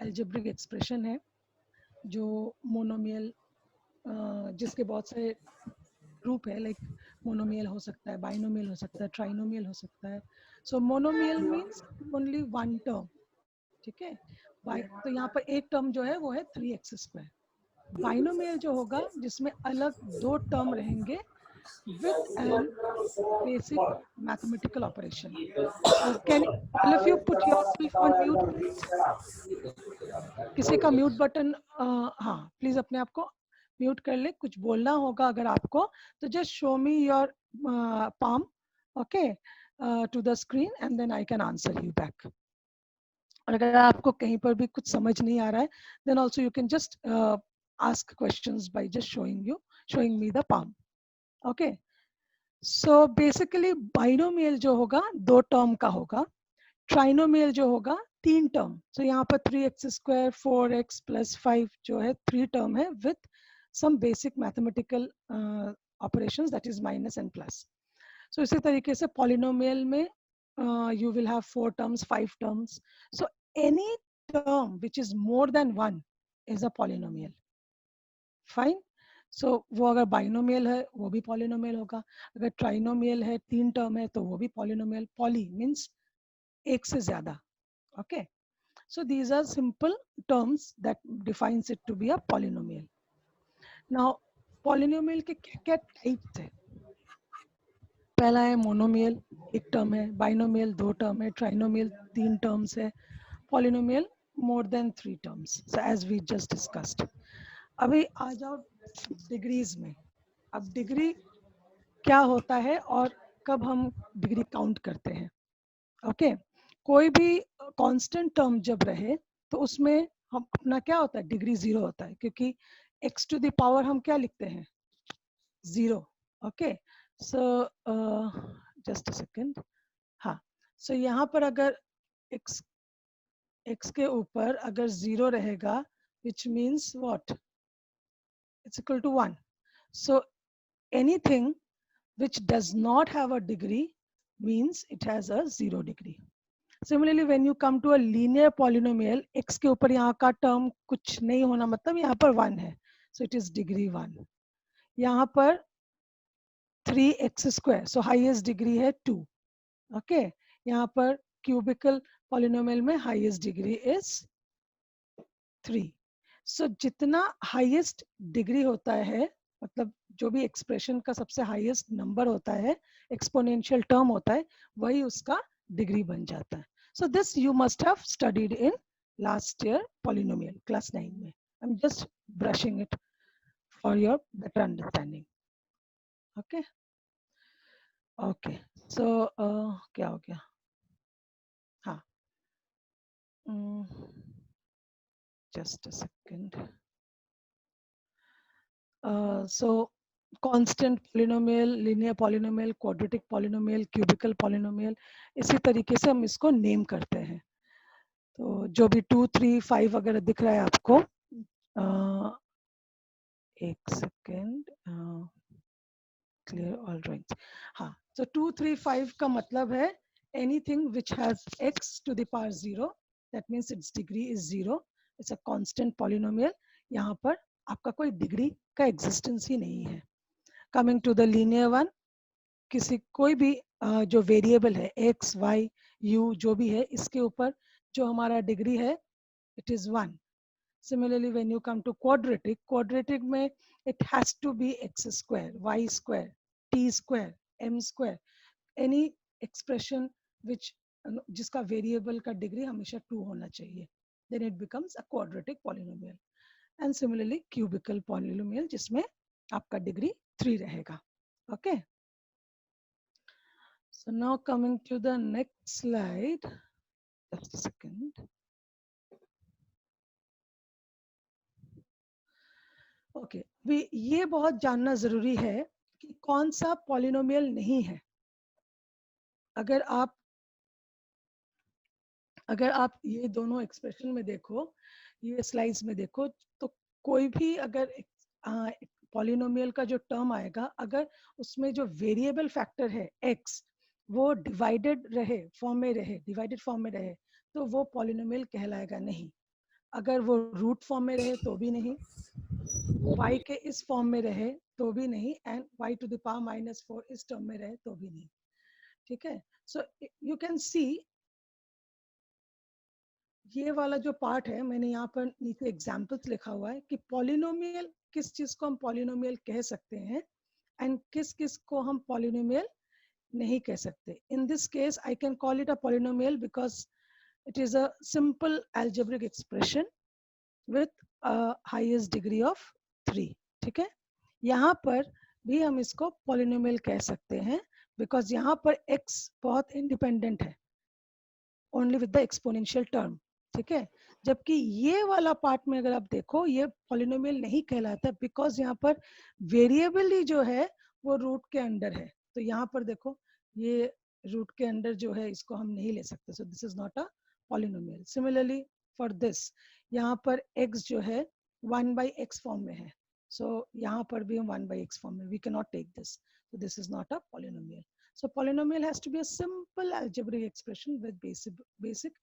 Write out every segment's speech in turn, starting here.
Algebraic expression है जो monomial, जिसके बहुत से ग्रुप है, लाइक मोनोमियल हो सकता है, बाइनोमियल हो सकता है, ट्राइनोमियल हो सकता है. So monomial means only one term. ठीक है. तो यहाँ पर एक टर्म जो है वो है 3x². बाइनोमियल जो होगा जिसमें अलग दो टर्म रहेंगे with an basic mathematical operation. Can all of you put yourself on mute, please? किसी का म्यूट बटन, हाँ प्लीज अपने आप को म्यूट कर ले. कुछ बोलना होगा अगर आपको तो just show me your palm, okay, to the screen and then I can answer you back. और अगर आपको कहीं पर भी कुछ समझ नहीं आ रहा है then also you can just ask questions by just showing me the palm. Okay. So basically binomial जो होगा दो टर्म का होगा. ट्राइनोमियल जो होगा तीन टर्म. सो यहाँ पर 3x², 4x + 5 जो है 3 टर्म है with some basic mathematical operations that is minus and plus. So इसी तरीके से पॉलिनोमियल में you will have 4 terms, 5 terms. So any term which is more than 1 is a polynomial. Fine. So वो अगर binomial है वो भी पॉलिनोमियल होगा. अगर ट्राइनोमियल है 3 टर्म है तो वो भी पॉलिनोमियल. पॉली मीन्स एक से ज्यादा. Okay. So these are simple terms that defines it to be a polynomial. Now polynomial के क्या टाइप्स है? पहला है मोनोमियल, एक टर्म है. बाइनोमियल दो टर्म है. ट्राइनोमियल 3 टर्म्स है. Polynomial more than 3 terms. So as we just discussed. अभी आ जाओ डिग्रीज में. अब डिग्री क्या होता है और कब हम डिग्री काउंट करते हैं. ओके. कोई भी कांस्टेंट टर्म जब रहे तो उसमें हम अपना क्या होता है, डिग्री 0 होता है, क्योंकि x⁴ हम क्या लिखते हैं, 0. Okay. So just a second. हाँ. सो यहाँ पर अगर x के ऊपर अगर 0 रहेगा which means what, it's equal to 1. So anything which does not have a degree means it has a 0 degree. Similarly, when you come to a linear polynomial, x के ऊपर यहाँ का term कुछ नहीं होना, मतलब यहाँ पर 1 है, so it is degree 1. यहाँ पर 3x², so highest degree है 2. Okay. यहाँ पर cubical polynomial में highest degree is 3. So जितना highest degree होता है, मतलब जो भी expression का सबसे highest number होता है, exponential term होता है, वही उसका degree बन जाता है. So this you must have studied in last year polynomial class 9 में. I'm just brushing it for your better understanding. Okay. Okay. So क्या हो गया? हाँ. Just a second. So constant polynomial, linear polynomial, quadratic polynomial, cubical polynomial, इसी तरीके से हम इसको नेम करते हैं. तो जो भी 2, 3, 5 अगर दिख रहा है आपको, एक सेकेंड, क्लियर ऑल ड्राइंग्स. हाँ. So 2, 3, 5 का मतलब है anything which has x⁴ 0, that means its degree is 0. It's a constant polynomial. यहाँ पर आपका कोई डिग्री का एग्जिस्टेंस ही नहीं है. Coming to the linear one, किसी कोई भी जो वेरिएबल है x, y, u जो भी है, इसके ऊपर जो हमारा डिग्री है it is 1. Similarly, when you come to quadratic में it has to be x², y², t², m², any expression which जिसका वेरिएबल का डिग्री हमेशा 2 होना चाहिए, then it becomes a quadratic polynomial. And similarly cubical polynomial जिसमें आपका degree 3 रहेगा. Okay. So now coming to the next slide. Just a second. Okay. ये बहुत जानना जरूरी है कि कौन सा पॉलिनोमियल नहीं है. अगर आप ये दोनों एक्सप्रेशन में देखो, ये स्लाइड्स में देखो, तो कोई भी अगर पॉलिनोमियल का जो टर्म आएगा, अगर उसमें जो वेरिएबल फैक्टर है x वो डिवाइडेड फॉर्म में रहे, तो वो पॉलिनोमियल कहलाएगा नहीं. अगर वो रूट फॉर्म में रहे तो भी नहीं, y के इस फॉर्म में रहे तो भी नहीं, and y to the power -4 इस टर्म में रहे तो भी नहीं, ठीक है। सो यू कैन सी ये वाला जो पार्ट है, मैंने यहाँ पर नीचे एग्जाम्पल्स लिखा हुआ है कि पॉलिनोमियल किस चीज को हम पॉलिनोमियल कह सकते हैं एंड किस किस को हम पॉलिनोमियल नहीं कह सकते. In this case, I can call it a polynomial because it is a simple algebraic expression with a highest degree of 3. ठीक है, यहाँ पर भी हम इसको polynomial कह सकते हैं because यहाँ पर x बहुत independent है, only with the exponential term. ठीक है, जबकि ये वाला पार्ट में अगर आप देखो ये polynomial नहीं कहलाता बिकॉज यहाँ पर वेरिएबल ही जो है वो रूट के अंडर है. तो यहाँ पर देखो ये रूट के अंडर जो है इसको हम नहीं ले सकते. सो this is not a polynomial. Similarly for this, यहाँ पर x जो है 1/x फॉर्म में है. सो यहाँ पर भी हम 1/x फॉर्म में, we can not take this. So this is not a polynomial. So polynomial has to be a simple algebraic expression with basic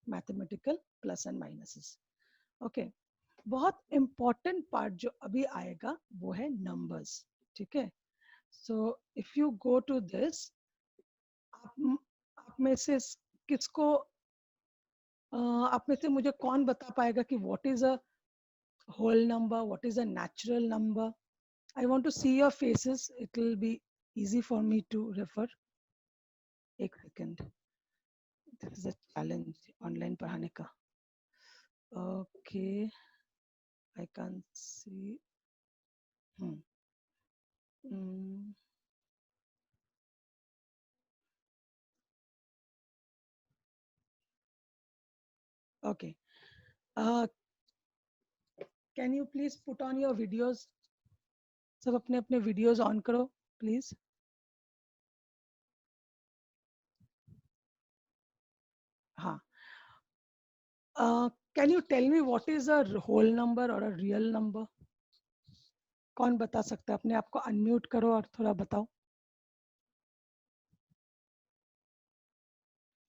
mathematical plus and minuses. Okay. बहुत important part जो अभी आएगा वो है numbers. ठीक है. So if you go to this, आप में से किसको आप में से मुझे कौन बता पाएगा कि what is a whole number, what is a natural number? I want to see your faces. It will be easy for me to refer. एक second, this is a challenge online पढ़ाने का. Okay, I can see. Okay, can you please put on your videos. सब अपने अपने videos on करो please. हाँ, can you tell me what is a whole number और a real number? कौन बता सकता है? अपने आप को अनम्यूट करो और थोड़ा बताओ.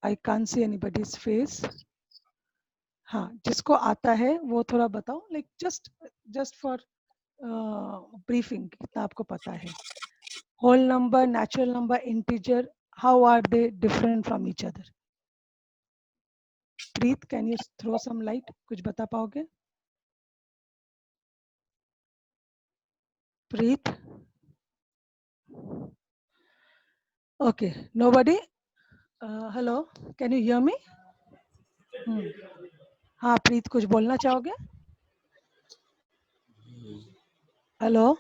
I can't see anybody's face. हाँ, जिसको आता है वो थोड़ा बताओ, लाइक जस्ट फॉर ब्रीफिंग, कितना आपको पता है. Whole number, natural number, integer, how are they different from each other? Preet, can you throw some light? कुछ बता पाओगे Preet? Okay, nobody. Hello, can you hear me? हाँ प्रीत, कुछ बोलना चाहोगे? Hello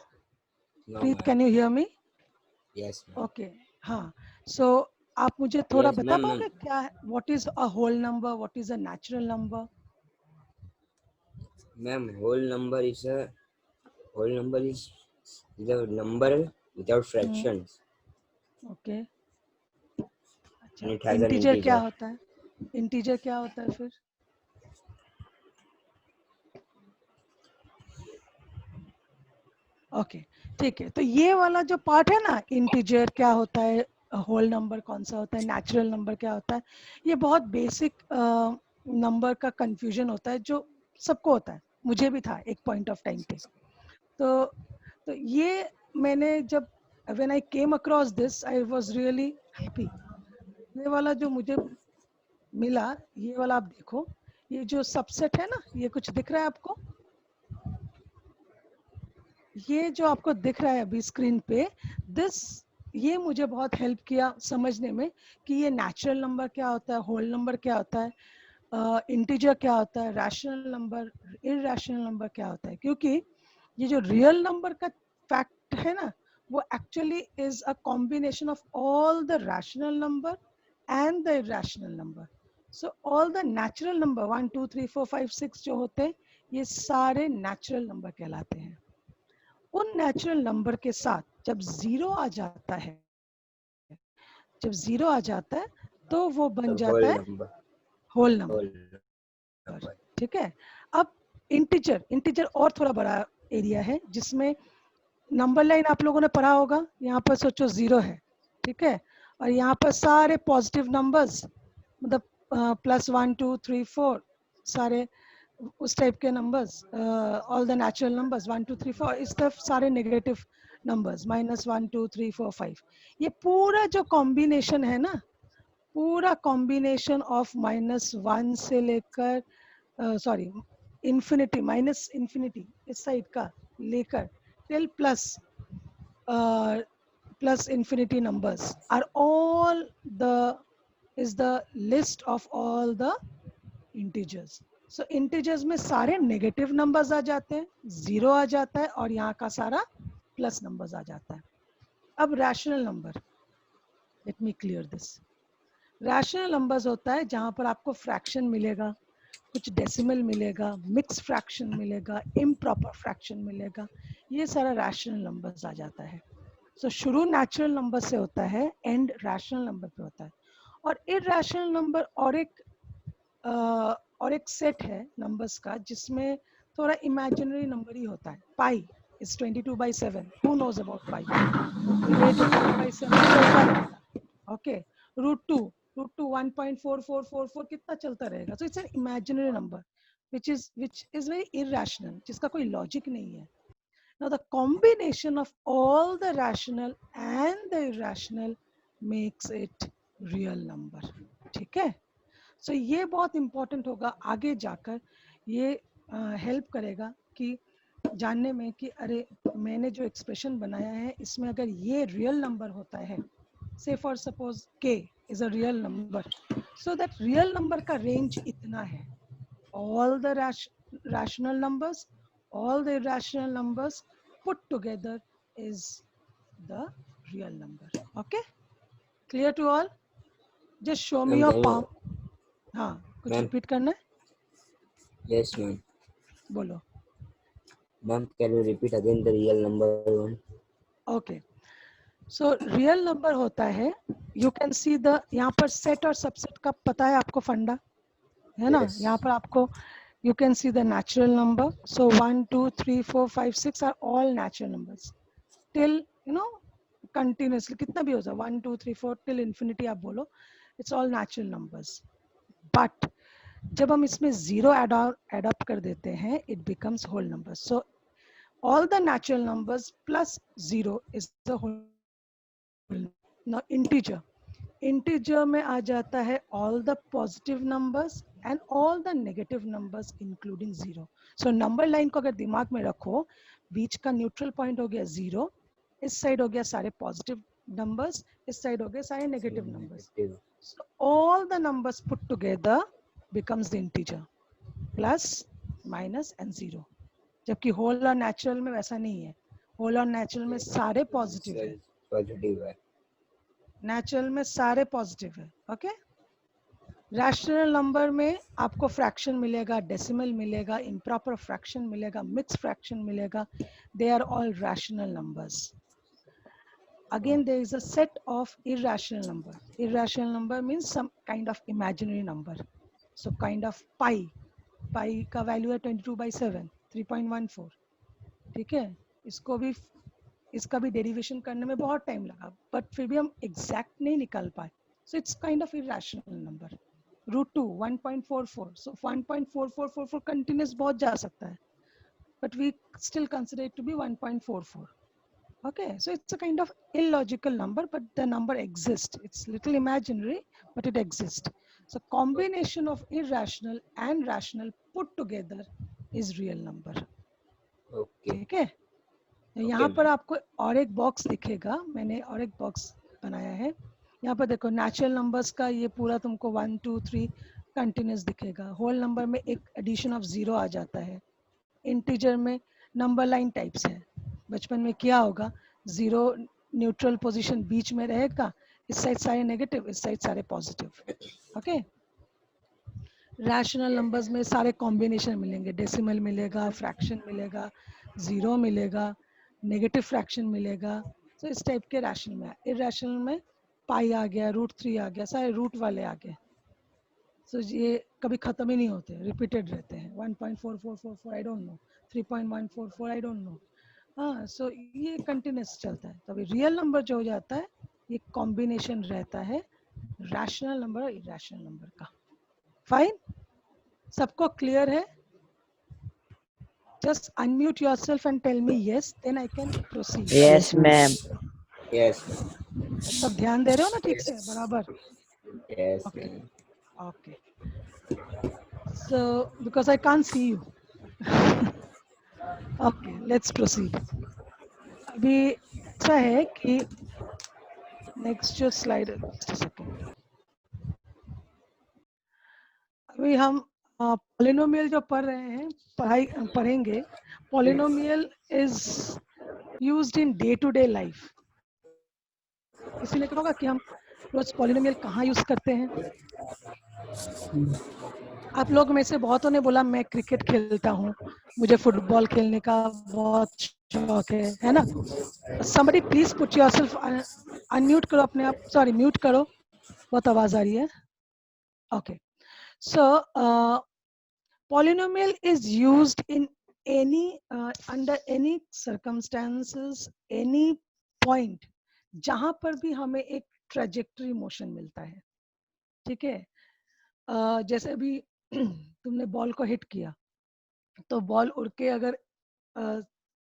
Preet, can you hear me? Yes okay, हाँ. So आप मुझे थोड़ा बता पाओगे क्या, what is a whole number, what is a natural number? Ma'am, whole number is a number without fractions. Okay, अच्छा. And it has an integer क्या integer. होता है? इंटीजर क्या होता है फिर? ओके, ठीक है. तो ये वाला जो पार्ट है ना, इंटीजर क्या होता है, होल नंबर कौन सा होता है, नेचुरल नंबर क्या होता है, ये बहुत बेसिक नंबर का कंफ्यूजन होता है जो सबको होता है. मुझे भी था एक पॉइंट ऑफ टाइम पे. तो ये मैंने जब when I came across this, I was really happy. ये वाला जो मुझे मिला, ये वाला आप देखो, ये जो सबसेट है ना, ये कुछ दिख रहा है आपको? ये जो आपको दिख रहा है अभी स्क्रीन पे, ये मुझे बहुत हेल्प किया समझने में कि ये नेचुरल नंबर क्या होता है, होल नंबर क्या होता है, इंटीजर क्या होता है, रैशनल नंबर, इरैशनल नंबर क्या होता है. क्योंकि ये जो रियल नंबर का फैक्ट है ना, वो actually is a combination of all the rational number and the irrational number. So all the natural number 1 2 3 4 5 6 जो होते हैं, ये सारे नेचुरल नंबर कहलाते हैं. उन नेचुरल नंबर के साथ जब जीरो आ जाता है, तो वो बन The जाता whole है number. Whole Whole number. number. ठीक है. अब इंटीजर और थोड़ा बड़ा एरिया है जिसमें नंबर लाइन आप लोगों ने पढ़ा होगा. यहाँ पर सोचो 0 है, ठीक है, और यहाँ पर सारे पॉजिटिव नंबर्स, मतलब +1 2 3 4 सारे उस टाइप के numbers, all the natural numbers 1 2 3 4, इस तरफ सारे नेगेटिव नंबर्स -1 2 3 4 5। ये पूरा जो कॉम्बिनेशन है ना, पूरा कॉम्बिनेशन ऑफ -1 से लेकर सॉरी इंफिनिटी, माइनस इंफिनिटी इस साइड का लेकर till plus infinity numbers are all the is the list of all the integers. So integers में सारे नेगेटिव नंबर्स आ जाते हैं, जीरो आ जाता है और यहाँ का सारा प्लस नंबर्स आ जाता है. अब rational number, late me clear this. Rational numbers होता है जहां पर आपको फ्रैक्शन मिलेगा, कुछ डेसिमल मिलेगा, मिक्स फ्रैक्शन मिलेगा, इम्प्रॉपर फ्रैक्शन मिलेगा, ये सारा रैशनल नंबर्स आ जाता है. सो शुरू नेचुरल नंबर से होता है, एंड रैशनल नंबर पे होता है. और इरैशनल नंबर और एक सेट है नंबर्स का जिसमें थोड़ा इमेजिनरी नंबर ही होता है. Pi is 22/7. Who knows about pi? 22/7 चलता रहेगा. ओके. √2 1.4444 कितना चलता रहेगा. So it's an imaginary number which is very irrational, जिसका कोई लॉजिक नहीं है. Now the combination of all the rational and the irrational makes it real number. ठीक है. So ये बहुत important होगा आगे जाकर, ये हेल्प करेगा कि जानने में कि अरे मैंने जो एक्सप्रेशन बनाया है इसमें अगर ये रियल नंबर होता है, say for suppose k is a real number, so that real number का range इतना है. All the rational numbers, all the irrational numbers put together is the real number. Okay, clear to all? Just show me Ma'am, your can palm. you? हाँ, कुछ Ma'am. Repeat करना है? Yes, ma'am. बोलो. Ma'am, can you repeat again the real number one? Okay, so real number होता है, you can see the, यहाँ पर set और subset का पता है आपको फंडा है ना. Yes. यहाँ पर आपको you can see the natural number. So 1 2 3 4 5 6 are all natural numbers till continuously कितना भी हो जाए 1 2 3 4 till infinity आप बोलो, it's all natural numbers. But जब हम इसमें zero add up कर देते हैं, it becomes whole numbers. So all the natural numbers plus zero is the whole. Now integer में आ जाता है all the positive numbers and all the negative numbers including zero. So number line को अगर दिमाग में रखो, बीच का न्यूट्रल पॉइंट हो गया जीरो, इस साइड हो गया सारे पॉजिटिव नंबर्स, इस साइड हो गए सारे negative numbers. So all the numbers put together becomes the integer, plus minus and zero. जबकि होल और नेचुरल में वैसा नहीं है. होल और नेचुरल में सारे पॉजिटिव है, पॉजिटिव है, नेचुरल में सारे पॉजिटिव है. ओके. रैशनल नंबर में आपको फ्रैक्शन मिलेगा, डेसिमल मिलेगा, इम्प्रॉपर फ्रैक्शन मिलेगा, मिक्स फ्रैक्शन मिलेगा. They are all rational numbers. Again, there is a set of irrational number. Irrational number means some kind of imaginary number. So kind of pi का value है 22/7, 3.14. ठीक है. इसका भी derivation करने में बहुत टाइम लगा, बट फिर भी हम एग्जैक्ट नहीं निकाल पाए. So it's kind of irrational number. √2 1.44. So 1.4444 continues बहुत जा सकता है, but we still consider it to be 1.44. Okay, so it's a kind of illogical number, but the number exists. It's little imaginary, but it exists. So combination of irrational and rational put together is real number. Okay. ठीक है. यहाँ पर आपको और एक box दिखेगा, मैंने और एक बॉक्स बनाया है. यहाँ पर देखो नेचुरल नंबर्स का ये पूरा तुमको 1 2 3 कंटिन्यूस दिखेगा. होल नंबर में एक एडिशन ऑफ जीरो आ जाता है. इंटीजर में नंबर लाइन टाइप्स है. बचपन में क्या होगा, जीरो न्यूट्रल पोजीशन बीच में रहेगा, इस साइड सारे नेगेटिव, इस साइड सारे पॉजिटिव. ओके. रैशनल नंबर्स में सारे कॉम्बिनेशन मिलेंगे, डेसिमल मिलेगा, फ्रैक्शन मिलेगा, जीरो मिलेगा, नेगेटिव फ्रैक्शन मिलेगा. तो इस टाइप के रैशनल में. इरैशनल में पाई आ गया, √3 आ गया, सारे रूट वाले आ गए. सो ये कभी खत्म ही नहीं होते, रिपीटेड रहते हैं. 1.4444 आई don't no, 3.144 I don't no. हाँ, सो ये कंटिन्यूस चलता है. तो अभी रियल नंबर जो हो जाता है, ये कॉम्बिनेशन रहता है रैशनल नंबर और इरैशनल नंबर का. फाइन, सबको क्लियर है? just unmute yourself and tell me yes, then I can proceed. Yes, ma'am. Yes. सब ध्यान दे रहे हो ना ठीक Yes. से बराबर? Yes, Okay, ma'am. okay. So because I can't see you. Okay, let's proceed. अभी ऐसा है कि नेक्स्ट जो स्लाइड है, just a second. अभी हम पॉलिनोमियल जो पढ़ रहे हैं पढ़ेंगे. Polynomial is used in day to day life. इसीलिए क्या होगा कि हम रोज पॉलिनोमियल कहाँ यूज करते हैं. आप लोग में से बहुतों ने बोला मैं क्रिकेट खेलता हूँ, मुझे फुटबॉल खेलने का बहुत शौक है ना. somebody please put yourself unmute करो अपने आप, सॉरी म्यूट करो, बहुत आवाज आ रही है. Okay, so polynomial is used in any under any circumstances, any point जहां पर भी हमें एक ट्रेजेक्टरी मोशन मिलता है. ठीक है, जैसे अभी तुमने बॉल को हिट किया तो बॉल उड़ के अगर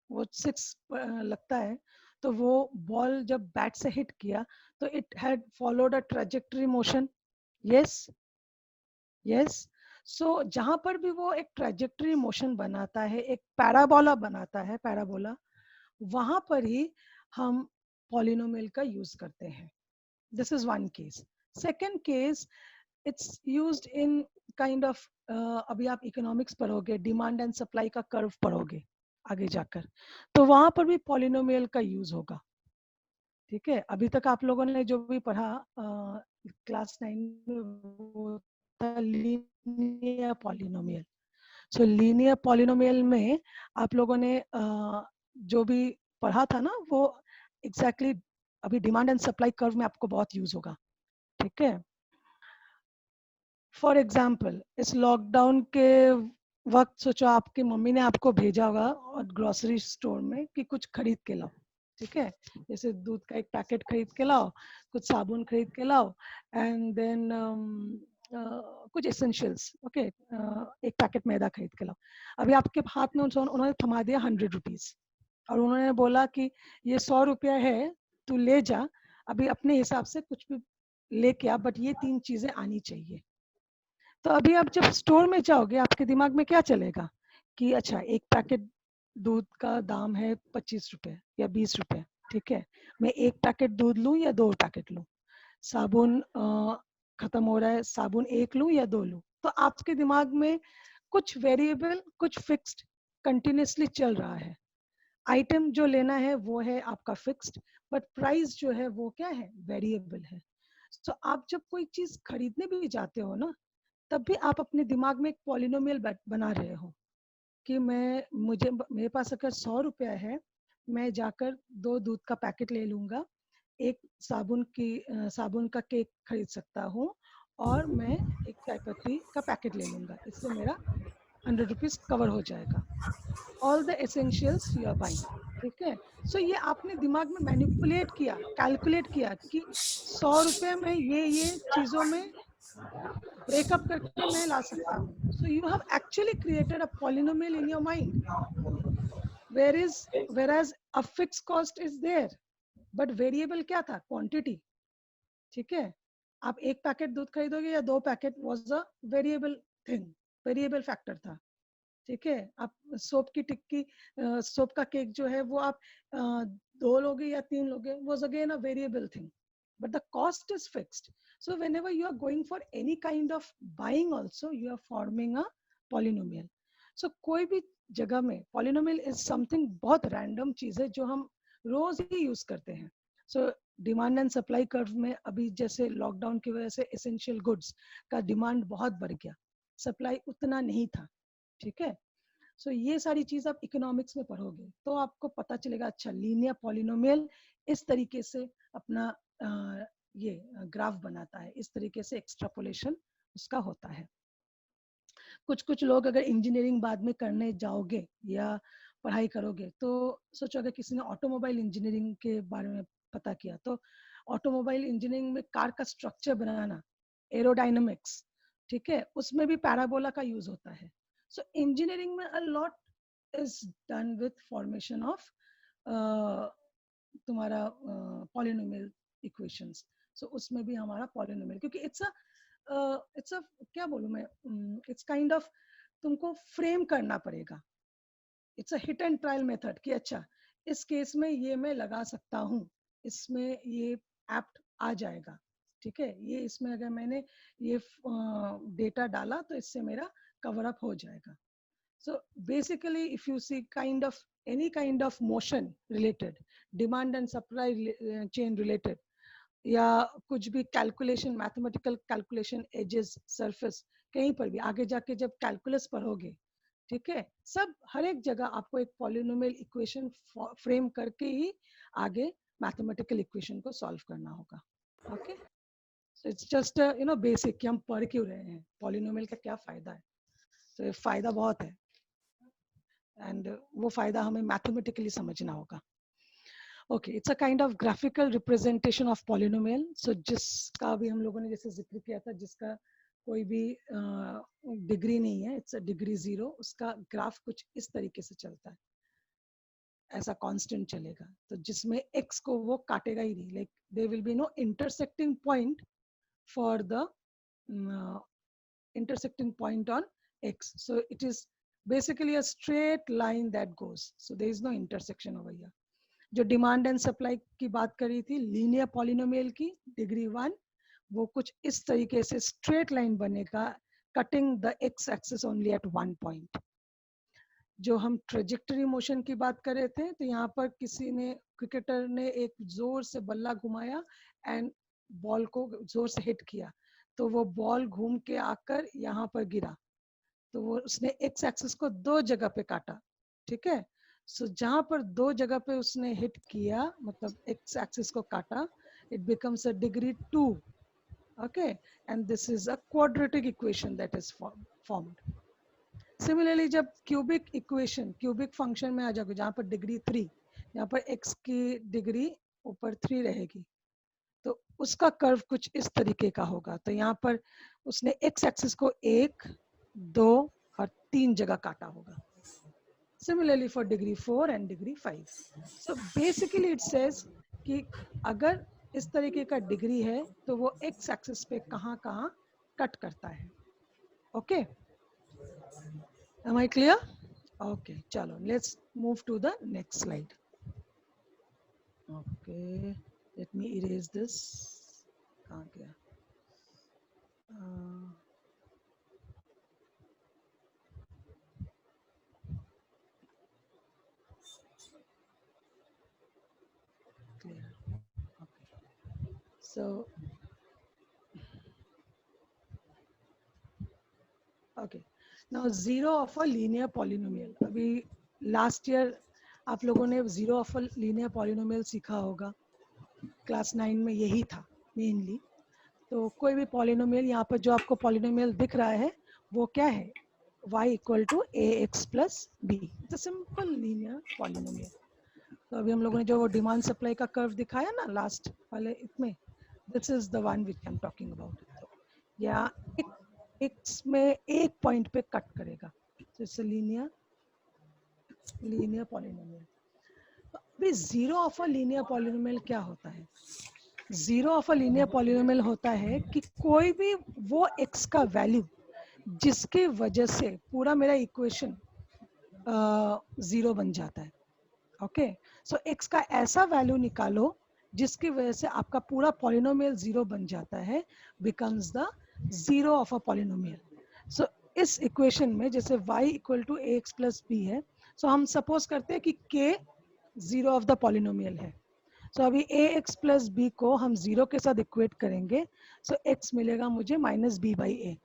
वो 6 लगता है तो वो बॉल जब बैट से हिट किया तो it had followed a trajectory motion. Yes, yes. So जहां पर भी वो एक ट्रेजेक्टरी मोशन बनाता है, एक पैराबोला बनाता है, पैराबोला, वहां पर ही हम पॉलिनोमियल का यूज करते हैं. This is one case. Second case, it's used in kind of, अभी आप इकोनॉमिक्स पढ़ोगे, डिमांड एंड सप्लाई का कर्व पढ़ोगे आगे जाकर, तो वहां पर भी पॉलिनोमियल का यूज होगा. ठीक है, अभी तक आप लोगों ने जो भी पढ़ा क्लास 9 में वो था लीनियर पॉलिनोमियल. सो लीनियर पॉलिनोमियल में आप लोगों ने जो भी पढ़ा था ना वो एग्जैक्टली अभी डिमांड एंड सप्लाई कर्व में आपको बहुत यूज होगा. ठीक है, फॉर एग्जाम्पल इस लॉकडाउन के वक्त सोचो आपकी मम्मी ने आपको भेजा होगा और ग्रोसरी स्टोर में कि कुछ खरीद के लाओ. ठीक है, जैसे दूध का एक पैकेट खरीद के लाओ, कुछ साबुन खरीद के लाओ, एंड देन कुछ एसेंशियल्स. ओके, एक पैकेट मैदा खरीद के लाओ. अभी आपके हाथ में उन्होंने थमा दिया 100 रुपीज और उन्होंने बोला कि ये 100 रुपया है, तू ले जा, अभी अपने हिसाब से कुछ भी लेके आ, बट ये 3 चीजें आनी चाहिए. तो अभी आप जब स्टोर में जाओगे आपके दिमाग में क्या चलेगा कि अच्छा एक पैकेट दूध का दाम है 25 रुपए या 20 रुपए. ठीक है, मैं एक पैकेट दूध लूं या 2 पैकेट लूं. साबुन खत्म हो रहा है, साबुन 1 लूं या 2 लूं. तो आपके दिमाग में कुछ वेरिएबल, कुछ फिक्स्ड कंटिन्यूसली चल रहा है. आइटम जो लेना है वो है आपका फिक्स्ड, बट प्राइस जो है वो क्या है, वेरिएबल है. तो आप जब कोई चीज खरीदने भी जाते हो ना, तब भी आप अपने दिमाग में एक पॉलिनोमियल बना रहे हो कि मेरे पास अगर 100 रुपया है, मैं जाकर 2 दूध का पैकेट ले लूंगा, एक साबुन का केक खरीद सकता हूँ, और मैं एक चाय पत्ती का पैकेट ले लूंगा. इससे मेरा 100 रुपीज कवर हो जाएगा. All the essentials you are buying. ठीक है, सो ये आपने दिमाग में मैनिपुलेट किया, कैलकुलेट किया कि 100 रुपये में ये चीजों में ब्रेकअप करके मैं ला सकता हूँ. So you have actually created a polynomial in your mind, whereas a fixed cost is there, but variable क्या था, क्वांटिटी. ठीक है, आप एक पैकेट दूध खरीदोगे या 2 packet was a variable thing, variable factor था. ठीक है, आप सोप की टिक्की, सोप का केक जो है वो आप 2 लोगे या 3 लोगे, was again a variable thing, but the cost is fixed. So whenever you are going for any kind of buying also, you are forming a polynomial. So कोई भी जगह में polynomial is something बहुत रैंडम चीज है जो हम रोज ही use करते हैं. So demand and supply curve में अभी जैसे लॉकडाउन की वजह से एसेंशियल गुड्स का डिमांड बहुत बढ़ गया, सप्लाई उतना नहीं था. ठीक है, सो ये सारी चीज आप इकोनॉमिक्स में पढ़ोगे तो आपको पता चलेगा, अच्छा लीनियर पॉलिनोमियल इस तरीके से अपना ये ग्राफ बनाता है, इस तरीके से एक्सट्रापोलेशन उसका होता है. कुछ कुछ लोग अगर इंजीनियरिंग बाद में करने जाओगे या पढ़ाई करोगे तो सोचो, अगर किसी ने ऑटोमोबाइल इंजीनियरिंग के बारे में पता किया तो ऑटोमोबाइल इंजीनियरिंग में कार का स्ट्रक्चर बनाना, एरोडायनामिक्स, ठीक है, उसमें भी पैराबोला का यूज होता है. सो इंजीनियरिंग में a lot is done with formation of तुम्हारा polynomial equations. So उसमें भी हमारा polynomial, क्योंकि it's a क्या बोलूं मैं, it's kind of तुमको frame करना पड़ेगा. It's a hit and trial method कि अच्छा इस केस में ये मैं लगा सकता हूँ, इसमें ये एप्ट आ जाएगा, ठीक है, ये इसमें अगर मैंने ये डेटा डाला तो इससे मेरा कवर अप हो जाएगा. So basically, if you see kind of any kind of motion related, demand and supply chain related, या कुछ भी calculation, mathematical calculation, edges, surface, कहीं पर भी आगे जाके जब कैलकुलस पढ़ोगे, ठीक है, सब हर एक जगह आपको एक पॉलिनोमियल इक्वेशन फ्रेम करके ही आगे मैथमेटिकल इक्वेशन को सॉल्व करना होगा. Okay, so it's just basic कि हम पढ़ क्यों रहे हैं, पॉलिनोमियल का क्या फायदा है. तो फायदा बहुत है, एंड वो फायदा हमें मैथमेटिकली समझना होगा. Okay, it's a kind of graphical representation of polynomial. So जिसका भी हम लोगों ने जैसे जिक्र किया था, जिसका कोई भी डिग्री नहीं है, इट्स अ डिग्री 0, उसका ग्राफ कुछ इस तरीके से चलता है, ऐसा कांस्टेंट चलेगा. तो जिसमें x को वो काटेगा ही नहीं, like there will be no intersecting point for the intersecting point on x. So it is basically a straight line that goes. So there is no intersection over here. जो demand and supply की बात करी थी linear polynomial की degree 1, वो कुछ इस तरीके से स्ट्रेट लाइन बनेगा, cutting the x axis only at one point. जो हम ट्रेजेक्टरी मोशन की बात कर रहे थे, तो यहाँ पर किसी ने, क्रिकेटर ने एक जोर से बल्ला घुमाया एंड बॉल को जोर से हिट किया, तो वो बॉल घूम के आकर यहाँ पर गिरा, तो वो उसने एक्स एक्सिस को दो जगह पे काटा, ठीक है. सो जहां पर दो जगह पे उसने हिट किया, मतलब एक्स एक्सिस को काटा, it becomes a degree 2. Okay, and this is a quadratic equation that is formed. Similarly जब क्यूबिक इक्वेशन, क्यूबिक फंक्शन में आ जाओगे, जहां पर डिग्री 3, यहाँ पर एक्स की डिग्री ऊपर 3 रहेगी, तो उसका कर्व कुछ इस तरीके का होगा. तो यहाँ पर उसने एक्स एक्सिस को 1, 2 और 3 जगह काटा होगा. Similarly for degree 4 and degree 5. So basically it says कि अगर इस तरीके का डिग्री है तो वो x एक्सिस पे कहाँ कहाँ कट करता है. Okay, am I clear? Okay, चलो let's move to the next slide. Okay, let me erase this. कहाँ गया? Clear. Okay. So okay, now zero of a linear polynomial. अभी last year आप लोगों ने zero of a linear polynomial सीखा होगा, class 9 में यही था मेनली. तो कोई भी पॉलिनोमियल, यहाँ पर जो आपको पॉलिनोमियल दिख रहा है वो क्या है, y equal to A x plus b. It's a simple linear polynomial. तो अभी हम लोगों ने जो वो डिमांड सप्लाई का कर्व दिखाया ना लास्ट वाले इसमें, this is the one which I am talking about. तो या एक्स में एक पॉइंट पे कट करेगा, तो इट्स अ लीनियर पॉलिनोमियल. अभी zero of a linear polynomial क्या होता है? Zero of a linear polynomial होता है कि कोई भी वो x का वैल्यू जिसके वजह से पूरा मेरा इक्वेशन जीरो बन जाता है. ओके, सो x का ऐसा वैल्यू निकालो जिसकी वजह से आपका पूरा पॉलिनोमियल जीरो बन जाता है, becomes the zero of a polynomial. So इस इक्वेशन में जैसे y equal to A x plus B है, सो हम सपोज करते हैं कि k zero of the polynomial है. सो अभी ए एक्स प्लस बी को हम जीरो के साथ इक्वेट करेंगे, सो एक्स मिलेगा मुझे माइनस बी बाई ए.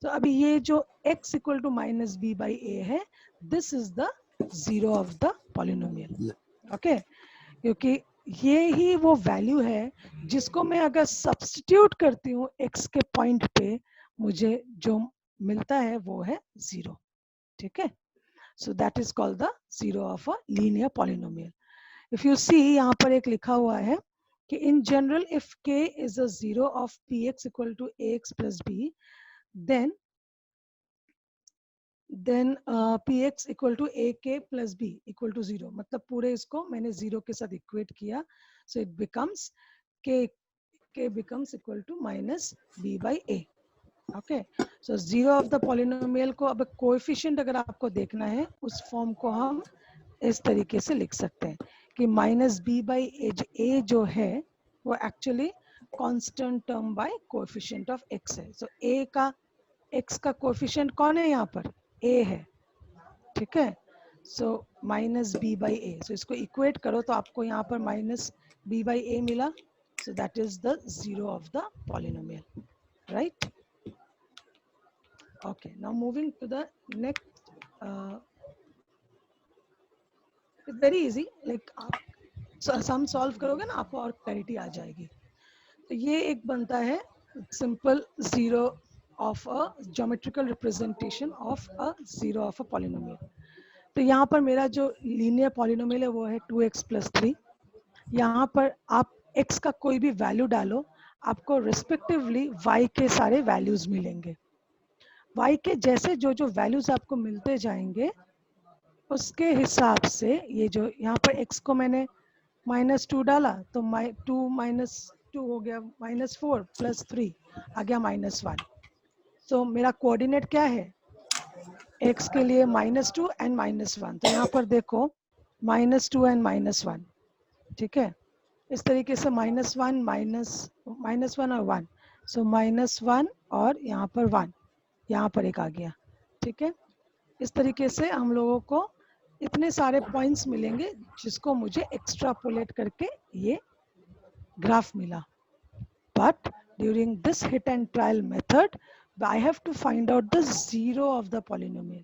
तो अभी ये जो x equal to minus B by A है, this is the zero of the polynomial. Okay, क्योंकि ये ही वो वैल्यू है जिसको मैं अगर सब्स्टिट्यूट करती हूँ x के पॉइंट पे, मुझे जो मिलता है वो है जीरो. ठीक है, so that is called the zero of a linear polynomial. If you see, यहाँ पर एक लिखा हुआ है कि in general if k is a zero of px equal to ax plus b, then then px equal to A K plus B equal to 0, मतलब पूरे इसको मैंने 0 के साथ इक्वेट किया, so it becomes k becomes equal to minus b by a. Okay, so zero of the polynomial को अब coefficient अगर आपको देखना है उस फॉर्म को हम इस तरीके से लिख सकते हैं कि माइनस बी बाई ए जो है वो actually constant term by coefficient of x है. सो ए का एक्स का कोएफिशिएंट कौन है यहाँ पर? ए है. ठीक है, so minus B by A. सो इसको इक्वेट करो तो आपको यहाँ पर माइनस बी बाई ए मिला. So that is the zero of the polynomial, right? Okay, now moving to the next. It's very easy. Like आप sum solve करोगे ना आपको और clarity आ जाएगी. तो ये एक बनता है simple zero of a geometrical representation of a zero of a polynomial. तो यहाँ पर मेरा जो linear polynomial है वो है 2x plus 3. यहाँ पर आप x का कोई भी वैल्यू डालो, आपको रिस्पेक्टिवली y के सारे वैल्यूज मिलेंगे. y के जैसे जो जो वैल्यूज आपको मिलते जाएंगे उसके हिसाब से ये जो यहाँ पर x को मैंने -2 डाला तो 2 - 2 हो गया -4 प्लस 3 आ गया -1. तो मेरा कोऑर्डिनेट क्या है? x के लिए -2 एंड -1. तो यहाँ पर देखो -2 एंड -1. ठीक है, इस तरीके से -1 -1 और 1. सो -1 और यहाँ पर 1, यहाँ पर एक आ गया. ठीक है, इस तरीके से हम लोगों को इतने सारे पॉइंट्स मिलेंगे जिसको मुझे एक्स्ट्रापोलेट करके ये ग्राफ मिला. But during this hit and trial method I have to find out the zero of the polynomial.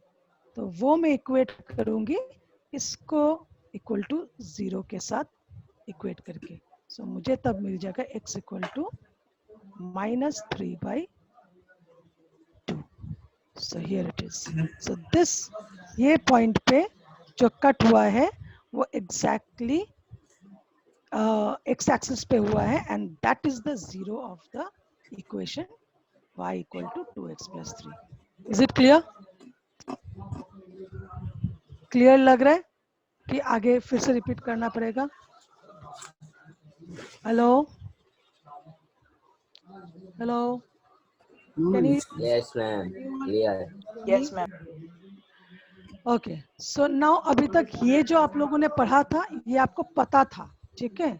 तो वो मैं इक्वेट करूंगी इसको इक्वल टू 0 के साथ इक्वेट करके. सो मुझे तब मिल जाएगा x equal to -3/2. So here it is. So this ये पॉइंट पे जो कट हुआ है वो एग्जैक्टली x एक्सिस पे हुआ है and that is the zero of the equation y equal to 2x + 3. Is it clear? Clear लग रहा है कि आगे फिर से रिपीट करना पड़ेगा? Hello? Hello? Can you? Yes, ma'am. Clear. Yes, ma'am. Okay. So now अभी तक ये जो आप लोगों ने पढ़ा था ये आपको पता था. ठीक है.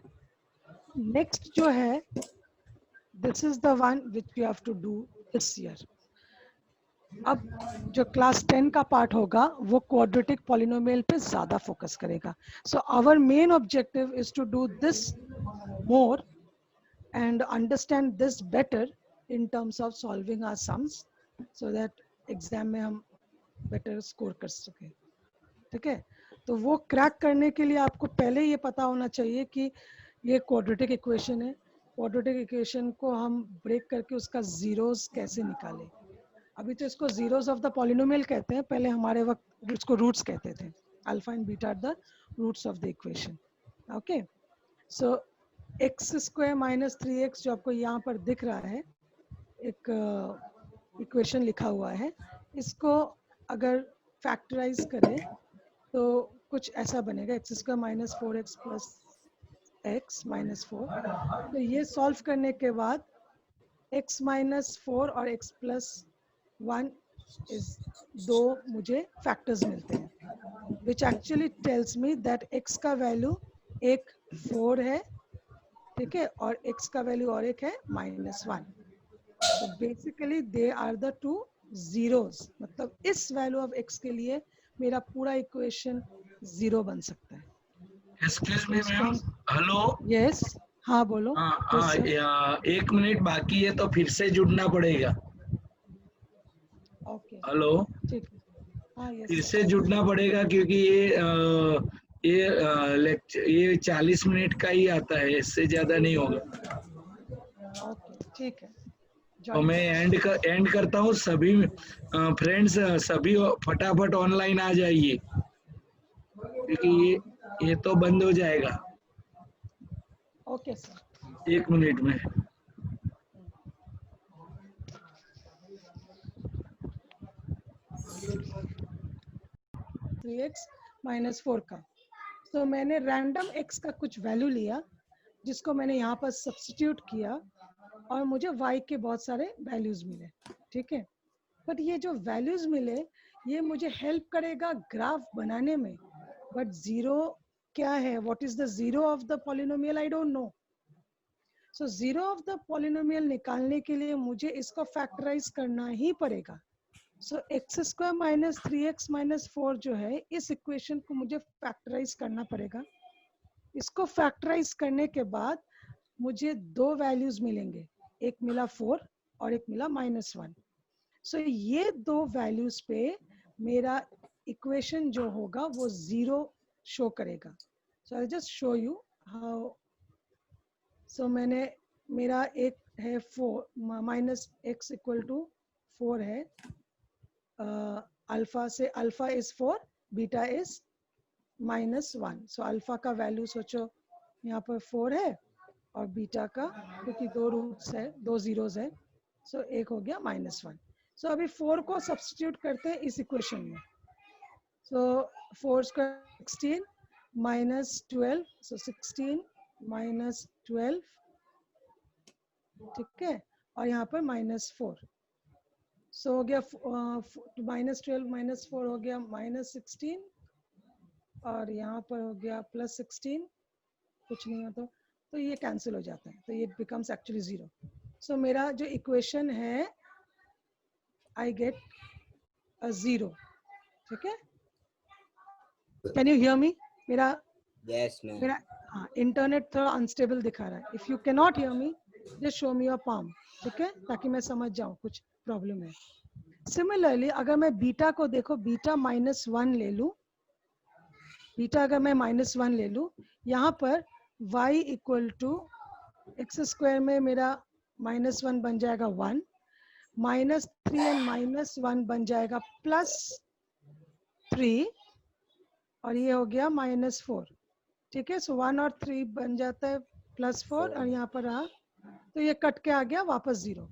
Next जो है, this is the one which you have to do this year. अब जो क्लास 10 का पार्ट होगा वो क्वाड्रेटिक पॉलिनोमियल पे ज्यादा फोकस करेगा. So our main objective is to do this more and understand this better in terms of solving our sums so that exam में हम better score कर सके. ठीक है, तो वो क्रैक करने के लिए आपको पहले ये पता होना चाहिए कि ये क्वाड्रेटिक इक्वेशन है. क्वाड्रेटिक इक्वेशन को हम ब्रेक करके उसका जीरोस कैसे निकालें. अभी तो इसको जीरोस ऑफ द पॉलिनोमियल कहते हैं, पहले हमारे वक्त इसको रूट्स कहते थे. Alpha and beta are the roots of the equation. Okay, so x² - 3x जो आपको यहाँ पर दिख रहा है एक इक्वेशन लिखा हुआ है, इसको अगर फैक्टराइज करें तो कुछ ऐसा बनेगा x² - 4x + x - 4. तो ये सॉल्व करने के बाद x - 4 और x + 1 इज दो मुझे फैक्टर्स मिलते हैं which actually tells me that x का वैल्यू एक 4 है. ठीक है, और x का वैल्यू और एक है -1. तो basically they are the two zeros. मतलब इस वैल्यू ऑफ x के लिए मेरा पूरा इक्वेशन 0 बन सकता है. Excuse me ma'am. Hello. Yes, हाँ बोलो. हाँ, 1 मिनट बाकी है तो फिर से जुड़ना पड़ेगा. Okay, hello. ठीक है. हाँ, फिर यस, से जुड़ना पड़ेगा क्योंकि ये 40 मिनट का ही आता है, इससे ज्यादा नहीं होगा. ओके, ठीक है. तो मैं एंड करता हूँ. सभी फ्रेंड्स सभी फटाफट ऑनलाइन आ जाइए क्योंकि ये तो बंद हो जाएगा ओके सर. 1 मिनट में. 3x माइनस 4 का। तो मैंने रैंडम x का कुछ वैल्यू लिया जिसको मैंने यहाँ पर सब्स्टिट्यूट किया और मुझे y के बहुत सारे वैल्यूज मिले, ठीक है। बट ये जो वैल्यूज मिले ये मुझे हेल्प करेगा ग्राफ बनाने में, बट जीरो क्या है, what is the zero of the polynomial, I don't know. So zero of the polynomial निकालने के लिए मुझे इसको फैक्टराइज करना ही पड़ेगा। So X square minus 3x minus 4 जो है, इस इक्वेशन को मुझे फैक्टराइज करना पड़ेगा। इसको फैक्टराइज करने के बाद मुझे दो वैल्यूज मिलेंगे, एक मिला 4 और एक मिला -1। सो ये दो वैल्यूज पे मेरा इक्वेशन जो होगा वो जीरो शो करेगा। So I just show you how. So मैंने मेरा एक है 4 माइनस x इक्वल टू 4 है, अल्फा से alpha is 4, beta is -1। So alpha का वैल्यू सोचो यहाँ पर 4 है और बीटा का, क्योंकि दो रूट्स है, दो जीरोस है, सो एक हो गया -1। सो अभी 4 को सब्स्टिट्यूट करते हैं इस इक्वेशन में। सो 4 स्क्वायर 16 माइनस 12, सो 16 माइनस 12, ठीक है, और यहाँ पर -4। सो हो गया -12 -4 हो गया -16, और यहाँ पर हो गया +16, कुछ नहीं हो तो ये कैंसिल हो जाता है, तो ये बिकम्स एक्चुअली 0। सो मेरा जो इक्वेशन है आई गेट अ 0, ठीक है। कैन यू हियर मी? मेरा Yes, ma'am. मेरा हाँ, इंटरनेट थोड़ा अनस्टेबल दिखा रहा है। If you can not hear me just show me your palm, ठीक है, ताकि मैं समझ जाऊँ कुछ प्रॉब्लम है। सिमिलरली अगर मैं बीटा को देखो, बीटा -1 ले लूँ, बीटा अगर मैं -1 ले लूँ, यहाँ पर y equal to x square में मेरा -1 बन जाएगा 1, -3 एंड -1 बन जाएगा +3, और ये हो गया -4, ठीक है। सो 1 और 3 बन जाता है +4, और यहाँ पर रहा तो ये कट के आ गया वापस 0,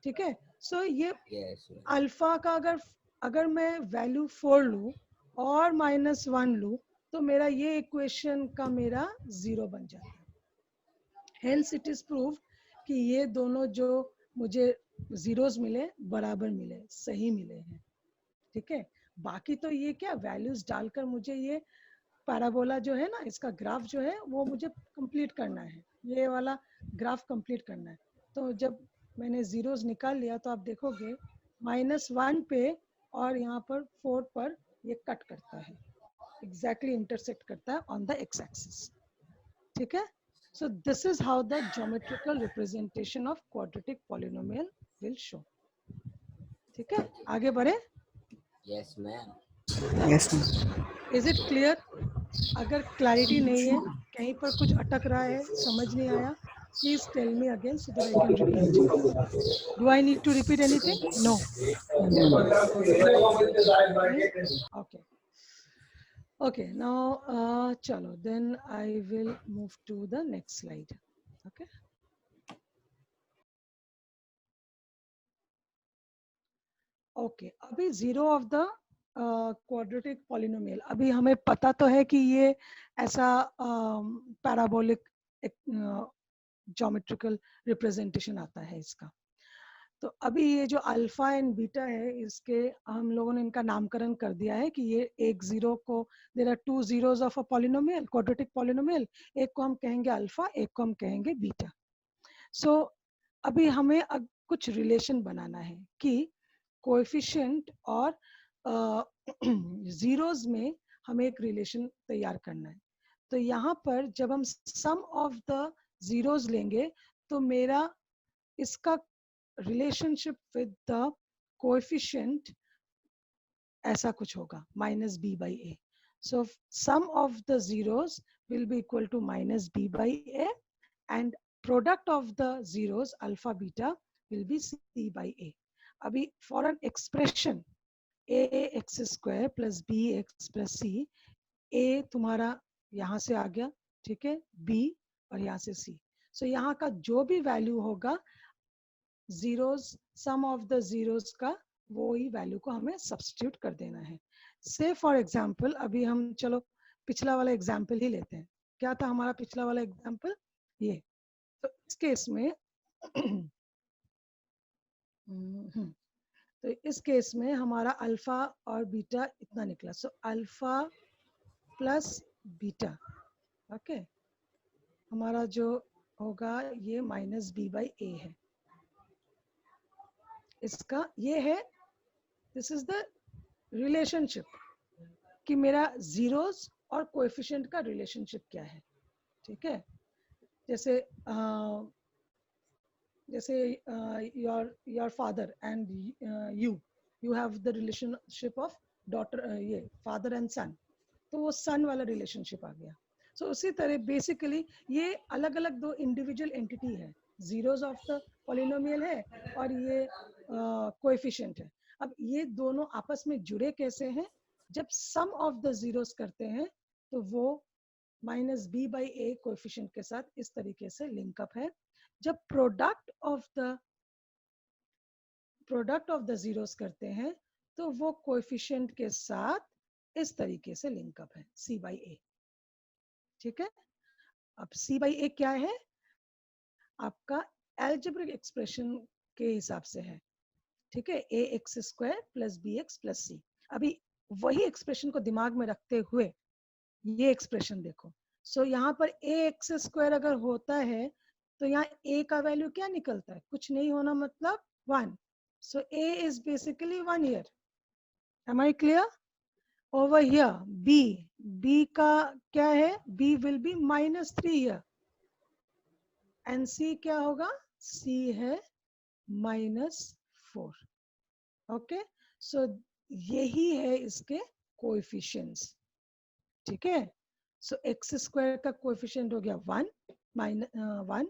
ठीक है। सो ये Yes, ma'am. अल्फा का अगर मैं वैल्यू 4 लूँ और -1 लूँ तो मेरा ये इक्वेशन का मेरा 0 बन जाता है। हेंस इट इज प्रूव कि ये दोनों जो मुझे जीरोस मिले बराबर मिले, सही मिले हैं, ठीक है। बाकी तो ये क्या वैल्यूज डालकर मुझे ये पैराबोला जो है ना, इसका ग्राफ जो है वो मुझे कंप्लीट करना है, ये वाला ग्राफ कंप्लीट करना है। तो जब मैंने जीरोस निकाल लिया तो आप देखोगे -1 पे और यहाँ पर 4 पर ये कट करता है, एग्जैक्टली इंटरसेक्ट करता है ऑन द एक्स एक्सिस, ठीक है। सो this is how the geometrical representation of quadratic polynomial will show, ठीक है। आगे बढ़े। Yes, ma'am. Yes, ma'am. Is it clear? अगर क्लैरिटी नहीं है, कहीं पर कुछ अटक रहा है, समझ नहीं आया, please tell me again so that I can repeat. Do I need to repeat anything? No. Okay okay, now चलो then I will move to the next slide. Okay, okay, अभी zero of the quadratic polynomial, अभी हमें पता तो है कि ये ऐसा पैराबोलिक ज्योमेट्रिकल रिप्रेजेंटेशन आता है इसका। तो अभी ये जो अल्फा एंड बीटा है, इसके हम लोगों ने इनका नामकरण कर दिया है कि ये एक जीरो को, there are two zeros of a polynomial, quadratic polynomial, एक को हम कहेंगे अल्फा, एक को हम कहेंगे बीटा। सो अभी हमें कुछ रिलेशन बनाना है कि कोएफिशिएंट और जीरोस में हमें एक रिलेशन तैयार करना है। तो यहाँ पर जब हम सम ऑफ द जीरोस लेंगे तो मेरा इसका रिलेशनशिप विद द कोएफिशिएंट ऐसा कुछ होगा, -b/a। So sum of the zeros will be equal to -b/a and product of the zeros alpha beta will be c/a। अभी for an expression ax² + bx + c, a तुम्हारा यहाँ से आ गया, ठीक है, b और यहाँ से c। सो यहाँ का जो भी वैल्यू होगा zeros, sum of the zeros का वो ही वैल्यू को हमें सब्स्टिट्यूट कर देना है। से फॉर एग्जाम्पल अभी हम चलो पिछला वाला एग्जाम्पल ही लेते हैं। क्या था हमारा पिछला वाला एग्जाम्पल? ये। तो इस केस में तो इस केस में हमारा अल्फा और बीटा इतना निकला। सो अल्फा प्लस बीटा, ओके, हमारा जो होगा ये माइनस बी बाई ए है। इसका ये है, दिस इज द रिलेशनशिप कि मेरा जीरोस और कोएफिशिएंट का रिलेशनशिप क्या है। ठीक है, जैसे जैसे your father and you have the relationship of daughter, ये फादर एंड सन, तो वो सन वाला रिलेशनशिप आ गया। सो उसी तरह बेसिकली ये अलग अलग दो इंडिविजुअल एंटिटी है, जीरोस ऑफ द पॉलिनोमियल है और ये कोएफिशिएंट है। अब ये दोनों आपस में जुड़े कैसे हैं? जब सम ऑफ द जीरोस करते हैं तो वो minus B by a coefficient के साथ इस तरीके से लिंकअप है। जब प्रोडक्ट ऑफ द जीरोस करते हैं तो वो कोएफिशिएंट के साथ इस तरीके से लिंकअप है, सी बाई ए। ठीक है, अब सी बाई ए क्या है? आपका एल्जेब्रिक एक्सप्रेशन के हिसाब से है। ठीक है, A X square plus B X plus C. अभी वही एक्सप्रेशन को दिमाग में रखते हुए ये एक्सप्रेशन देखो। सो यहाँ पर ए एक्स स्क्वायर अगर होता है तो यहाँ ए का वैल्यू क्या निकलता है? कुछ नहीं होना मतलब 1। So A is basically 1 here. Am I clear? Over here B का क्या है? B will be -3 here and C क्या होगा? सी है -4। ओके, सो यही है इसके कोएफिशिएंट्स। ठीक है, सो एक्स स्क्वायर का कोएफिशिएंट हो गया 1,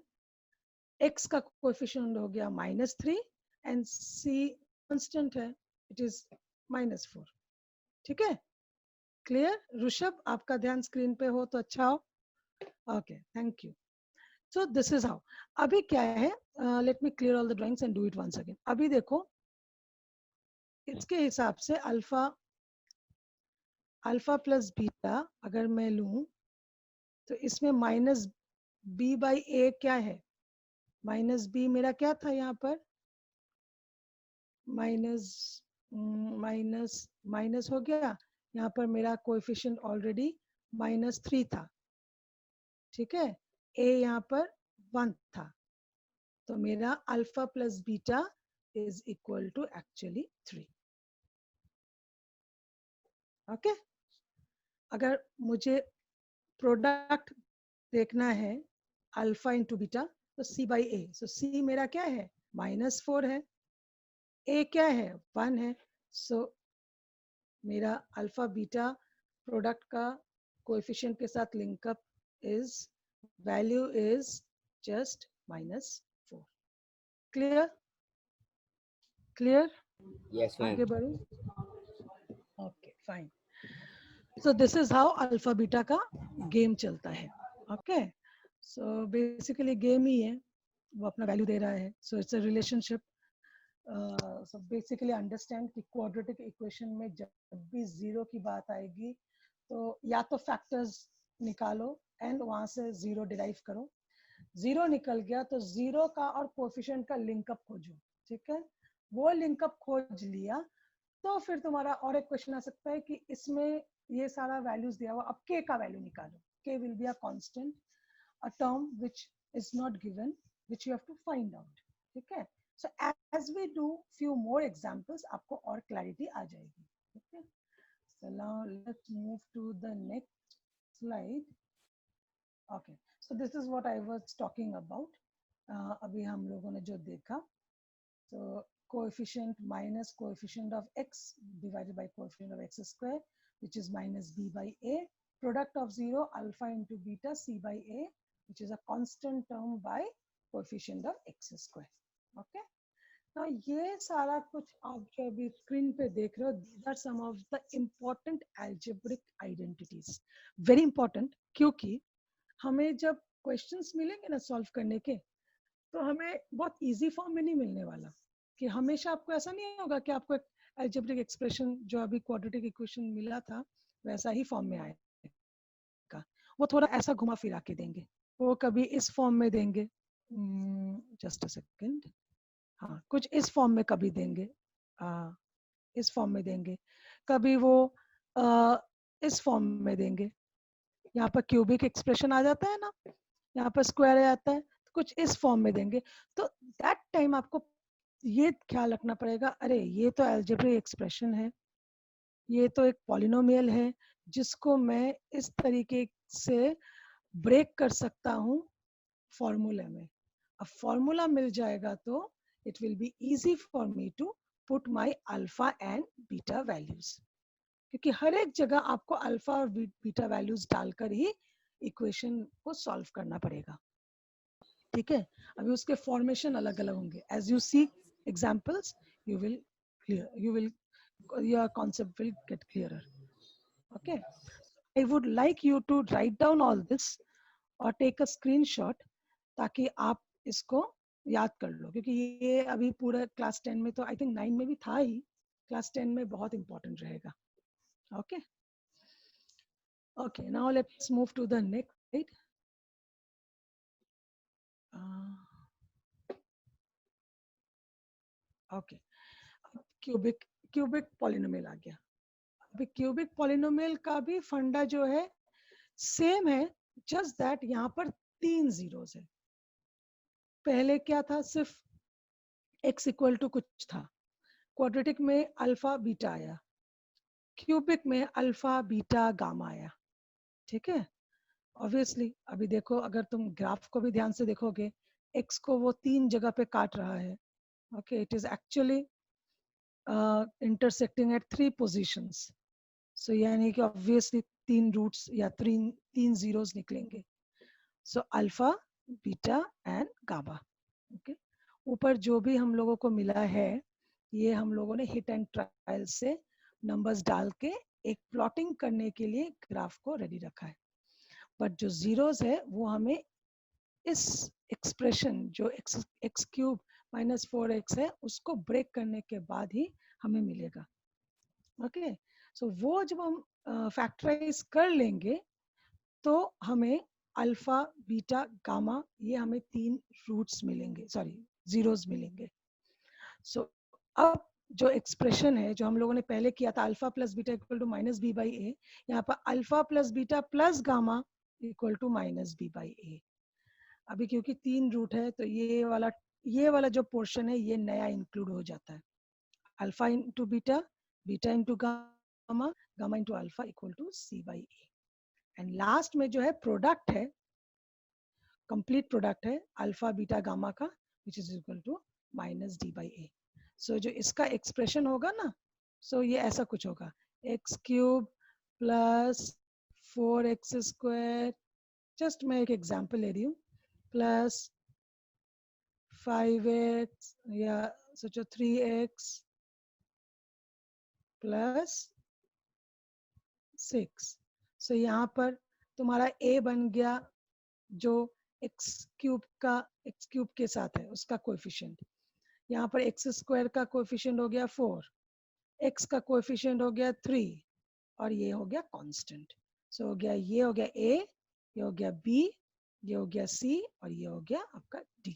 एक्स का कोएफिशिएंट हो गया -3 एंड सी कांस्टेंट है, इट इज -4। ठीक है, क्लियर? ऋषभ, आपका ध्यान स्क्रीन पे हो तो अच्छा हो। Okay, thank you. So this is how. अभी क्या है, let me clear all the drawings and do it once again. अभी देखो, इसके हिसाब से अल्फा प्लस बीटा अगर मैं लूं तो इसमें माइनस बी बाई ए क्या है? माइनस बी मेरा क्या था यहाँ पर? माइनस माइनस हो गया। यहाँ पर मेरा कोएफिशिएंट ऑलरेडी -3 था। ठीक है, ए यहाँ पर 1 था, तो मेरा alpha plus beta is equal to actually 3। Okay, अगर मुझे प्रोडक्ट देखना है अल्फा इंटू बीटा तो सी बाई ए। सो सी मेरा क्या है? -4 है, ए क्या है? 1 है। सो मेरा अल्फा बीटा प्रोडक्ट का कोएफिशिएंट के साथ linkup is value is just -4। Clear? Clear? Yes, ma'am. आगे बढ़ो। Okay, fine. So this is how alpha beta का गेम चलता है। ओके, सो बेसिकली गेम ही है, वो अपना वैल्यू दे रहा है। So it's a relationship. So basically understand कि क्वाड्रेटिक इक्वेशन में जब भी जीरो की बात आएगी तो या तो फैक्टर्स निकालो एंड वहां से जीरो डिराइव करो। जीरो निकल गया तो जीरो का और कोएफिशिएंट का लिंकअप खोजो। ठीक है, वो लिंकअप खोज लिया तो फिर तुम्हारा और एक क्वेश्चन आ सकता है कि इसमें ये सारा वैल्यूज दिया हुआ, अब k का वैल्यू निकालो। k will be a constant, a term which is not given, which you have to find out. ठीक है, so as we do few more examples आपको और क्लैरिटी आ जाएगी। ठीक है, so now let's move to the next slide. Okay, so this is what I was talking about. अभी हम लोगों ने जो देखा, so coefficient minus coefficient of x divided by coefficient of x square, which is minus b by a, product of 0 alpha into beta c by a, which is a constant term by coefficient of x square. Okay, now ये सारा कुछ आप जो अभी screen पे देख रहे हो, these are some of the important algebraic identities, very important, क्योंकि हमें जब क्वेश्चंस मिलेंगे ना सॉल्व करने के, तो हमें बहुत इजी फॉर्म में नहीं मिलने वाला। कि हमेशा आपको ऐसा नहीं होगा कि आपको एक अलजेब्रिक एक्सप्रेशन जो अभी क्वाड्रेटिक इक्वेशन मिला था वैसा ही फॉर्म में आएगा। वो थोड़ा ऐसा घुमा फिरा के देंगे, वो कभी इस फॉर्म में देंगे, जस्ट अ सेकेंड, हाँ कुछ इस फॉर्म में कभी देंगे, इस फॉर्म में देंगे, कभी वो इस फॉर्म में देंगे। यहाँ पर क्यूबिक एक्सप्रेशन आ जाता है ना, यहाँ पर स्क्वायर आता है, तो कुछ इस फॉर्म में देंगे। तो दैट टाइम आपको ये ख्याल रखना पड़ेगा, अरे ये तो अलजेब्रिक एक्सप्रेशन है, ये तो एक पॉलिनोमियल है जिसको मैं इस तरीके से ब्रेक कर सकता हूँ फॉर्मूला में। अब फॉर्मूला मिल जाएगा तो it will be easy for me to put my alpha and beta values, क्योंकि हर एक जगह आपको अल्फा और बीटा वैल्यूज डालकर ही इक्वेशन को सॉल्व करना पड़ेगा। ठीक है, अभी उसके फॉर्मेशन अलग अलग होंगे। As you see examples you will clear, you will, your concept will get clearer. Okay, I would like you to write down all this or take a screenshot ताकि आप इसको याद कर लो, क्योंकि ये अभी पूरा क्लास 10 में तो आई थिंक 9 में भी था ही, क्लास 10 में बहुत इंपॉर्टेंट रहेगा। Okay okay, now let's move to the next slide. Okay, cubic cubic polynomial आ गया। अभी क्यूबिक पॉलिनोमियल का भी फंडा जो है सेम है, जस्ट दैट यहाँ पर 3 जीरोस है। पहले क्या था, सिर्फ x इक्वल टू कुछ था, क्वाड्रेटिक में अल्फा बीटा आया, क्यूबिक में अल्फा बीटा गामा आया। ठीक है, ऑब्वियसली अभी देखो, अगर तुम ग्राफ को भी ध्यान से देखोगे, x को वो 3 जगह पे काट रहा है। Okay, it is actually intersecting at 3 positions, so यानी कि ऑब्वियसली 3 रूट्स या 3 जीरोस निकलेंगे। So alpha beta and gamma. Okay, ऊपर जो भी हम लोगों को मिला है ये हम लोगों ने हिट एंड ट्रायल से नंबर्स डाल के एक प्लॉटिंग करने के लिए ग्राफ को रेडी रखा है। बट जो जीरोस है वो हमें इस एक्सप्रेशन जो एक्स क्यूब माइनस 4x है उसको ब्रेक करने के बाद ही हमें मिलेगा। ओके, सो वो जब हम फैक्टराइज कर लेंगे तो हमें अल्फा बीटा गामा ये हमें 3 रूट्स मिलेंगे, सॉरी जीरोस मिलेंगे। सो अब जो एक्सप्रेशन है जो हम लोगों ने पहले किया था, alpha plus beta equal to minus B by A, यहाँ पर alpha plus beta plus gamma equal to minus B by A. अभी क्योंकि 3 रूट है तो ये वाला जो पोर्शन है ये नया इंक्लूड हो जाता है, alpha into beta, beta into gamma, gamma into alpha equal to C by A. And last में जो है प्रोडक्ट है, कंप्लीट प्रोडक्ट है अल्फा बीटा गामा का, which is equal to minus D by A. So जो इसका expression होगा ना, सो ये ऐसा कुछ होगा, x cube plus 4x square, just मैं एक एग्जांपल ले रही हूँ, प्लस 5x या सोचो 3x प्लस 6। सो यहाँ पर तुम्हारा a बन गया जो एक्स क्यूब के साथ है उसका कोएफिशिएंट, यहाँ पर एक्स स्क्वायर का कोएफिशिएंट हो गया 4, एक्स का कोएफिशिएंट हो गया 3 और ये हो गया कांस्टेंट। सो हो गया, ये हो गया a, ये हो गया b, ये हो गया c और ये हो गया आपका d।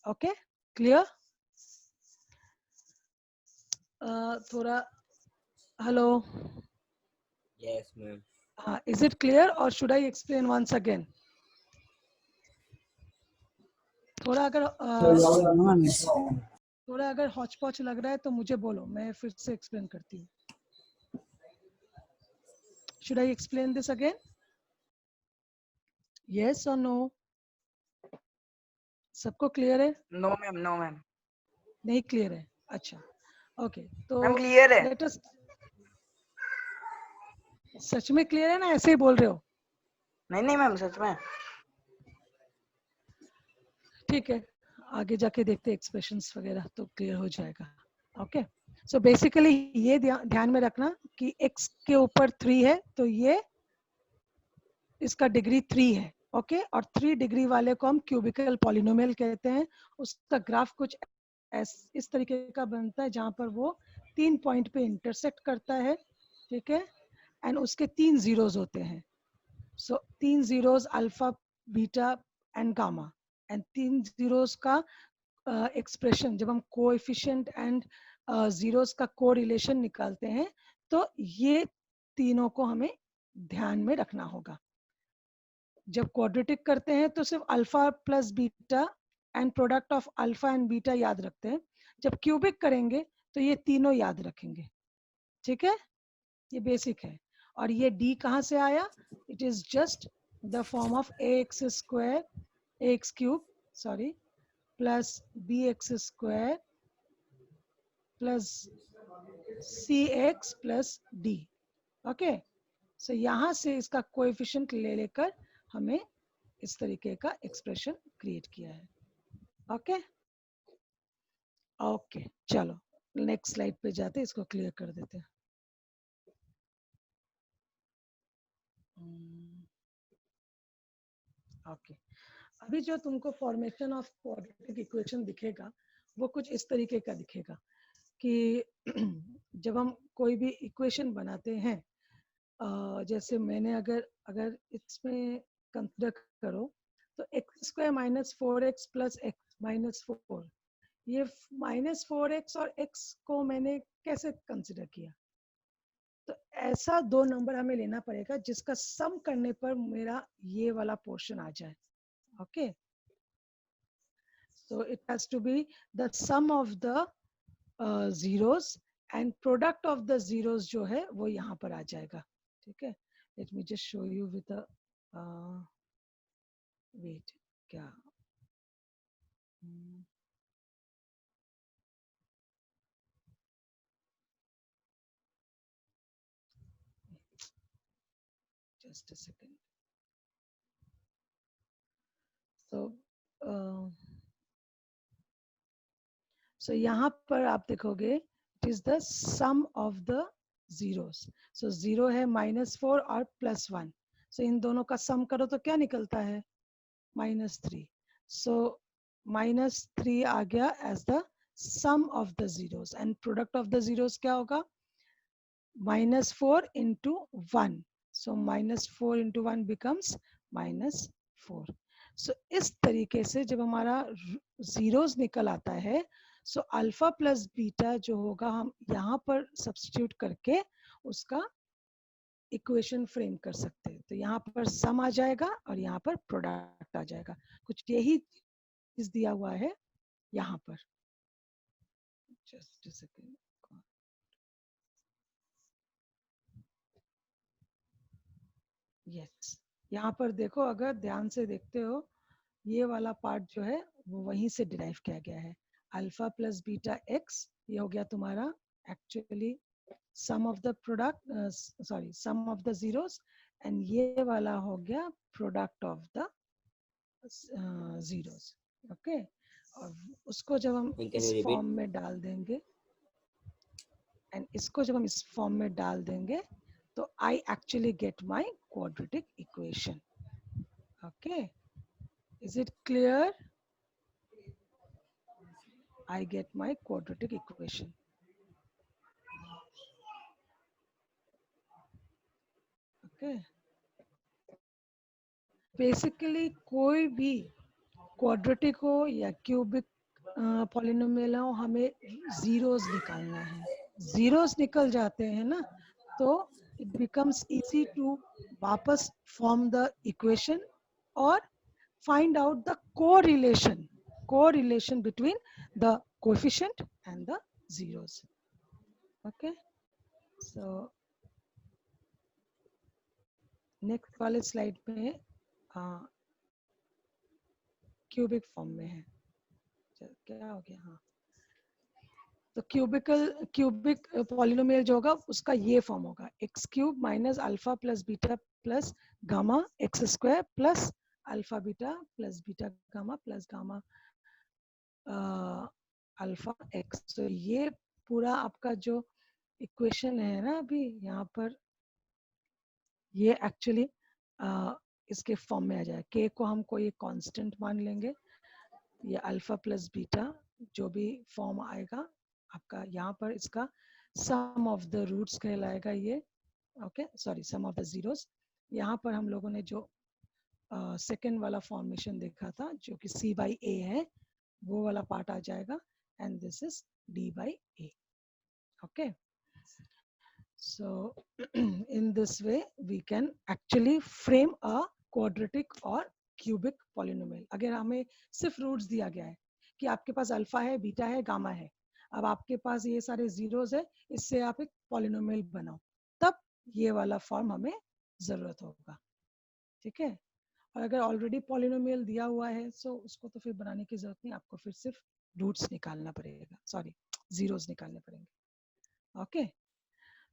Okay, clear? थोड़ा हेलो, Yes, ma'am. हाँ, इज इट क्लियर और should I explain once again? थोड़ा अगर No, ma'am. Yes. थोड़ा अगर हॉच पॉच लग रहा है तो मुझे बोलो, मैं फिर से एक्सप्लेन करती हूँ। Should I explain this again, yes और नो? सबको क्लियर है? No, ma'am. No, ma'am. नहीं क्लियर है? अच्छा, ओके, तो मैम क्लियर है। लेट अस, सच में क्लियर है ना, ऐसे ही बोल रहे हो? नहीं नहीं मैम, सच में। ठीक है, आगे जाके देखते एक्सप्रेशंस वगैरह तो क्लियर हो जाएगा। ओके, सो बेसिकली ये ध्यान में रखना कि x के ऊपर 3 है तो ये इसका डिग्री 3 है। ओके, और 3 डिग्री वाले को हम क्यूबिकल पॉलिनोमियल कहते हैं। उसका ग्राफ कुछ इस तरीके का बनता है जहां पर वो 3 पॉइंट पे इंटरसेक्ट करता है, ठीक है, एंड उसके 3 जीरोज होते हैं. सो 3 zeros alpha, beta and gamma, and 3 zeros का एक्सप्रेशन जब हम कोएफिशिएंट एंड जीरोस का कोरिलेशन निकालते हैं तो ये तीनों को हमें ध्यान में रखना होगा. जब क्वाड्रेटिक करते हैं तो सिर्फ alpha plus beta and product of alpha and beta याद रखते हैं. जब क्यूबिक करेंगे तो ये तीनों याद रखेंगे. ठीक है, ये बेसिक है. और ये d कहाँ से आया? It is just the form of ax square ax cube sorry plus bx square plus cx plus d. Okay, so यहाँ से इसका कोएफिशिएंट ले लेकर हमें इस तरीके का एक्सप्रेशन क्रिएट किया है. ओके ओके, चलो नेक्स्ट स्लाइड पे जाते, इसको क्लियर कर देते हैं. ओके, अभी जो तुमको फॉर्मेशन ऑफ क्वाड्रेटिक इक्वेशन दिखेगा वो कुछ इस तरीके का दिखेगा कि जब हम कोई भी इक्वेशन बनाते हैं, जैसे मैंने अगर इसमें कंसिडर करो तो x square minus 4x plus x minus 4, ये माइनस 4x और x को मैंने कैसे कंसिडर किया? तो ऐसा दो नंबर हमें लेना पड़ेगा जिसका सम करने पर मेरा ये वाला पोर्शन आ जाए. Okay, so it has to be the sum of the zeros and product of the zeros जो है वो यहाँ पर आ जाएगा. ठीक है, let me just show you with a wait, क्या just a second. So यहाँ पर आप देखोगे it is the sum of the zeros. So 0 है -4 और +1. So इन दोनों का सम करो तो क्या निकलता है? -3. So -3 आ गया as the sum of the zeros and product of the zeros क्या होगा? -4 into 1. So -4 into 1 becomes -4. So इस तरीके से जब हमारा जीरोस निकल आता है, सो अल्फा प्लस बीटा जो होगा हम यहाँ पर सब्स्टिट्यूट करके उसका इक्वेशन फ्रेम कर सकते हैं. तो यहाँ पर सम आ जाएगा और यहाँ पर प्रोडक्ट आ जाएगा. कुछ यही चीज दिया हुआ है यहाँ पर. Just a second. यस, यहाँ पर देखो, अगर ध्यान से देखते हो ये वाला पार्ट जो है वो वहीं से डिराइव किया गया है. अल्फा प्लस बीटा एक्स, ये हो गया तुम्हारा actually sum of the product, sorry sum of the zeros, and ये वाला हो गया product of the zeros. Okay, और उसको जब हम Can इस you repeat? फॉर्म में डाल देंगे एंड इसको जब हम इस फॉर्म में डाल देंगे तो I actually get my quadratic equation. Okay, is it clear? I get my quadratic equation. Okay. Basically कोई भी क्वाड्रेटिक हो या क्यूबिक पॉलिनोमियल हो, हमें जीरोस निकालना है. जीरोस निकल जाते हैं ना तो it becomes easy to वापस form the equation और find out the correlation between the coefficient and the zeros. Okay, so next वाले स्लाइड में क्यूबिक फॉर्म में है. क्या हो गया? हाँ, तो क्यूबिक पॉलिनोमियल जो होगा उसका ये फॉर्म होगा x cube minus alpha plus beta plus gamma X square plus alpha beta plus beta gamma plus gamma alpha x. तो ये पूरा आपका जो इक्वेशन है ना अभी यहाँ पर, ये एक्चुअली इसके फॉर्म में आ जाए. के को हम कोई कांस्टेंट मान लेंगे, ये अल्फा प्लस बीटा जो भी फॉर्म आएगा आपका यहाँ पर, इसका सम ऑफ द रूट्स कहलाएगा ये, okay sorry sum of the zeros. यहाँ पर हम लोगों ने जो सेकेंड वाला फॉर्मेशन देखा था जो कि c by a है, वो वाला पार्ट आ जाएगा, and this is d by a, okay? So in this way we can actually frame a quadratic or cubic polynomial। अगर हमें सिर्फ रूट्स दिया गया है कि आपके पास अल्फा है, बीटा है, गामा है, अब आपके पास ये सारे जीरोस है, इससे आप एक पॉलिनोमियल बनाओ, तब ये वाला फॉर्म हमें जरूरत होगा, ठीक है? और अगर ऑलरेडी पॉलिनोमियल दिया हुआ है सो उसको तो फिर बनाने की जरूरत नहीं, आपको फिर सिर्फ रूट्स निकालना पड़ेगा, सॉरी जीरोस निकालने पड़ेंगे, okay?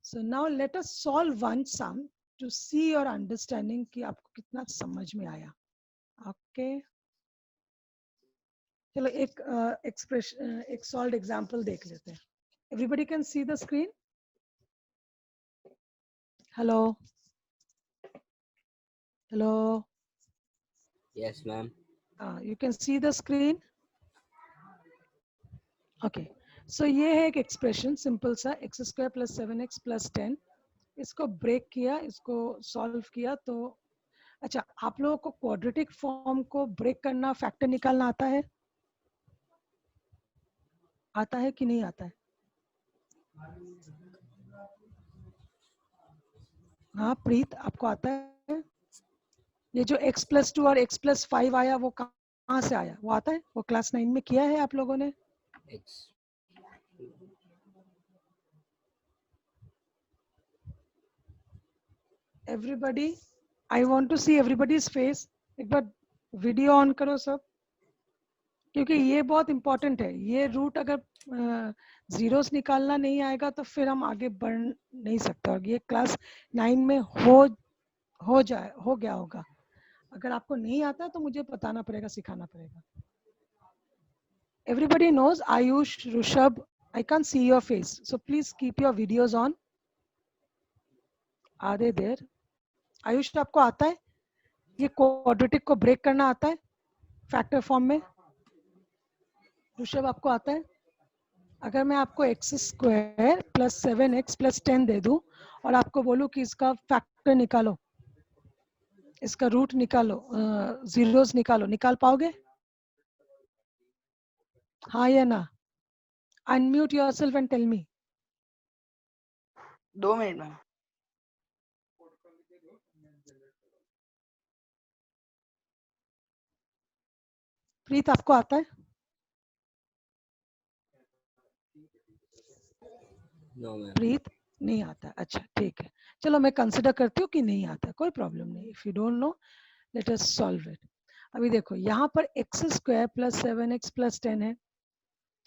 So now let us solve one sum to see your understanding कि आपको कितना समझ में आया, okay? चलो एक एक्सप्रेशन, एक सॉल्व्ड एग्जांपल देख लेते हैं। Everybody can see the screen? Hello? Hello? Yes, ma'am. You can see the screen? Okay. So ये है एक एक्सप्रेशन सिंपल सा, x square plus 7x plus 10, इसको ब्रेक किया, इसको सॉल्व किया तो अच्छा, आप लोगों को क्वाड्रेटिक फॉर्म को ब्रेक करना, फैक्टर निकालना आता है? आता है कि नहीं आता है? हाँ प्रीत, आपको आता है? ये जो x प्लस 2 और x प्लस 5 आया वो कहाँ से आया, वो आता है? वो क्लास 9 में किया है आप लोगों ने? X. Everybody, I want to see everybody's face. एक बार वीडियो ऑन करो सब, क्योंकि ये बहुत इंपॉर्टेंट है। ये रूट अगर जीरोस निकालना नहीं आएगा तो फिर हम आगे बढ़ नहीं सकते, और ये क्लास 9 में हो गया होगा। अगर आपको नहीं आता तो मुझे बताना पड़ेगा, सिखाना पड़ेगा। Everybody knows Ayush, Rushabh, I can't see your face, so please keep your videos on. Are they there? Ayush, आपको आता है ये क्वाड्रेटिक को ब्रेक करना? आता है फैक्टर फॉर्म में? ऋषभ, आपको आता है? अगर मैं आपको x square plus 7x plus 10 दे दूं और आपको बोलूं कि इसका फैक्टर निकालो, इसका रूट निकालो, जीरोस निकालो, निकाल पाओगे? हाँ या ना? Unmute yourself and tell me. 2 minute ma'am. Preet, आपको आता है? No, ma'am. प्रीत नहीं आता, अच्छा ठीक है, चलो मैं कंसिडर करती हूँ कि नहीं आता, कोई प्रॉब्लम नहीं। If you don't know, let us solve it. अभी देखो यहाँ पर x square plus 7x plus 10 है,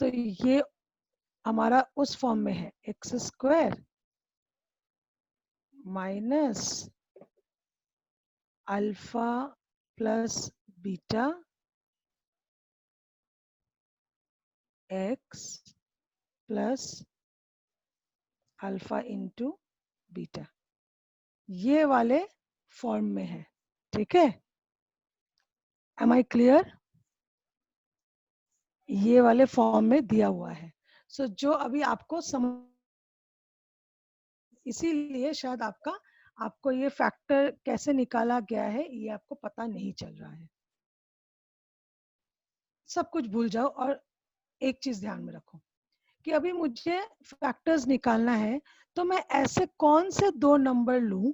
तो ये हमारा उस फॉर्म में है, x square minus alpha plus beta x plus alpha into beta, ये वाले फॉर्म में है, ठीक है? Am I clear? ये वाले फॉर्म में दिया हुआ है। सो जो अभी आपको समझ, इसीलिए शायद आपको ये फैक्टर कैसे निकाला गया है ये आपको पता नहीं चल रहा है। सब कुछ भूल जाओ और एक चीज ध्यान में रखो कि अभी मुझे फैक्टर्स निकालना है, तो मैं ऐसे कौन से दो नंबर लूं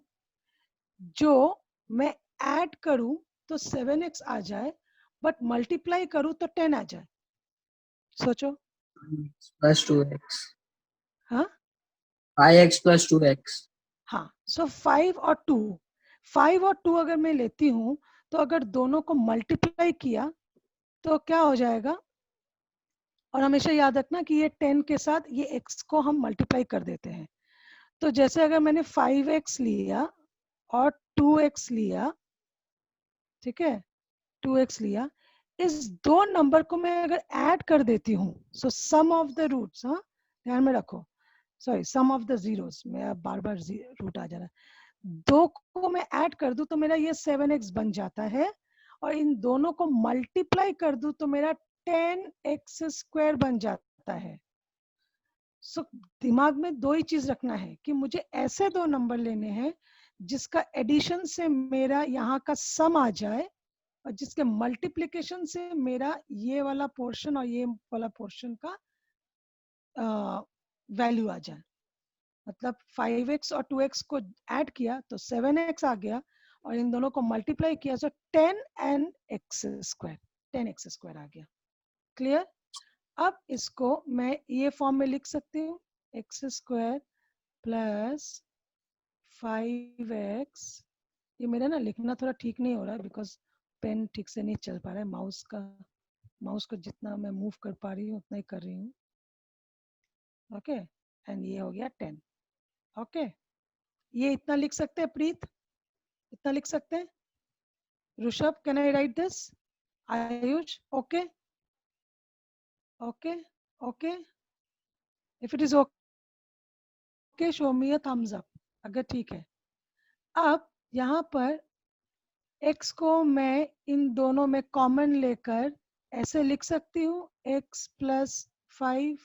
जो मैं ऐड करूं तो 7x आ जाए, बट मल्टीप्लाई करूं तो 10 आ जाए। सोचो। plus 2x. हाँ 5x plus 2x. हाँ, सो 5 और 2 अगर मैं लेती हूँ तो अगर दोनों को मल्टीप्लाई किया तो क्या हो जाएगा? और हमेशा याद रखना कि ये 10 के साथ ये x को हम मल्टीप्लाई कर देते हैं। तो जैसे अगर मैंने 5x लिया और 2x लिया, ठीक है, 2x लिया, इस दो नंबर को मैं अगर ऐड कर देती हूँ, so sum of the roots, हाँ ध्यान में रखो, sorry sum of the zeros, मैं बार बार रूट आ जा रहा है, दो को मैं ऐड कर दूं तो मेरा ये 7x बन जाता है, और इन दोनों को मल्टीप्लाई कर दूं तो मेरा 10x स्क्वायर बन जाता है। सो दिमाग में दो ही चीज रखना है कि मुझे ऐसे दो नंबर लेने हैं जिसका एडिशन से मेरा यहाँ का सम आ जाए और जिसके मल्टीप्लिकेशन से मेरा ये वाला पोर्शन और ये वाला पोर्शन का वैल्यू आ जाए। मतलब 5x और 2x को ऐड किया तो 7x आ गया और इन दोनों को मल्टीप्लाई किया तो 10x² 10x² आ गया। क्लियर? अब इसको मैं ये फॉर्म में लिख सकती हूँ, x² प्लस 5x। ये मेरा ना लिखना थोड़ा ठीक नहीं हो रहा है बिकॉज पेन ठीक से नहीं चल पा रहा है। माउस को जितना मैं मूव कर पा रही हूँ उतना ही कर रही हूँ। ओके, एंड ये हो गया 10। ओके, ये इतना लिख सकते हैं प्रीत? इतना लिख सकते हैं? Rishabh, can I right this? Ayush, okay okay okay, if it is okay show me a thumbs up अगर ठीक है। अब यहाँ पर x को मैं इन दोनों में कॉमन लेकर ऐसे लिख सकती हूँ, x प्लस 5,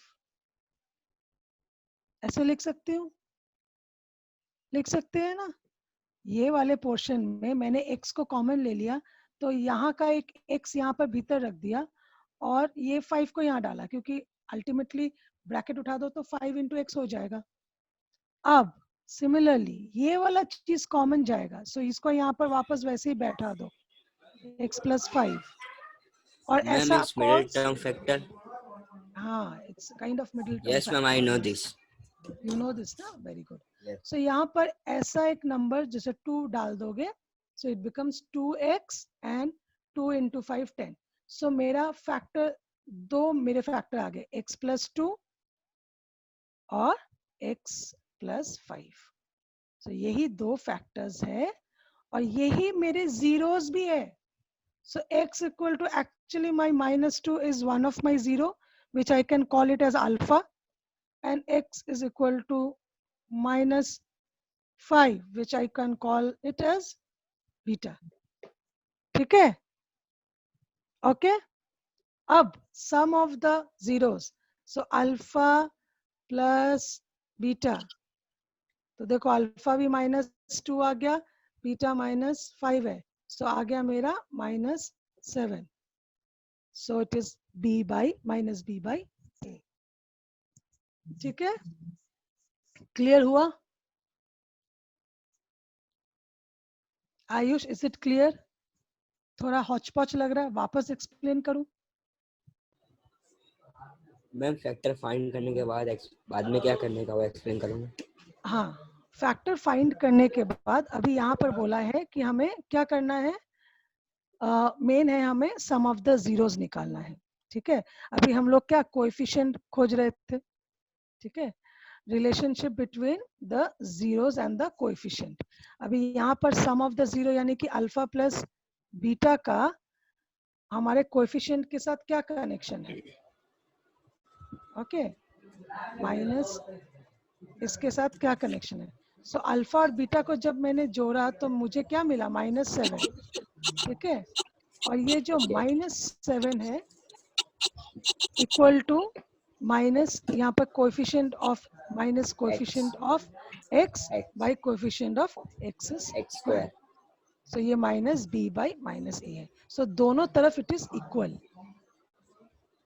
ऐसे लिख सकती हूँ, लिख सकते हैं ना? ये वाले पोर्शन में मैंने x को कॉमन ले लिया तो यहाँ का एक x यहाँ पर भीतर रख दिया और ये 5 को यहाँ डाला क्योंकि अल्टीमेटली ब्रैकेट उठा दो तो 5 इंटू एक्स हो जाएगा। अब सिमिलरली ये वाला चीज कॉमन जाएगा, सो इसको यहाँ पर वापस वैसे ही बैठा दो, x प्लस 5। और Ma'am, ऐसा it's middle term factor. हाँ, it's kind of middle term Yes, ma'am, I know this. You know this ना, वेरी गुड। Yes. सो यहाँ पर ऐसा एक नंबर जैसे 2 डाल दोगे so it becomes 2x and 2 into 5 10। सो मेरा फैक्टर दो मेरे फैक्टर आ गए, x प्लस 2 और x प्लस 5। सो यही दो फैक्टर्स है और यही मेरे जीरोस भी है। So x equal to actually my -2 is one of my zero, which I can call it as alpha, and x is equal to -5, which I can call it as beta. ठीक है? Okay? अब sum of the zeros. So alpha plus beta. तो देखो alpha भी -2 आ गया, beta -5 है, सो आ गया मेरा -7। सो it is b by -b/a। ठीक है, क्लियर हुआ? Ayush, is it clear? थोड़ा हॉचपॉच लग रहा है, वापस एक्सप्लेन करूं? मैम फैक्टर फाइंड करने के बाद में क्या करने का वो एक्सप्लेन करूंगा। हाँ, फैक्टर फाइंड करने के बाद अभी यहाँ पर बोला है कि हमें क्या करना है, मेन है हमें सम ऑफ द जीरोस निकालना है। ठीक है, अभी हम लोग क्या कोएफिशिएंट खोज रहे थे। ठीक है, relationship between the zeros and the coefficient. अभी यहाँ पर सम ऑफ द जीरो यानी कि अल्फा प्लस बीटा का हमारे कोएफिशिएंट के साथ क्या कनेक्शन है? ओके, माइनस इसके साथ क्या कनेक्शन है? सो अल्फा और बीटा को जब मैंने जोड़ा तो मुझे क्या मिला? -7। ठीक है, और ये जो -7 है इक्वल टू माइनस यहाँ पर coefficient of minus coefficient of x by coefficient of x square. So ये -b/-a है। सो दोनों तरफ इट इज इक्वल।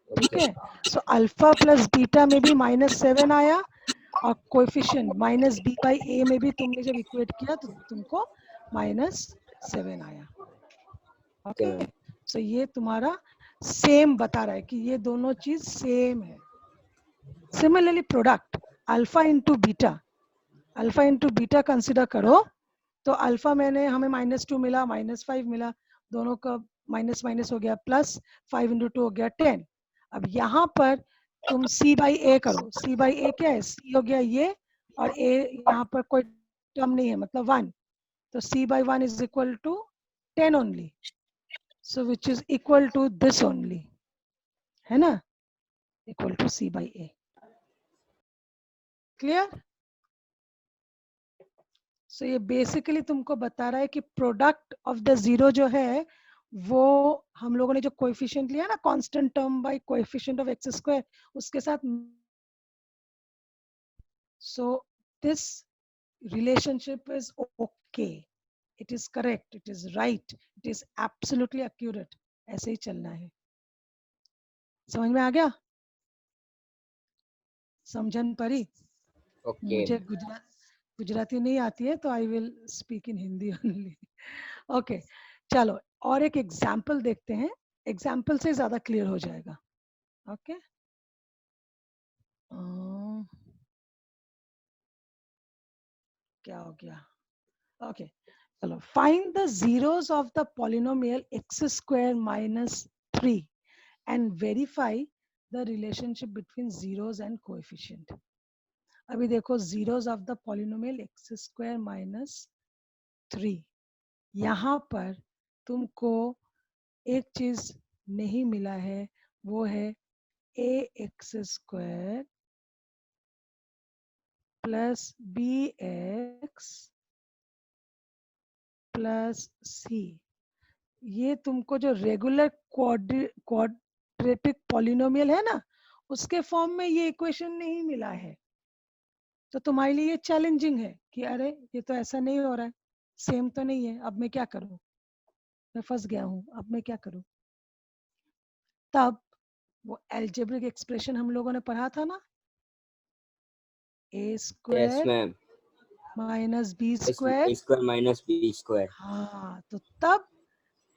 ठीक है, सो अल्फा प्लस बीटा में भी -7 आया और कोएफिशिएंट -b/a में भी तुमने जब इक्वेट किया तो तुमको -7 आया। ओके, सो ये तुम्हारा सेम बता रहा है कि ये दोनों चीज सेम है। Similarly product alpha into beta consider करो तो अल्फा मैंने हमें -2 मिला, -5 मिला, दोनों का माइनस माइनस हो गया, प्लस 5 इंटू 2 हो गया 10। अब यहाँ पर तुम c/a करो, c/a क्या है? c हो गया ये और a यहाँ पर कोई टर्म नहीं है मतलब 1, तो c/1 is equal to 10 only, so which is equal to this only, है ना, इक्वल टू c/a। क्लियर? सो ये बेसिकली तुमको बता रहा है कि प्रोडक्ट ऑफ द जीरो जो है वो हम लोगों ने जो कोएफिशिएंट लिया ना, constant term by coefficient of x square, उसके साथ So this relationship is okay, it is correct, it is right, it is absolutely accurate. ऐसे ही चलना है. समझ में आ गया? समझन परी? ओके मुझे गुजराती नहीं आती है तो I will speak in Hindi only. Okay चलो और एक एग्जाम्पल देखते हैं. एग्जाम्पल से ज्यादा क्लियर हो जाएगा. ओके क्या हो गया? ओके चलो. Find the zeros of the polynomial x square minus 3 and verify the relationship between zeros and coefficient. अभी देखो zeros of the polynomial x square minus 3. यहाँ पर तुमको एक चीज नहीं मिला है, वो है ax square plus bx plus c. ये तुमको जो रेगुलर क्वाड्रेटिक पॉलिनोमियल है ना, उसके फॉर्म में ये इक्वेशन नहीं मिला है. तो तुम्हारे लिए ये चैलेंजिंग है कि अरे ये तो ऐसा नहीं हो रहा है, सेम तो नहीं है, अब मैं क्या करूं, मैं फंस गया हूं, अब मैं क्या करूं. तब वो एल्जेब्रिक एक्सप्रेशन हम लोगों ने पढ़ा था ना, A yes square ma'am. Minus B a square. square minus b square. हाँ तो तब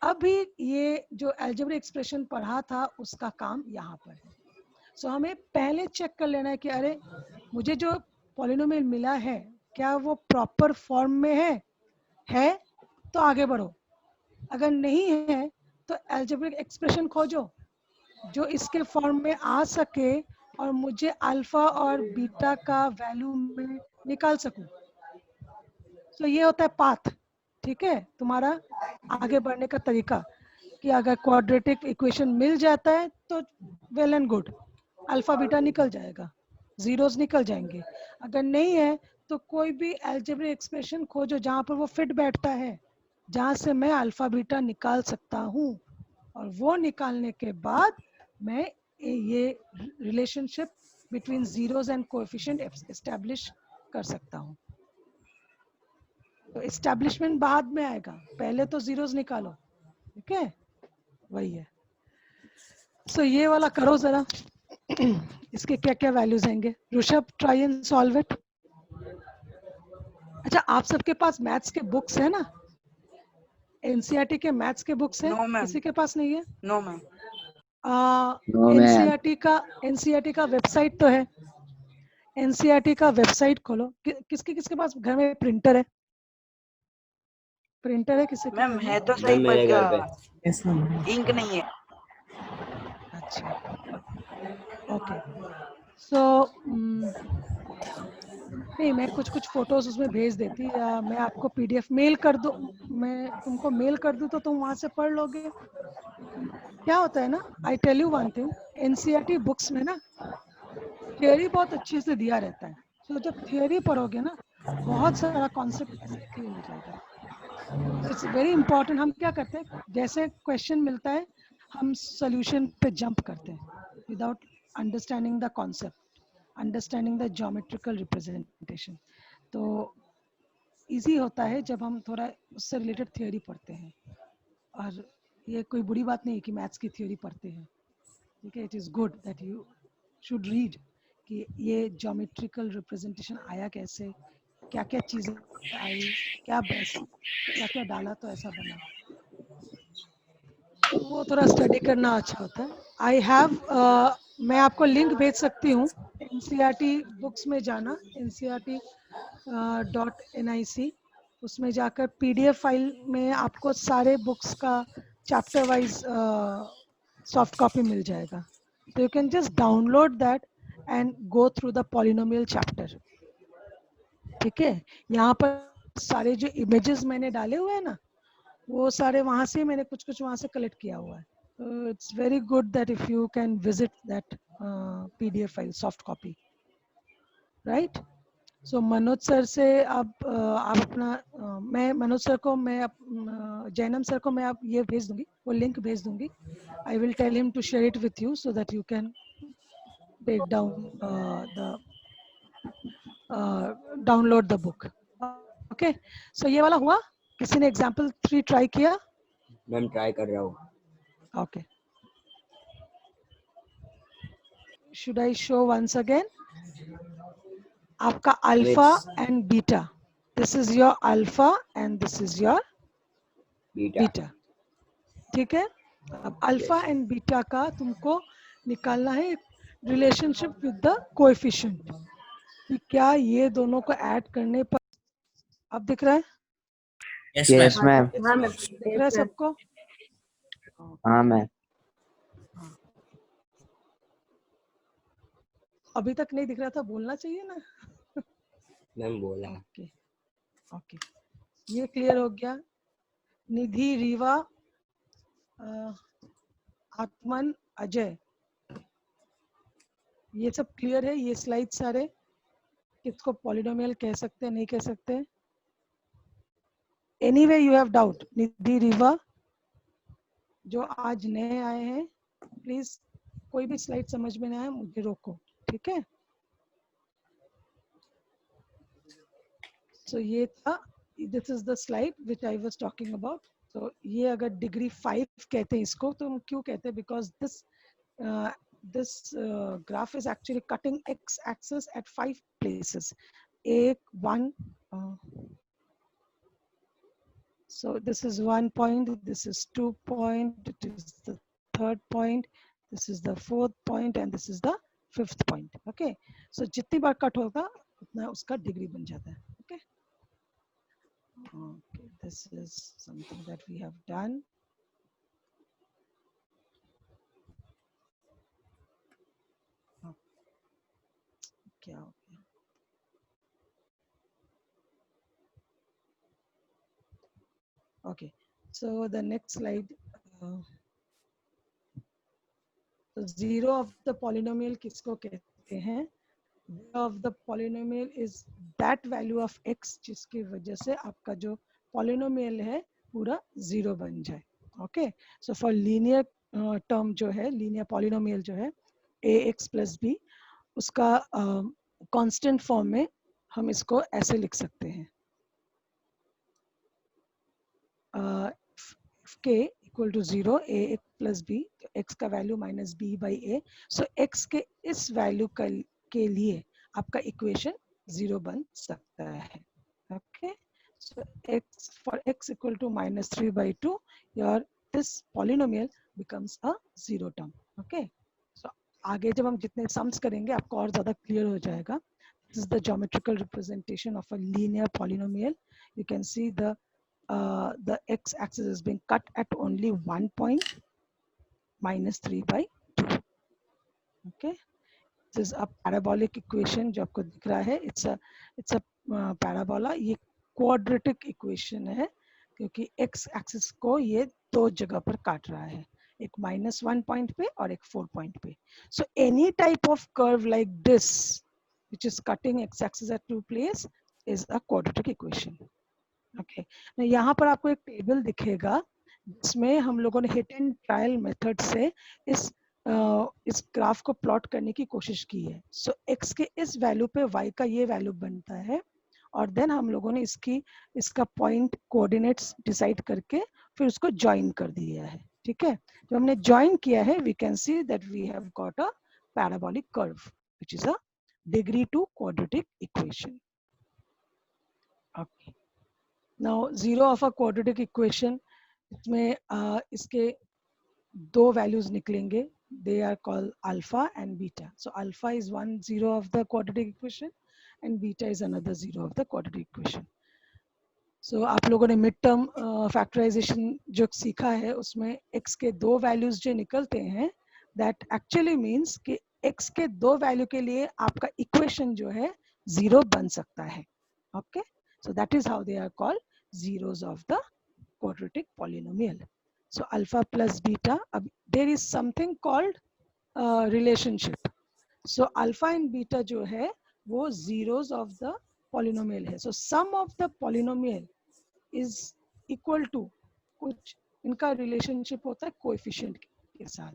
अभी ये जो एल्जेब्रिक एक्सप्रेशन पढ़ा था उसका काम यहाँ पर है. सो हमें पहले चेक कर लेना है कि अरे मुझे जो पॉलिनोमियल मिला है क्या वो प्रॉपर फॉर्म में है तो आगे बढ़ो. अगर नहीं है तो एल्जेब्रिक एक्सप्रेशन खोजो जो इसके फॉर्म में आ सके और मुझे अल्फा और बीटा का वैल्यू में निकाल सकूं. तो ये होता है पाथ. ठीक है, तुम्हारा आगे बढ़ने का तरीका कि अगर क्वाड्रेटिक इक्वेशन मिल जाता है तो well and good, alpha beta निकल जाएगा, जीरोस निकल जाएंगे. अगर नहीं है तो कोई भी एल्जेब्रिक एक्सप्रेशन खोजो जहां पर वो फिट बैठता है, जहां से मैं अल्फा बीटा निकाल सकता हूं. और वो निकालने के बाद मैं ये relationship between zeros and coefficient establish कर सकता हूं. तो एस्टैब्लिशमेंट बाद में आएगा, पहले तो जीरोस निकालो. ठीक है, वही है. सो ये वाला करो जरा. इसके क्या क्या वैल्यूज आएंगे. Rishabh try and solve it. अच्छा आप सबके पास मैथ्स के बुक्स है ना, एनसीईआरटी के मैथ्स के बुक्स है? No, ma'am. किसी के पास नहीं है? No, ma'am. No, ma'am. NCERT का वेबसाइट तो है. एनसीईआरटी का वेबसाइट खोलो. किसके पास घर में प्रिंटर है? प्रिंटर है किसी के मैम घर में? है तो सही मैम पर मेरे घर क्या पे. इंक नहीं है. अच्छा ओके. सो नहीं मैं कुछ फोटोज उसमें भेज देती या मैं आपको पीडीएफ मेल कर दूं. मैं तुमको मेल कर दूं तो तुम वहां से पढ़ लोगे. क्या होता है ना, I tell you one thing, NCERT books में ना थियोरी बहुत अच्छे से दिया रहता है. तो जब थियोरी पढ़ोगे ना बहुत सारा कॉन्सेप्ट ऐसे क्लियर हो जाएगा. It's very important. हम क्या करते हैं, जैसे क्वेश्चन मिलता है हम सॉल्यूशन पे जंप करते हैं without understanding the concept, understanding the geometrical representation. तो इजी होता है जब हम थोड़ा उससे रिलेटेड थियोरी पढ़ते हैं. और ये कोई बुरी बात नहीं है कि मैथ्स की थियोरी पढ़ते हैं. ठीक है, it is good that you should read कि ये ज्योमेट्रिकल रिप्रेजेंटेशन आया कैसे, क्या क्या चीज़ें आई, क्या बेस, क्या क्या डाला तो ऐसा बना. वो थोड़ा स्टडी करना अच्छा होता है. आई हैव मैं आपको लिंक भेज सकती हूँ. एनसीईआरटी बुक्स में जाना, ncrt.nic, उसमें जाकर पीडीएफ फाइल में आपको सारे बुक्स का चैप्टर वाइज सॉफ्ट कॉपी मिल जाएगा. तो you can just download that and go through the polynomial chapter. ठीक है, यहाँ पर सारे जो इमेजेस मैंने डाले हुए हैं ना वो सारे वहां से मैंने कुछ वहां से कलेक्ट किया हुआ है. It's very good that if you can visit that PDF file soft copy, right. So Manoj sir से आप अपना मैं मनोज सर को मैं जैनम सर को मैं आप ये भेज दूंगी, वो लिंक भेज दूंगी. I will tell him to share it with you so that you can take down the download the book. Okay, so ये वाला हुआ. किसी ने एग्जाम्पल 3 ट्राई किया? मैम ट्राई कर रहा हूँ. Okay. Should I show once again? आपका alpha and beta. This is your alpha and this is your beta. Beta. ठीक है. अब अल्फा एंड बीटा का तुमको निकालना है रिलेशनशिप विद द कोएफिशिएंट, कि क्या ये दोनों को ऐड करने पर. अब दिख रहा है? Yes ma'am. दिख रहा है सबको? हाँ मैम. अभी तक नहीं दिख रहा था, बोलना चाहिए ना. मैम बोला. ओके ओके, ये क्लियर हो गया. निधि, रीवा, आत्मन, अजय, ये सब क्लियर है? ये स्लाइड सारे किसको पॉलिनोमियल कह सकते हैं, नहीं कह सकते? Anyway you have doubt. Nidhi, Reeva, जो आज नए आए हैं, प्लीज कोई भी स्लाइड समझ में ना आए मुझे रोको, ठीक है? सो ये था, this is the slide which I was talking about. तो ये अगर डिग्री 5 कहते हैं इसको, तो हम क्यों कहते हैं? Because this graph is actually cutting x axis at 5 places. So this is 1 point, this is 2 point, it is the 3rd point, this is the 4th point and this is the 5th point. Okay, so जितनी बार cut होगा उतना उसका degree बन जाता है. Okay, okay, this is something that we have done. क्या हो गया? Okay, so the next slide. So zero of the polynomial किसको कहते हैं? Zero of the polynomial is that value of x जिसकी वजह से आपका जो polynomial है पूरा zero बन जाए. Okay, so for linear term जो है, linear polynomial जो है ax plus b, उसका constant form में हम इसको ऐसे लिख सकते हैं. k equal to 0, a plus b, तो x का value minus b by a. So x के इस वैल्यू के लिए आपका इक्वेशन 0 बन सकता है. Okay, so x for x equal to minus 3 by 2, your this polynomial becomes a zero term. Okay, so आगे जब हम जितने सम्स करेंगे आपको और ज्यादा क्लियर हो जाएगा. This is the geometrical representation of a linear polynomial. You can see the x-axis is being cut at only 1 point, minus 3 by 2. Okay, this is a parabolic equation जो आपको दिख रहा है. It's a parabola. ये quadratic equation है क्योंकि x-axis को ये दो जगह पर काट रहा है, एक -1 point पे और एक 4 point पे. So any type of curve like this which is cutting x-axis at 2 places is a quadratic equation. Okay, यहाँ पर आपको एक टेबल दिखेगा जिसमें हम लोगों ने हिट एंड ट्रायल मेथड से इस ग्राफ को प्लॉट करने की कोशिश की है. सो x के इस वैल्यू पे y का ये वैल्यू बनता है और देन हम लोगों ने इसका पॉइंट कोऑर्डिनेट्स डिसाइड करके फिर उसको ज्वाइन कर दिया है. ठीक है, जब हमने ज्वाइन किया है we can see that we have got a parabolic curve which is a degree 2 quadratic equation. Okay, now zero of a quadratic equation, इसमें इसके दो values निकलेंगे. They are called alpha and beta. So alpha is one zero of the quadratic equation and beta is another zero of the quadratic equation. So आप लोगों ने mid term factorization जो सीखा है उसमें x के दो values जो निकलते हैं that actually means कि x के दो value के लिए आपका equation जो है zero बन सकता है. Okay, so that is how they are called zeros of the quadratic polynomial. So alpha plus beta, there is something called relationship. So alpha and beta जो है वो zeros of the polynomial है. So sum of the polynomial is equal to कुछ इनका relationship होता है coefficient के साथ.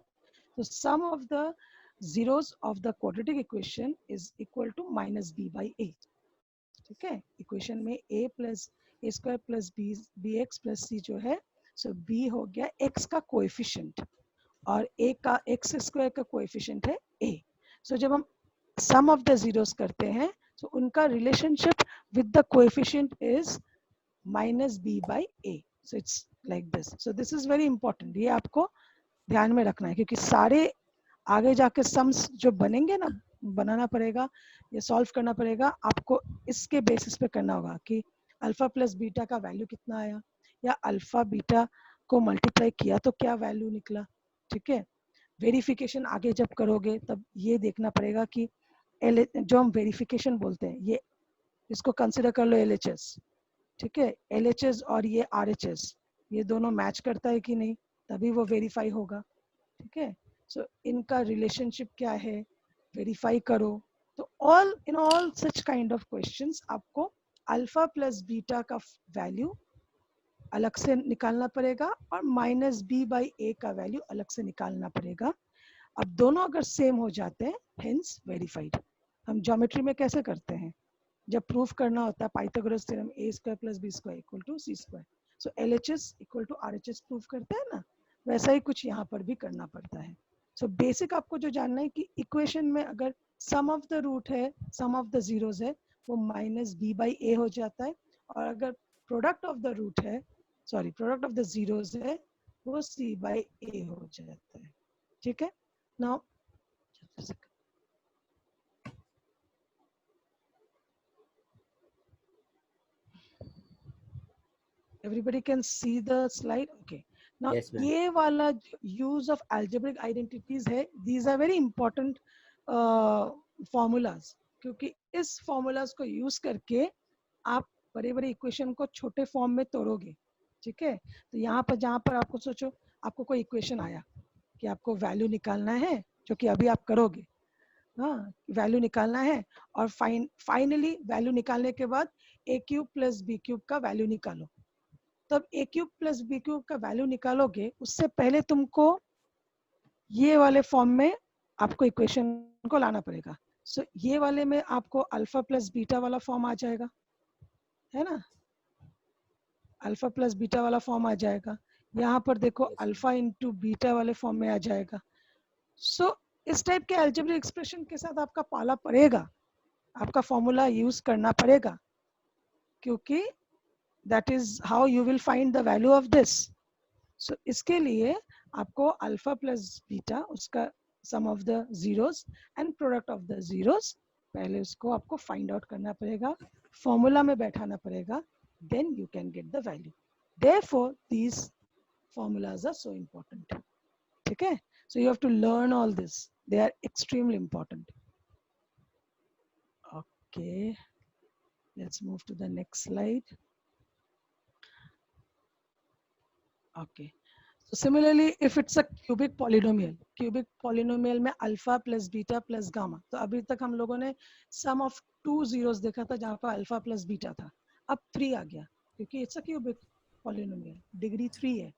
So sum of the zeros of the quadratic equation is equal to minus b by a. ठीक है, इक्वेशन में a plus A square plus B X plus C जो है, सो b हो गया x का कोएफिशिएंट और a का x स्क्वायर का कोएफिशिएंट है a। सो जब हम सम ऑफ द जीरोस करते हैं तो उनका relationship with the coefficient is minus b by a। So it's like this. So this is very important, ये आपको ध्यान में रखना है क्योंकि सारे आगे जाके सम्स जो बनेंगे ना, बनाना पड़ेगा या सॉल्व करना पड़ेगा, आपको इसके बेसिस पे करना होगा कि अल्फा प्लस बीटा का वैल्यू कितना आया या अल्फा बीटा को मल्टीप्लाई किया तो क्या वैल्यू निकला। ठीक है, वेरिफिकेशन आगे जब करोगे तब ये देखना पड़ेगा कि जो हम वेरिफिकेशन बोलते हैं, ये इसको कंसिडर कर लो LHS। ठीक है, LHS और ये RHS ये दोनों मैच करता है कि नहीं, तभी वो वेरीफाई होगा। ठीक है, सो इनका रिलेशनशिप क्या है, वेरीफाई करो। तो in all such kind of questions आपको अल्फा प्लस बीटा का वैल्यू अलग से निकालना पड़ेगा और माइनस b बाई a का वैल्यू अलग से निकालना पड़ेगा। अब दोनों अगर सेम हो जाते हैं, हेंस वेरीफाइड। हम ज्योमेट्री में कैसे करते हैं, जब प्रूफ करना होता है Pythagoras theorem a square plus b square equal to c square, so LHS equal to RHS proof करते हैं ना, वैसा ही कुछ यहाँ पर भी करना पड़ता है। सो बेसिक आपको जो जानना है कि इक्वेशन में अगर सम ऑफ द रूट है, सम ऑफ द जीरोस है, वो माइनस b बाई a हो जाता है, और अगर प्रोडक्ट ऑफ द रूट है, sorry product of the zeros है, वो c बाई a हो जाता है। ठीक है, now everybody can see the slide, okay? Now Yes, ma'am. ये वाला use of algebraic identities है, these are very important formulas, क्योंकि इस formulas को use करके आप बड़े बड़े इक्वेशन को छोटे फॉर्म में तोड़ोगे। ठीक है, तो यहाँ पर जहाँ पर आपको सोचो आपको कोई इक्वेशन आया कि आपको वैल्यू निकालना है, जो कि अभी आप करोगे, हाँ वैल्यू निकालना है, और फाइनली वैल्यू निकालने के बाद a cube plus b cube का वैल्यू निकालो। तब a cube plus b cube का वैल्यू निकालोगे, उससे पहले तुमको ये वाले फॉर्म में आपको इक्वेशन को लाना पड़ेगा। सो ये वाले में आपको अल्फा प्लस बीटा वाला फॉर्म आ जाएगा, है ना, अल्फा प्लस बीटा वाला फॉर्म आ जाएगा। यहाँ पर देखो Yes, अल्फा इंटू बीटा वाले फॉर्म में आ जाएगा। सो इस टाइप के अलजेब्रिक एक्सप्रेशन के साथ आपका पाला पड़ेगा, आपका फॉर्मूला यूज करना पड़ेगा, क्योंकि that is how you will find the value of this. So इसके लिए आपको अल्फा प्लस बीटा, उसका sum of the zeros and product of the zeros, पहले उसको आपको फाइंड आउट करना पड़ेगा, फॉर्मूला में बैठाना पड़ेगा, then you can get the value. Therefore these formulas are so important. ठीक है, so you have to learn all this, they are extremely important. Okay, let's move to the next slide. Okay, so similarly if it's a cubic polynomial में alpha plus beta plus gamma, तो अभी तक हम लोगों ने सम of two zeros देखा था जहाँ पर अल्फा प्लस बीटा था, अब 3 आ गया क्योंकि it's a cubic polynomial, degree 3 है।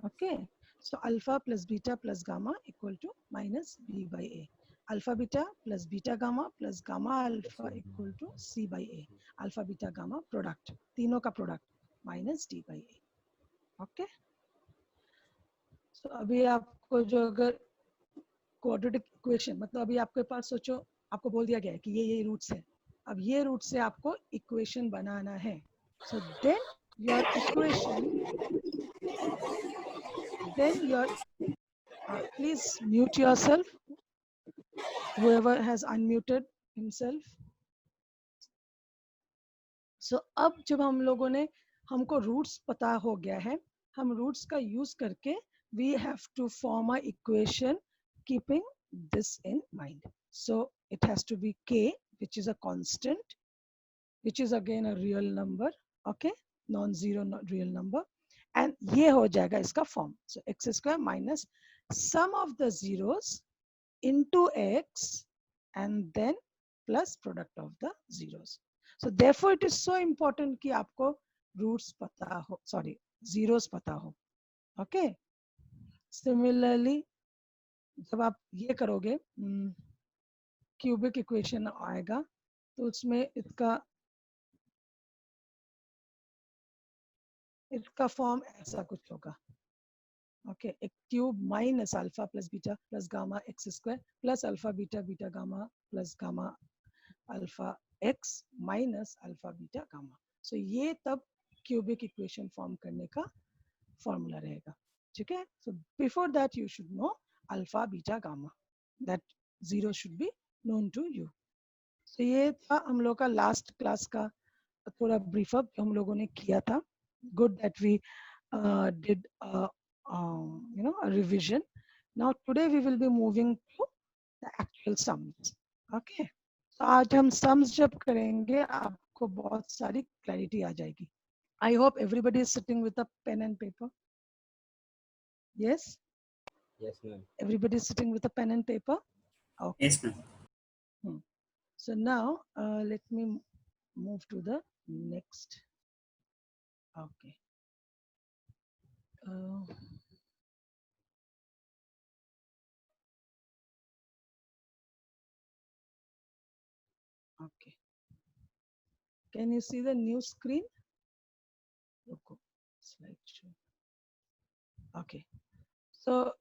Okay, so alpha plus beta plus gamma equal to minus B by a, alpha beta plus beta gamma plus gamma alpha equal to C by a, alpha beta gamma product, तीनों का product minus D by a. Okay, तो अभी आपको जो अगर quadratic equation, मतलब अभी आपके पास सोचो आपको बोल दिया गया है कि ये रूट्स है, अब ये रूट से आपको इक्वेशन बनाना है, so then your equation, then your please mute yourself, whoever has unmuted himself. So अब जब हम लोगों ने, हमको रूट्स पता हो गया है, हम रूट्स का यूज करके we have to form a equation keeping this in mind. So it has to be k, which is a constant, which is again a real number, okay, non-zero real number, and ये हो जाएगा इसका form, so x square minus sum of the zeros into x and then plus product of the zeros. So therefore it is so important कि आपको roots पता हो, sorry zeros पता हो। okay, similarly जब आप ये करोगे क्यूबिक इक्वेशन आएगा तो उसमें इसका इसका फॉर्म ऐसा कुछ होगा. Okay, X cube minus alpha plus beta plus gamma X square plus alpha beta beta gamma plus gamma alpha X minus alpha beta gamma. So ये तब क्यूबिक इक्वेशन फॉर्म करने का फॉर्मूला रहेगा. ठीक है. So before that you should know alpha beta gamma, that zero should be known to you. तो ये था हम लोग का लास्ट क्लास का थोड़ा ब्रीफ अप हम लोगों ने किया था. Good that we did a revision. Now today we will be moving to the actual sums. Okay. तो आज हम sums जब करेंगे आपको बहुत सारी clarity आ जाएगी. I hope everybody is sitting with a pen and paper. Yes, Yes, ma'am. everybody is sitting with a pen and paper. Okay. Yes, ma'am. So now let me move to the next. Okay. Okay. Can you see the new screen? Slideshow. Okay. So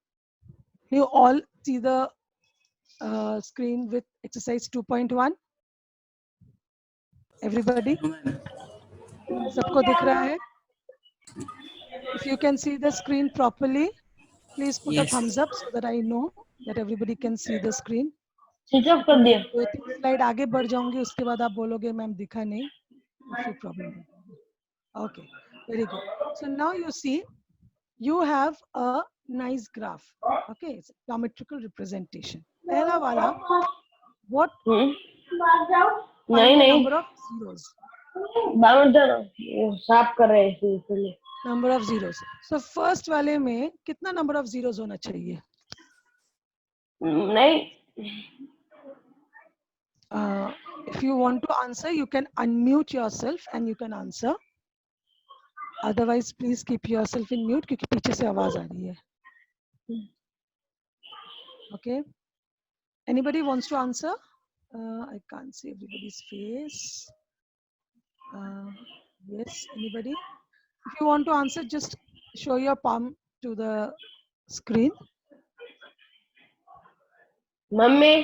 you all see the screen with exercise 2.1? Everybody? No, ma'am. सबको दिख रहा है? If you can see the screen properly, please put a Yes. thumbs up so that I know that everybody can see the screen. Switch off कर दिया. 2-3 slide आगे बढ़ जाऊंगी, उसके बाद आप बोलोगे मैम दिखा नहीं, तो फिर प्रॉब्लम होगी. Okay, very good. So now you see, you have a nice graph. Okay, it's a geometrical representation. पहला वाला, what नहीं नहीं number of zeros? साफ कर रहे हैं इसलिए. Number of zeros. So first वाले में कितना number of zeros होना चाहिए? नहीं. If you want to answer, you can unmute yourself and you can answer. Otherwise, please keep yourself in mute क्योंकि पीछे से आवाज आ रही है. Okay. Anybody wants to answer? I can't see everybody's face. Yes, anybody? If you want to answer, just show your palm to the screen. Mummy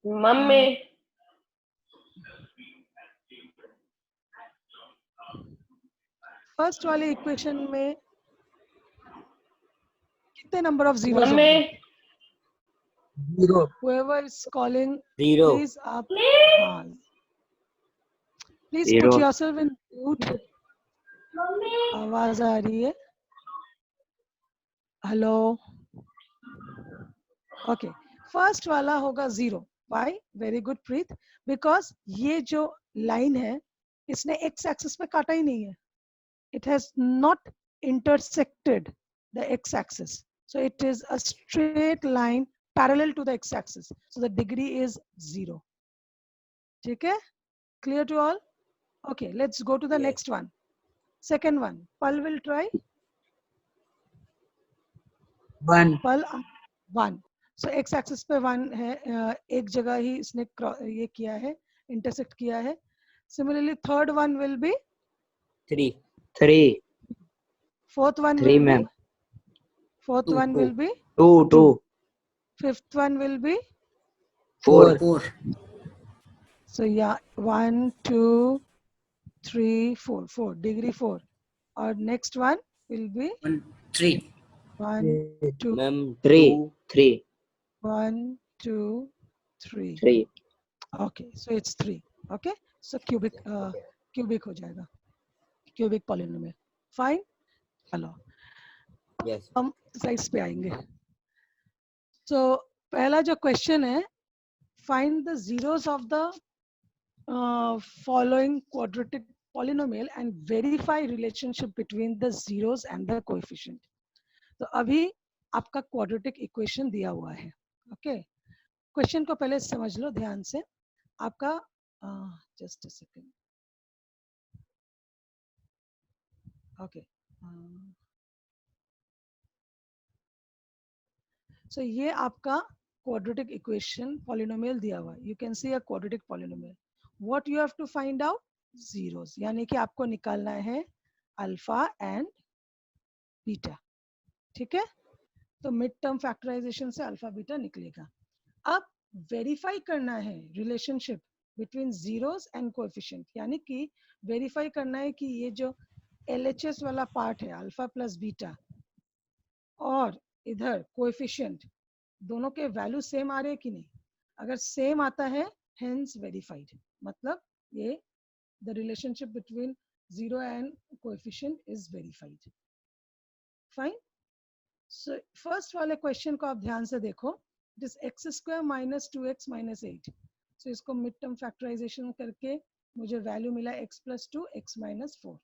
mummy First वाले equation में कितने number of zeros mummy होंगे? Whoever is calling, Zero. please up. Please Zero. put yourself in mute. आवाज आ रही है. Hello. Okay. First वाला होगा 0. Why? Very good, Preet. Because ये जो line है, इसने x axis पे काटा ही नहीं है. It has not intersected the x axis. So it is a straight line parallel to the x axis. So the degree is 0. ठीक है? Clear to all? Okay, let's go to the Yes. next one. Second one. Pal will try. 1. Pal 1. So x axis पे 1 है. एक जगह ही इसने ये किया है, intersect किया है. Similarly, third one will be 3. 3. fourth one 3, will ma'am. be fourth Two, one two. will be 2. 2. fifth one will be 4. 4. so yeah 1 2 3 4 4 degree 4 or next one will be 1, 3. 1 2 Ma'am, 3. 2. 3. 1 2 3 3. okay so it's 3 okay so cubic cubic हो जाएगा cubic polynomial fine चलो Yes. हम slides पे आएंगे so पहला जो question है find the zeros of the following quadratic polynomial and verify relationship between the zeros and the coefficient. तो अभी आपका quadratic equation दिया हुआ है. Okay. क्वेश्चन को पहले समझ लो ध्यान से. आपका just a second. Okay. So ये आपका quadratic equation polynomial दिया हुआ है. You can see a quadratic polynomial. what you have to find out zeros, यानी कि आपको निकालना है अल्फा एंड बीटा. ठीक है, तो मिड टर्म फैक्टराइजेशन से अल्फा बीटा निकलेगा. अब वेरीफाई करना है relationship between zeros and coefficient, यानी कि वेरीफाई करना है कि ये जो LHS वाला पार्ट है अल्फा प्लस बीटा और इधर कोएफिशिएंट दोनों के वैल्यू सेम आ रहे हैं कि नहीं. अगर सेम आता है हेंस वेरीफाइड, मतलब ये the relationship between zero and coefficient is verified. Fine. So first वाले क्वेश्चन को आप ध्यान से देखो. It is x square minus 2x minus 8. सो इसको मिड टर्म फैक्टराइजेशन करके मुझे वैल्यू मिला x प्लस 2 x माइनस 4.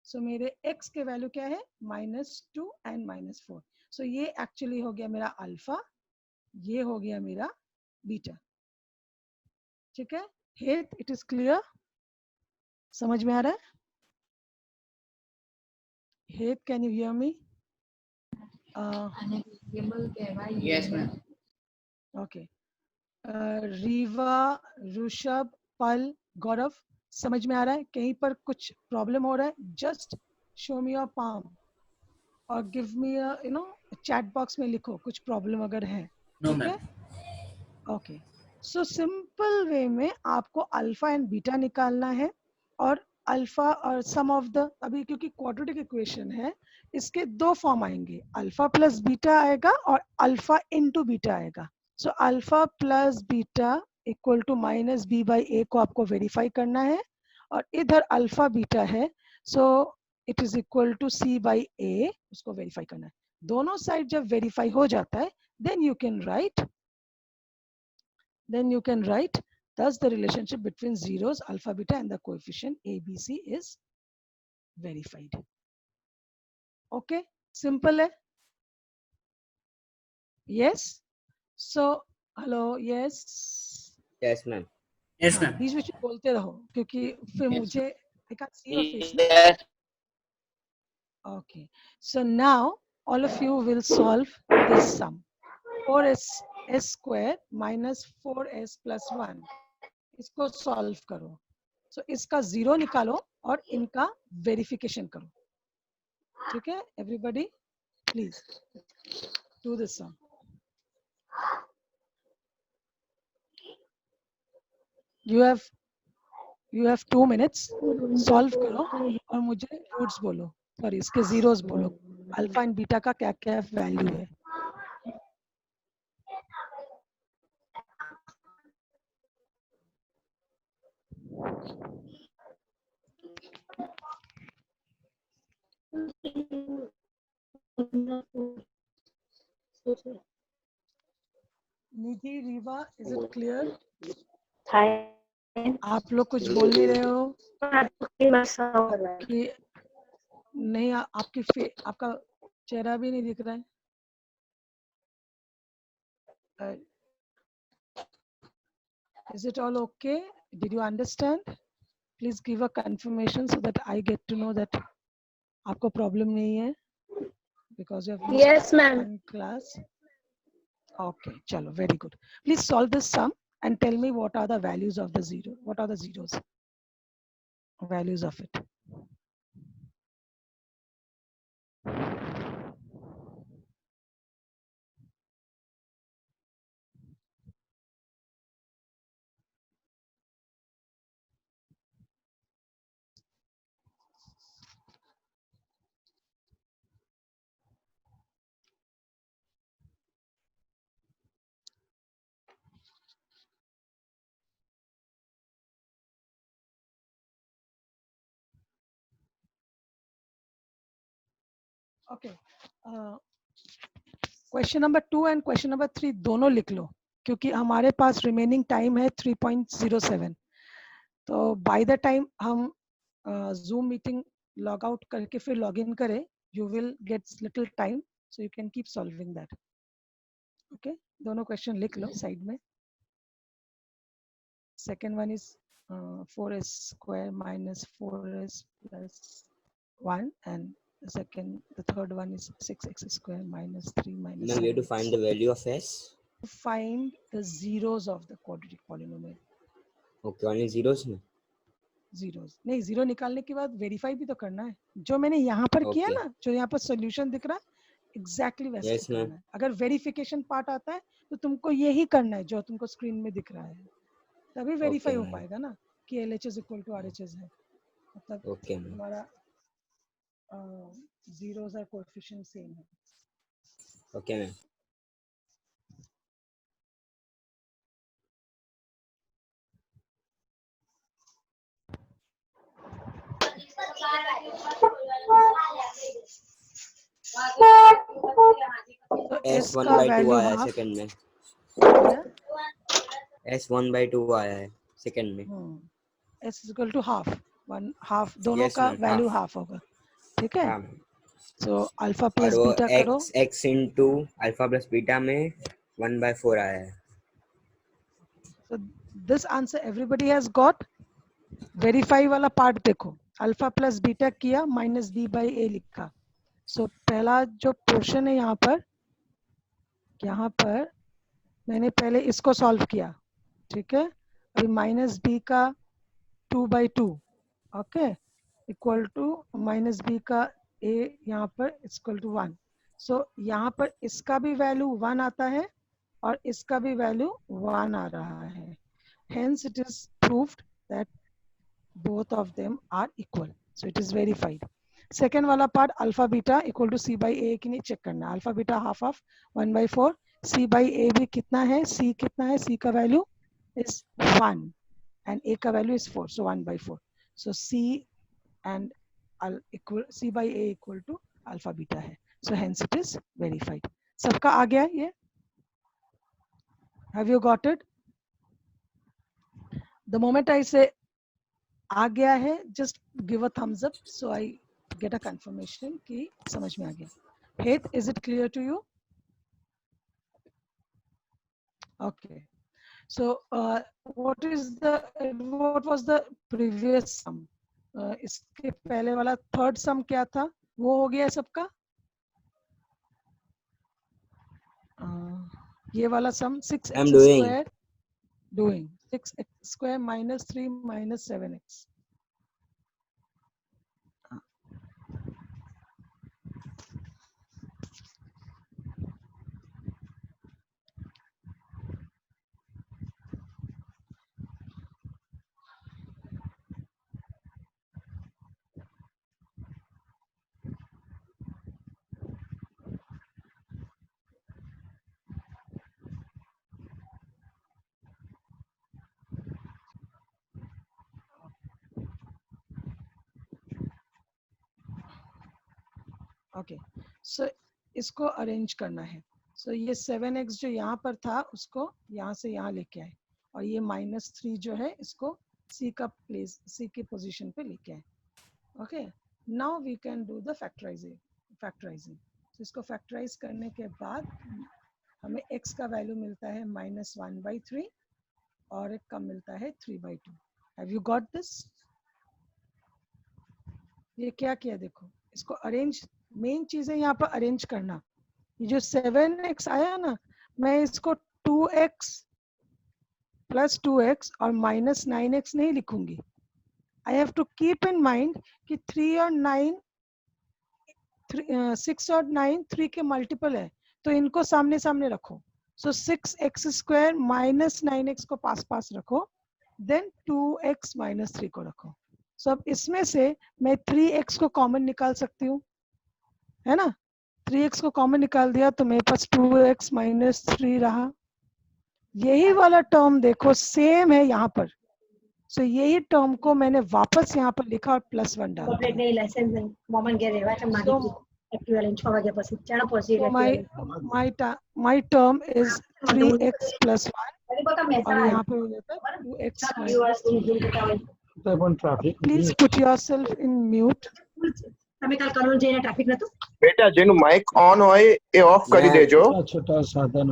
सो मेरे x के वैल्यू क्या है -2 एंड -4. सो ये एक्चुअली हो गया मेरा अल्फा, ये हो गया मेरा बीटा. ठीक है, हेत इट इज क्लियर, समझ में आ रहा है? हेत, can you hear me? Yes, ma'am. Okay. Rewa, Rishabh, पल, गौरव, समझ में आ रहा है? कहीं पर कुछ प्रॉब्लम हो रहा है? Just show me your palm और give me you know chat box में लिखो कुछ प्रॉब्लम अगर है. No, ठीक है, ma'am. Okay. So simple way में आपको अल्फा एंड बीटा निकालना है और अल्फा और सम ऑफ द, अभी क्योंकि क्वाड्रेटिक इक्वेशन है इसके दो फॉर्म आएंगे, अल्फा प्लस बीटा आएगा और अल्फा इनटू बीटा आएगा. So alpha plus beta equal to minus B by A को आपको वेरीफाई करना है और इधर अल्फा बीटा है, so it is equal to C by A, उसको वेरीफाई करना है. दोनों साइड जब वेरीफाई हो जाता है then you can write thus the relationship between zeros alpha beta and the coefficient ABC is verified. Okay, simple है. Yes, so hello, yes. Yes, ma'am. Yes, हाँ, ma'am. बीच बीच में बोलते रहो क्योंकि फिर Yes. मुझे I can't see your face ना. Yes. Okay, so now all of you will solve this sum. 4s square minus 4s plus 1, इसको सॉल्व करो. सो इसका जीरो निकालो और इनका वेरिफिकेशन करो. ठीक है, everybody please do this sum. You have 2 minutes, solve करो और मुझे रूट्स बोलो, सॉरी इसके जीरोस बोलो, अल्फा एंड बीटा का क्या क्या वैल्यू है. निधि, रीवा, इज इट क्लियर? आप लोग कुछ बोल नहीं रहे हो कि नहीं? आपका चेहरा भी नहीं दिख रहा है. Is it all okay? Did you understand? Please give a confirmation so that I get to know that आपको problem नहीं है because you have missed Yes, ma'am. one class. Okay, chalo, very good. Please solve this sum and tell me what are the values of the zero. What are the zeros? Values of it. Okay. Question number 2 and question number 3 दोनों लिख लो क्योंकि हमारे पास remaining time है 3.07. तो by the time हम zoom meeting log out करके फिर log in करें, you will get little time, so you can keep solving that. Okay, दोनों क्वेश्चन लिख लो साइड में. Second one is 4s square minus 4s plus 1 and the third one is 6x square minus 3 minus Now we have to 7x. find the value of s. Find the zeros of the quadratic polynomial. Okay, only zeros में। Zeros नहीं, zero निकालने के बाद verify भी तो करना है। जो मैंने यहाँ पर किया Okay. ना, जो यहाँ पर सोल्यूशन दिख रहा है एग्जैक्टली वैसे Yes, ma'am. करना है। अगर वेरिफिकेशन पार्ट आता है तो तुमको यही करना है जो तुमको स्क्रीन में दिख रहा है, तभी वेरीफाई हो ma'am. पाएगा ना कि LHS इक्वल टू RHS है। मतलब Okay, ma'am. तुम्हारा जीरोस और कोएफिशिएंट सेम है। Okay, ma'am. तो S S1 का by 2 वैल्यू आया है हाफ सेकंड में। क्या? S1 by 2 आया है सेकंड में। S equal to half, one half, दोनों Yes, का ma'am. Value Half. हाफ होगा, ठीक है। हाँ मैम। सो अल्फा और प्लस वो बीटा करो। x into alpha plus beta में 1/4 आया है। So this answer everybody has got। Verify वाला पार्ट देखो, अल्फा प्लस बीटा किया माइनस b बाई a लिखा। सो पहला जो पोर्शन है यहाँ पर मैंने पहले इसको सॉल्व किया, ठीक है। अभी माइनस b का 2/2 okay equal to minus b का a यहाँ पर इक्वल टू 1। सो यहाँ पर इसका भी वैल्यू 1 आता है और इसका भी वैल्यू 1 आ रहा है। Hence it is proved that both of them are equal. So it is verified. Second वाला part alpha beta equal to c by a कि नहीं चेक करना। alpha beta half of 1/4, c by a भी कितना है, c कितना है, c का वैल्यू is 1 and a का value is 4, so 1/4. So c and c by a equal to alpha beta है, so hence it is verified. सबका आ गया ये? Have you got it? The moment I say आ गया है, just give a thumbs up so I get a confirmation कि समझ में आ गया। Hate, is it clear to you? Okay. So what was the previous sum? इसके पहले वाला third sum क्या था? वो हो गया सबका? ये वाला sum 6x I'm doing. square doing 6x square minus 3 minus 7x. Okay so इसको अरेंज करना है। सो ये 7x जो यहाँ पर था उसको यहाँ से यहाँ लेके आए और ये -3 जो है इसको c का प्लेस, c की पोजीशन पे लेके आए। Okay now we can do the factorising. तो इसको फैक्टराइज करने के बाद हमें x का वैल्यू मिलता है -1/3 और एक का मिलता है 3/2। Have you got this? ये क्या किया देखो, इसको अरेंज, मेन चीज है यहाँ पर अरेंज करना। ये जो 7x आया ना, मैं इसको 2x प्लस 2x और -9x नहीं लिखूंगी। I have to keep in mind कि 6 और 9 3 के मल्टीपल है, तो इनको सामने सामने रखो। सो 6x स्क्वायर माइनस 9x को पास पास रखो, देन 2x माइनस 3 को रखो। सो अब इसमें से मैं 3x को कॉमन निकाल सकती हूँ, है ना। 3x को कॉमन निकाल दिया तो मेरे पास 2x माइनस 3 रहा। यही वाला टर्म देखो सेम है यहाँ पर। सो यही टर्म को मैंने वापस यहाँ पर लिखा और +1 डाल કોમ્પ્લેટ નહીં લાયસન્સ નહીં મોમન ઘેર રહેવા છે માગી So- એક્ટિવાલેન્ટ 6 વાગ્યા પછી ચાલો પહોંચી my term is 3x plus 1 અરે બકા और મહેસાણા यहाँ पे हो जाता है 2x minus 3। પણ traffic Please put yourself in mute. તમે કાલ કરોલ જઈને ટ્રાફિક નતું બેટા જેનું માઇક ઓન હોય એ ઓફ કરી Yeah. દેજો છૂટા સાધન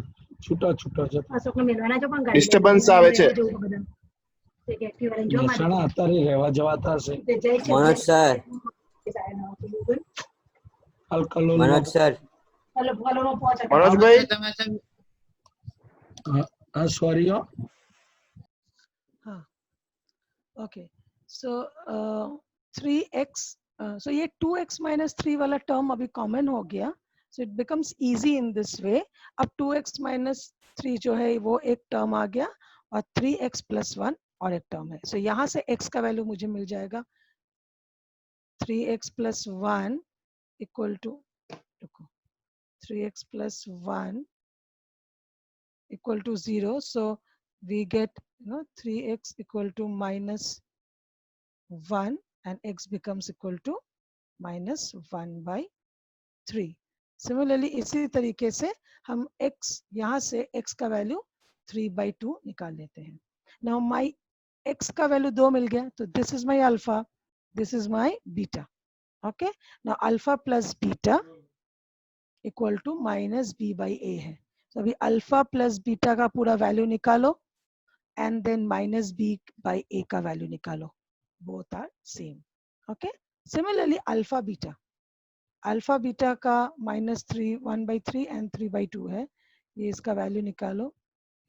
છૂટા છે અશોકને મેળવાના છો પણ ગાડી Disturbance આવે છે. એક્ટિવાલેન્ટ જો મહેસાણા અત્યારે રહેવા જવાતા હશે मनोज सर, અલકલોલ मनोज सर, હલો હલો પહોંચ મનોજભાઈ હા સોરી हाँ Okay, so 3x, so ये 2x minus 3 वाला term अभी common हो गया, so it becomes easy in this way. अब 2x minus 3 जो है वो एक term आ गया और 3x plus 1 और एक term है. So यहाँ से x का value मुझे मिल जाएगा 3x plus 1 equal to 3x plus 1 equal to 0. So we get 3x equal to minus 1 and x becomes equal to minus 1 by 3. Similarly, इसी तरीके से हम x यहाँ से x का वैल्यू 3 by 2 निकाल लेते हैं. Now my x का वैल्यू 2 मिल गया, तो this is my alpha, this is my beta. Okay, now alpha plus beta equal to minus b by a है. So अभी alpha plus beta का पूरा वैल्यू निकालो and then minus b by a का value निकालो. Both are same. Okay. Similarly, alpha beta का -3 1 by 3 and 3 by 2 है. ये इसका वैल्यू निकालो.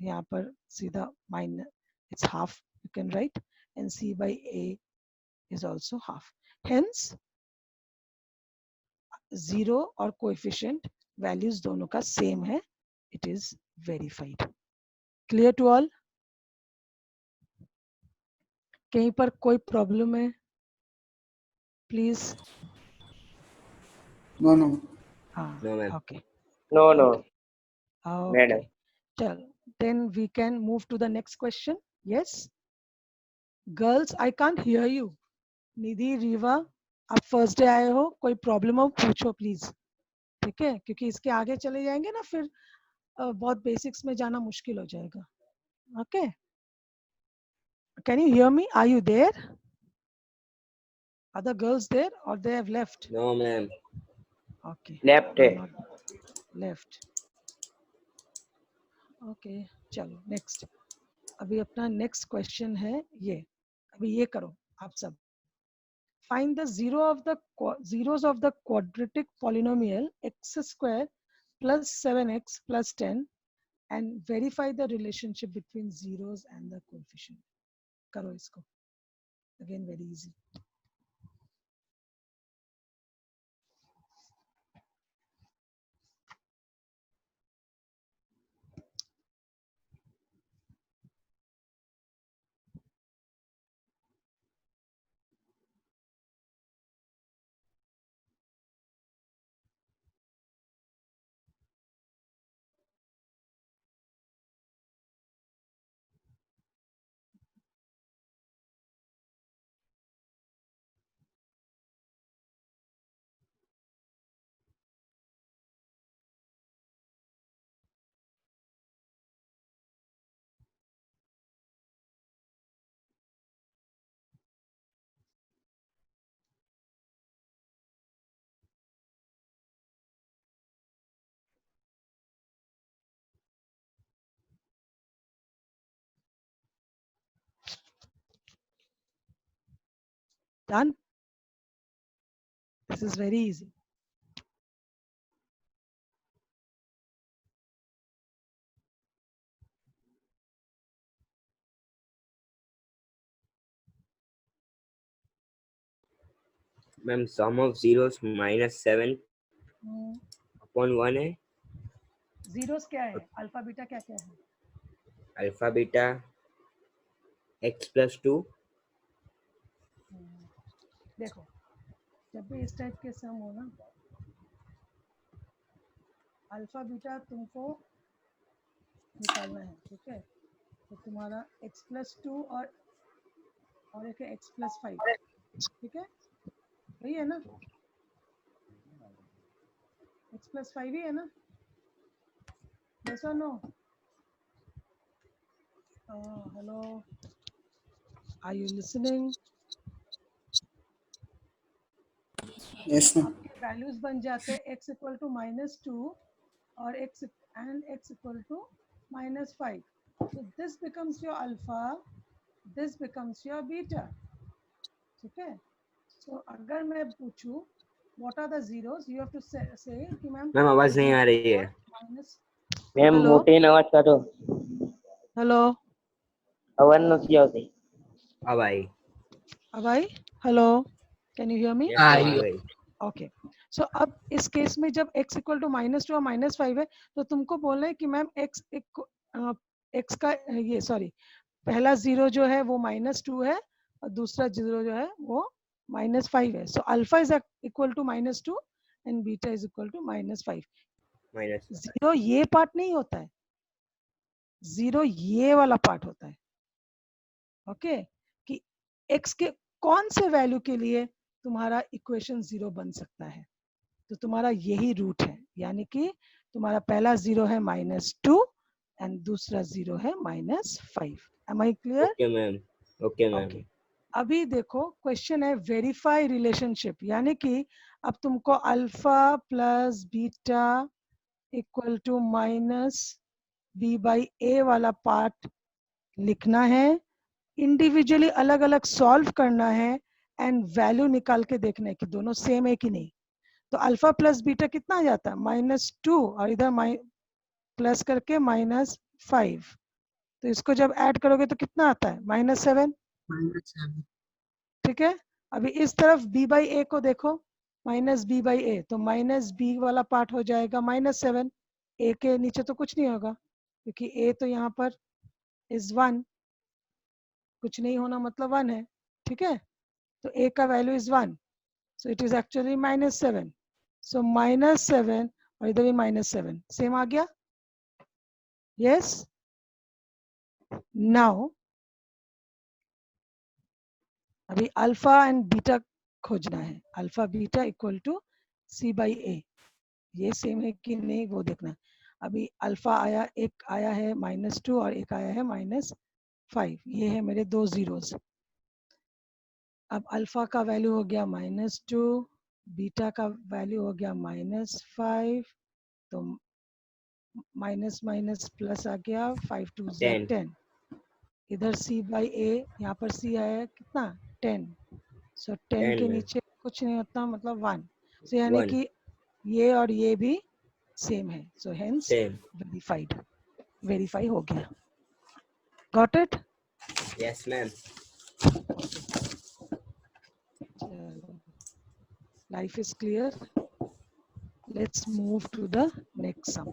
यहाँ पर सीधा minus, it's half. You can write, and c by a is also half. Hence, 0 और coefficient values दोनों का same है. It is verified. Clear to all? कहीं पर कोई प्रॉब्लम है? Please. No, no. No, ma'am. Okay. No, no. Okay. Madam. Chalo. Then we can move to the next question. Yes. Girls, I can't hear you. निधि, रीवा, आप first day आए हो, कोई problem हो पूछो प्लीज. ठीक है, क्योंकि इसके आगे चले जाएंगे ना फिर बहुत बेसिक्स में जाना मुश्किल हो जाएगा. Okay, can you hear me? Are you there? Are the girls there or they have left? No, ma'am. Okay. Left. Left. Okay, चलो नेक्स्ट. अभी अपना नेक्स्ट क्वेश्चन है ये. अभी ये करो आप सब. Find the zeros of the quadratic polynomial x square plus 7x plus 10 and verify the relationship between zeros and the coefficient. करो इसको. Again, very easy. Done? This is very easy. Ma'am, sum of zeros -7 upon 1 है. Zeros क्या है? Alpha beta क्या क्या है? Alpha beta x plus 2. देखो, जब भी इस टाइप के सम हो ना, अल्फा बीटा तुमको निकालना है. ठीक है, तो तुम्हारा x plus 2 और एक x plus 5. ठीक है, वही है ना? x plus 5 ही है ना? Yes or no? Hello, are you listening? Yes, ma'am. Values बन जाते हैं x इक्वल टू -2 और x equal to -5. So this becomes your alpha, this becomes your beta. ठीक है, so अगर मैं पूछूं what are the zeros, you have to say कि मैम आवाज नहीं आ रही है. मैम मोटे न आवाज करो. हेलो, आवाज नहीं आवती. अब आई. अब आई? Hello, can you hear me? Yes, ma'am. आ गई. ओके, सो अब इस केस में जब x इक्वल टू -2 और -5 है, तो तुमको बोलना है कि मैम x का ये सॉरी पहला जीरो जो है वो -2 है और दूसरा जीरो जो है वो -5 है. So alpha is equal to -2 and beta is equal to -5. Minus. Zero ये पार्ट नहीं होता है, जीरो ये वाला पार्ट होता है. ओके, कि x के कौन से वैल्यू के लिए तुम्हारा इक्वेशन जीरो बन सकता है, तो तुम्हारा यही रूट है, यानी कि तुम्हारा पहला जीरो है -2 एंड दूसरा जीरो है -5. Am I clear? Okay, ma'am. Okay, ma'am. Okay, अभी देखो क्वेश्चन है वेरीफाई रिलेशनशिप, यानी कि अब तुमको alpha plus beta equal to -b/a वाला पार्ट लिखना है, इंडिविजुअली अलग अलग सॉल्व करना है एंड वैल्यू निकाल के देखना है कि दोनों सेम है कि नहीं. तो अल्फा प्लस बीटा कितना आ जाता है? -2 और इधर प्लस करके -5. तो इसको जब ऐड करोगे तो कितना आता है? -7. ठीक है, अभी इस तरफ b/a को देखो, -b/a, तो -b वाला पार्ट हो जाएगा -7. a के नीचे तो कुछ नहीं होगा क्योंकि a तो यहाँ पर इज 1, कुछ नहीं होना मतलब 1 है. ठीक है, तो a का value is 1, so it is actually -7. सो -7 और इधर भी -7, सेम आ गया. यस, नाउ अभी अल्फा एंड बीटा खोजना है. Alpha beta equal to c/a, ये सेम है कि नहीं वो देखना है. अभी अल्फा आया, एक आया है -2 और एक आया है -5, ये है मेरे दो जीरोस. अब अल्फा का वैल्यू हो गया -2, बीटा का वैल्यू हो गया -5, तो माइनस माइनस प्लस आ गया, 5 2 10. 10. इधर c/a, यहाँ पर c आया कितना? 10. सो 10 10 के में. नीचे कुछ नहीं होता मतलब 1. सो यानी 1. कि ये और ये भी सेम है, सो हेंस Same. वेरीफाई हो गया. Got it? Yes, ma'am. Life is clear. Let's move to the next sum.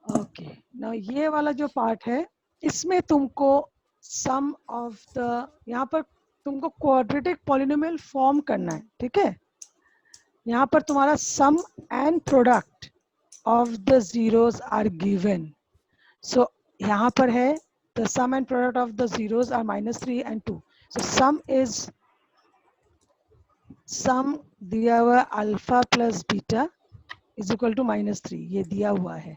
Okay, now ये वाला जो पार्ट है इसमें तुमको सम ऑफ द, यहाँ पर तुमको क्वाड्रेटिक पॉलिनोमियल फॉर्म करना है. ठीक है, यहाँ पर तुम्हारा sum and product of the zeros are given. So यहाँ पर है the sum and product of the zeros are -3 and 2. So sum दिया हुआ alpha plus beta is equal to -3, ये दिया हुआ है.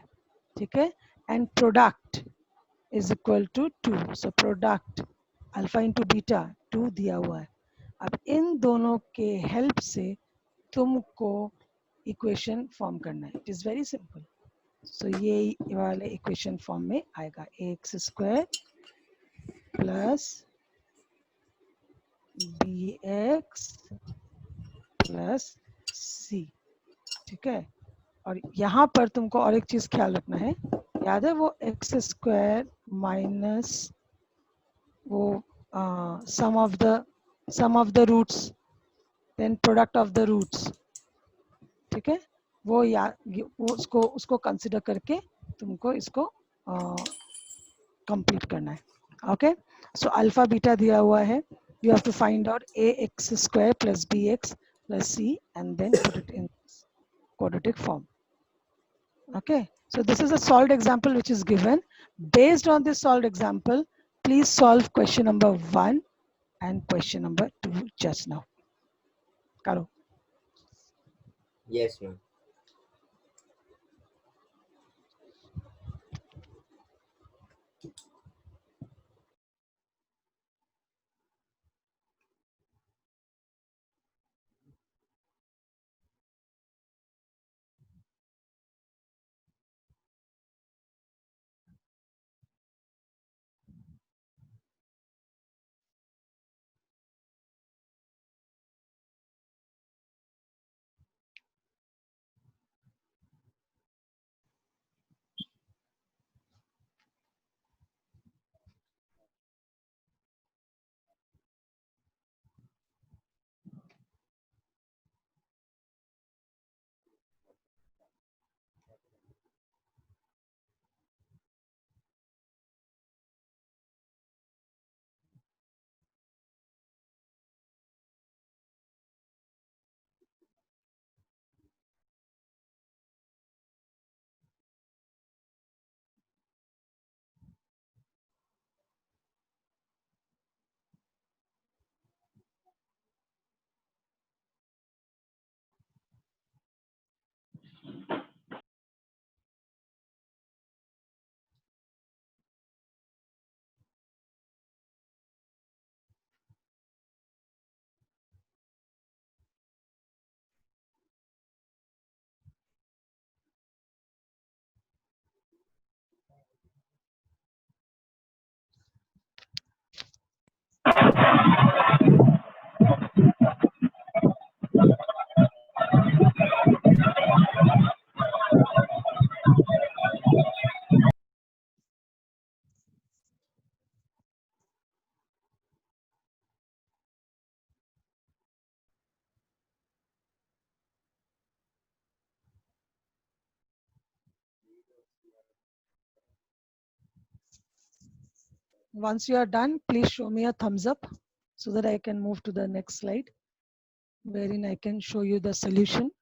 ठीक है, and product is equal to 2. So product alpha into beta 2 दिया हुआ है. अब इन दोनों के हेल्प से तुमको इक्वेशन फॉर्म करना है. It is very simple. So ये वाले इक्वेशन फॉर्म में आएगा ax² plus bx plus c. ठीक है, और यहाँ पर तुमको और एक चीज ख्याल रखना है, याद है वो x² माइनस वो sum of the roots then product of the roots. ठीक है, वो उसको कंसिडर करके तुमको इसको कंप्लीट करना है. ओके, सो अल्फा बीटा दिया हुआ है, you have to find out ax² plus bx plus c and then put it in quadratic form. Okay, so this is a solved example which is given. Based on this solved example, please solve question number 1 and question number 2 just now. Karo. Yes, ma'am. Once you are done, please show me a thumbs up so that I can move to the next slide, wherein I can show you the solution.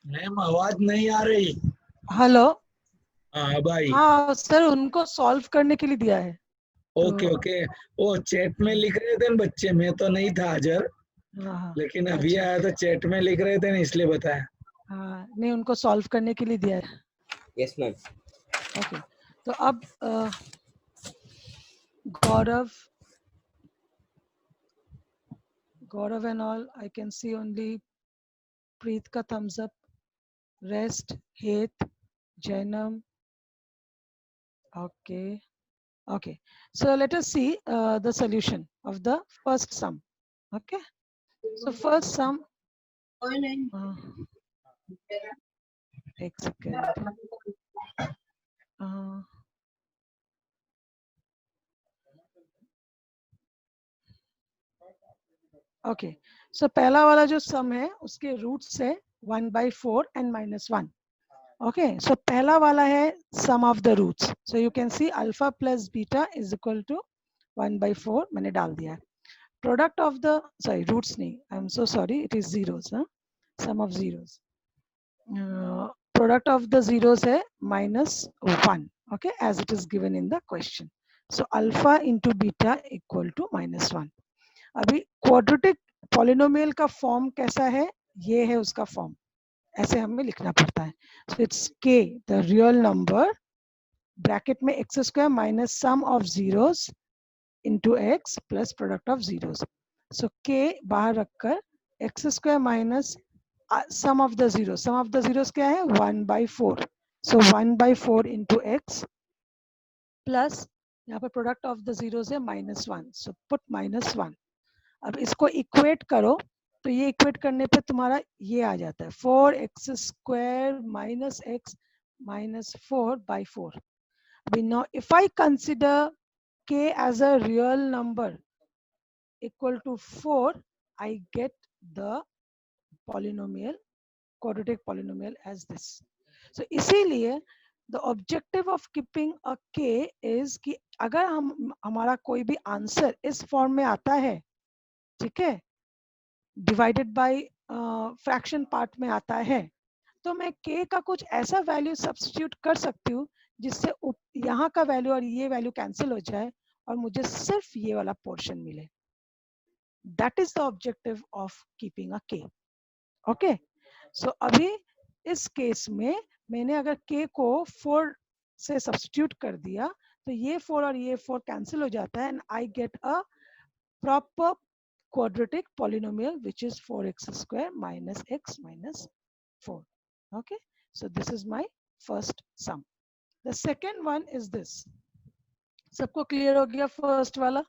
Ma'am आवाज नहीं आ रही। Hello. हाँ भाई। हाँ sir, उनको solve करने के लिए दिया है। ओके ओके, वो चैट में लिख रहे थे न बच्चे, मैं तो नहीं था हाजिर, हाँ लेकिन अभी अच्छा। आया तो चैट में लिख रहे थे ना, इसलिए बताया। हाँ नहीं, उनको सॉल्व करने के लिए दिया है। Yes ma'am. ओके, तो अब गौरव and all, I can see only Preet ka thumbs up, rest, Heth, Jainam. Okay, okay. So let us see the solution of the first sum. Okay, so first sum. एक second. Okay, सो पहला वाला जो सम है उसके roots है 1/4 and -1. Okay, सो पहला वाला है sum of the roots, so you can see alpha plus beta is equal to 1/4 मैंने डाल दिया है। Product of the, sorry roots नहीं, I am so sorry, it is zeros, sum of zeros. Product of the zeros है -1, okay, as it is given in the question. So alpha into beta equal to -1। अभी quadratic polynomial का form कैसा है, ये है उसका form, ऐसे हमें लिखना पड़ता है। So it's k the real number bracket में x² minus sum of zeros into x plus product of zeros. So k बाहर रखकर x² minus sum of the zeros, sum of the zeros क्या है 1/4, सो 1/4 इंटू x प्लस यहाँ पर product of the zeros है -1, so put -1। अब इसको equate करो तो ये इक्वेट करने पे तुम्हारा ये आ जाता है 4x² माइनस x माइनस 4/4। अभी now if I consider k as a real number equal to 4, I get the polynomial, quadratic polynomial as this. So इसीलिए the objective of keeping a k is कि अगर हमारा कोई भी answer इस form में आता है, ठीक है, डिवाइडेड बाय फ्रैक्शन पार्ट में आता है, तो मैं k का कुछ ऐसा वैल्यू सब्स्टिट्यूट कर सकती हूँ जिससे यहाँ का वैल्यू और ये वैल्यू कैंसिल हो जाए और मुझे सिर्फ ये वाला पोर्शन मिले। That is the objective of keeping a k। Okay, so अभी इस केस में मैंने अगर k को 4 से सब्स्टिट्यूट कर दिया तो ये 4 और ये 4 कैंसिल हो जाता है and I get a proper quadratic polynomial which is 4x² minus x minus 4. Okay, so this is my first sum. The second one is this. सबको clear हो गया first वाला?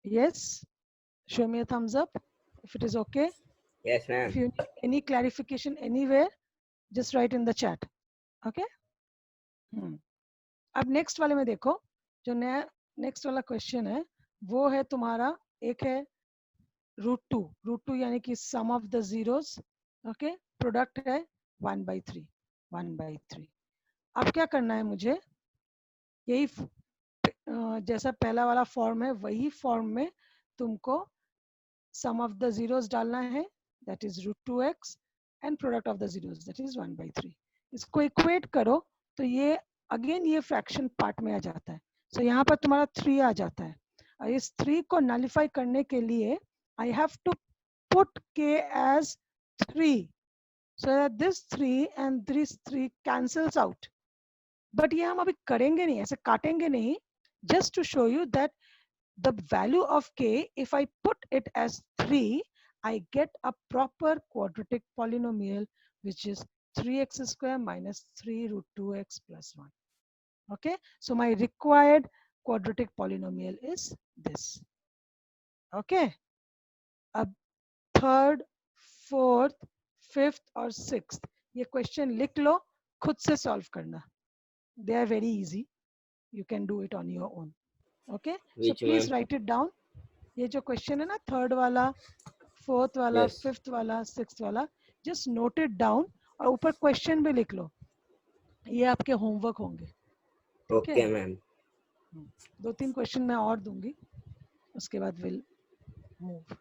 Yes, show me a thumbs up if it is okay. Yes ma'am. If you need any clarification anywhere, just write in the chat. Okay. अब next वाले में देखो, जो नया next वाला question है वो है तुम्हारा, एक है √2 यानी कि sum of the zeros, okay, product है 1/3। अब क्या करना है मुझे, यही जैसा पहला वाला फॉर्म है वही फॉर्म में तुमको सम ऑफ द जीरोस डालना है, that is √2x and product of the zeros that is 1/3। इसको इक्वेट करो तो ये अगेन ये फ्रैक्शन पार्ट में आ जाता है। सो यहाँ पर तुम्हारा 3 आ जाता है और इस 3 को नलिफाई करने के लिए I have to put k as 3 so that this 3 and this 3 cancels out. But ये हम अभी करेंगे नहीं, ऐसे काटेंगे नहीं. Just to show you that the value of k, if I put it as 3, I get a proper quadratic polynomial, which is 3x square minus 3 root 2x plus 1. Okay, so my required quadratic polynomial is this. Okay, अब third, fourth, fifth और sixth ये question लिख लो, खुद से solve करना. They are very easy. You can do it on your own. Okay, so Which please one? write it down. ये जो question है ना, third वाला, fourth वाला, Yes. fifth वाला, sixth वाला, just note it down और ऊपर question भी लिख लो. ये आपके homework होंगे. ठीक Okay, है? ma'am. 2-3 question मैं और दूंगी, उसके बाद we'll move.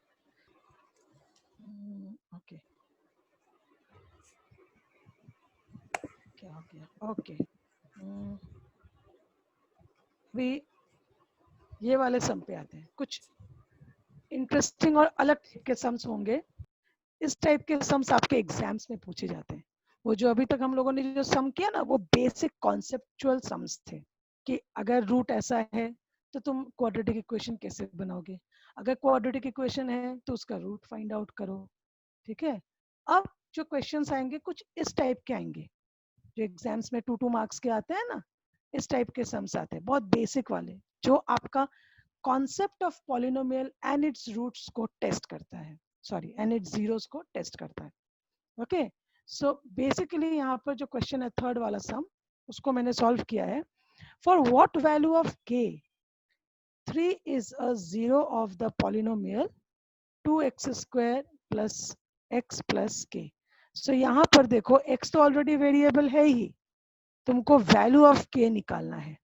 Okay. क्या हो गया? Okay. अभी ये वाले सम पे आते हैं. कुछ इंटरेस्टिंग और अलग के सम्स होंगे. इस टाइप के सम्स आपके एग्जाम्स में पूछे जाते हैं. वो जो अभी तक हम लोगों ने जो सम किया ना, वो बेसिक कॉन्सेप्चुअल सम्स थे कि अगर रूट ऐसा है तो तुम क्वाड्रेटिक इक्वेशन कैसे बनाओगे, अगर क्वाड्रेटिक इक्वेशन है तो उसका रूट फाइंड आउट करो. ठीक है. अब जो क्वेश्चंस आएंगे कुछ इस टाइप के आएंगे जो एग्जाम्स में 2-2 मार्क्स के आते हैं ना, इस टाइप के सम्स आते हैं, बहुत बेसिक वाले, जो आपका concept of polynomial and its roots को टेस्ट करता है, सॉरी एंड इट्स जीरोस को टेस्ट करता है. ओके, सो बेसिकली यहाँ पर जो क्वेश्चन है थर्ड वाला सम, उसको मैंने सॉल्व किया है. For what value of k 3 is a zero of the polynomial 2x square plus x plus k. सो यहाँ पर देखो x तो ऑलरेडी वेरिएबल है ही, तुमको वैल्यू ऑफ k निकालना है.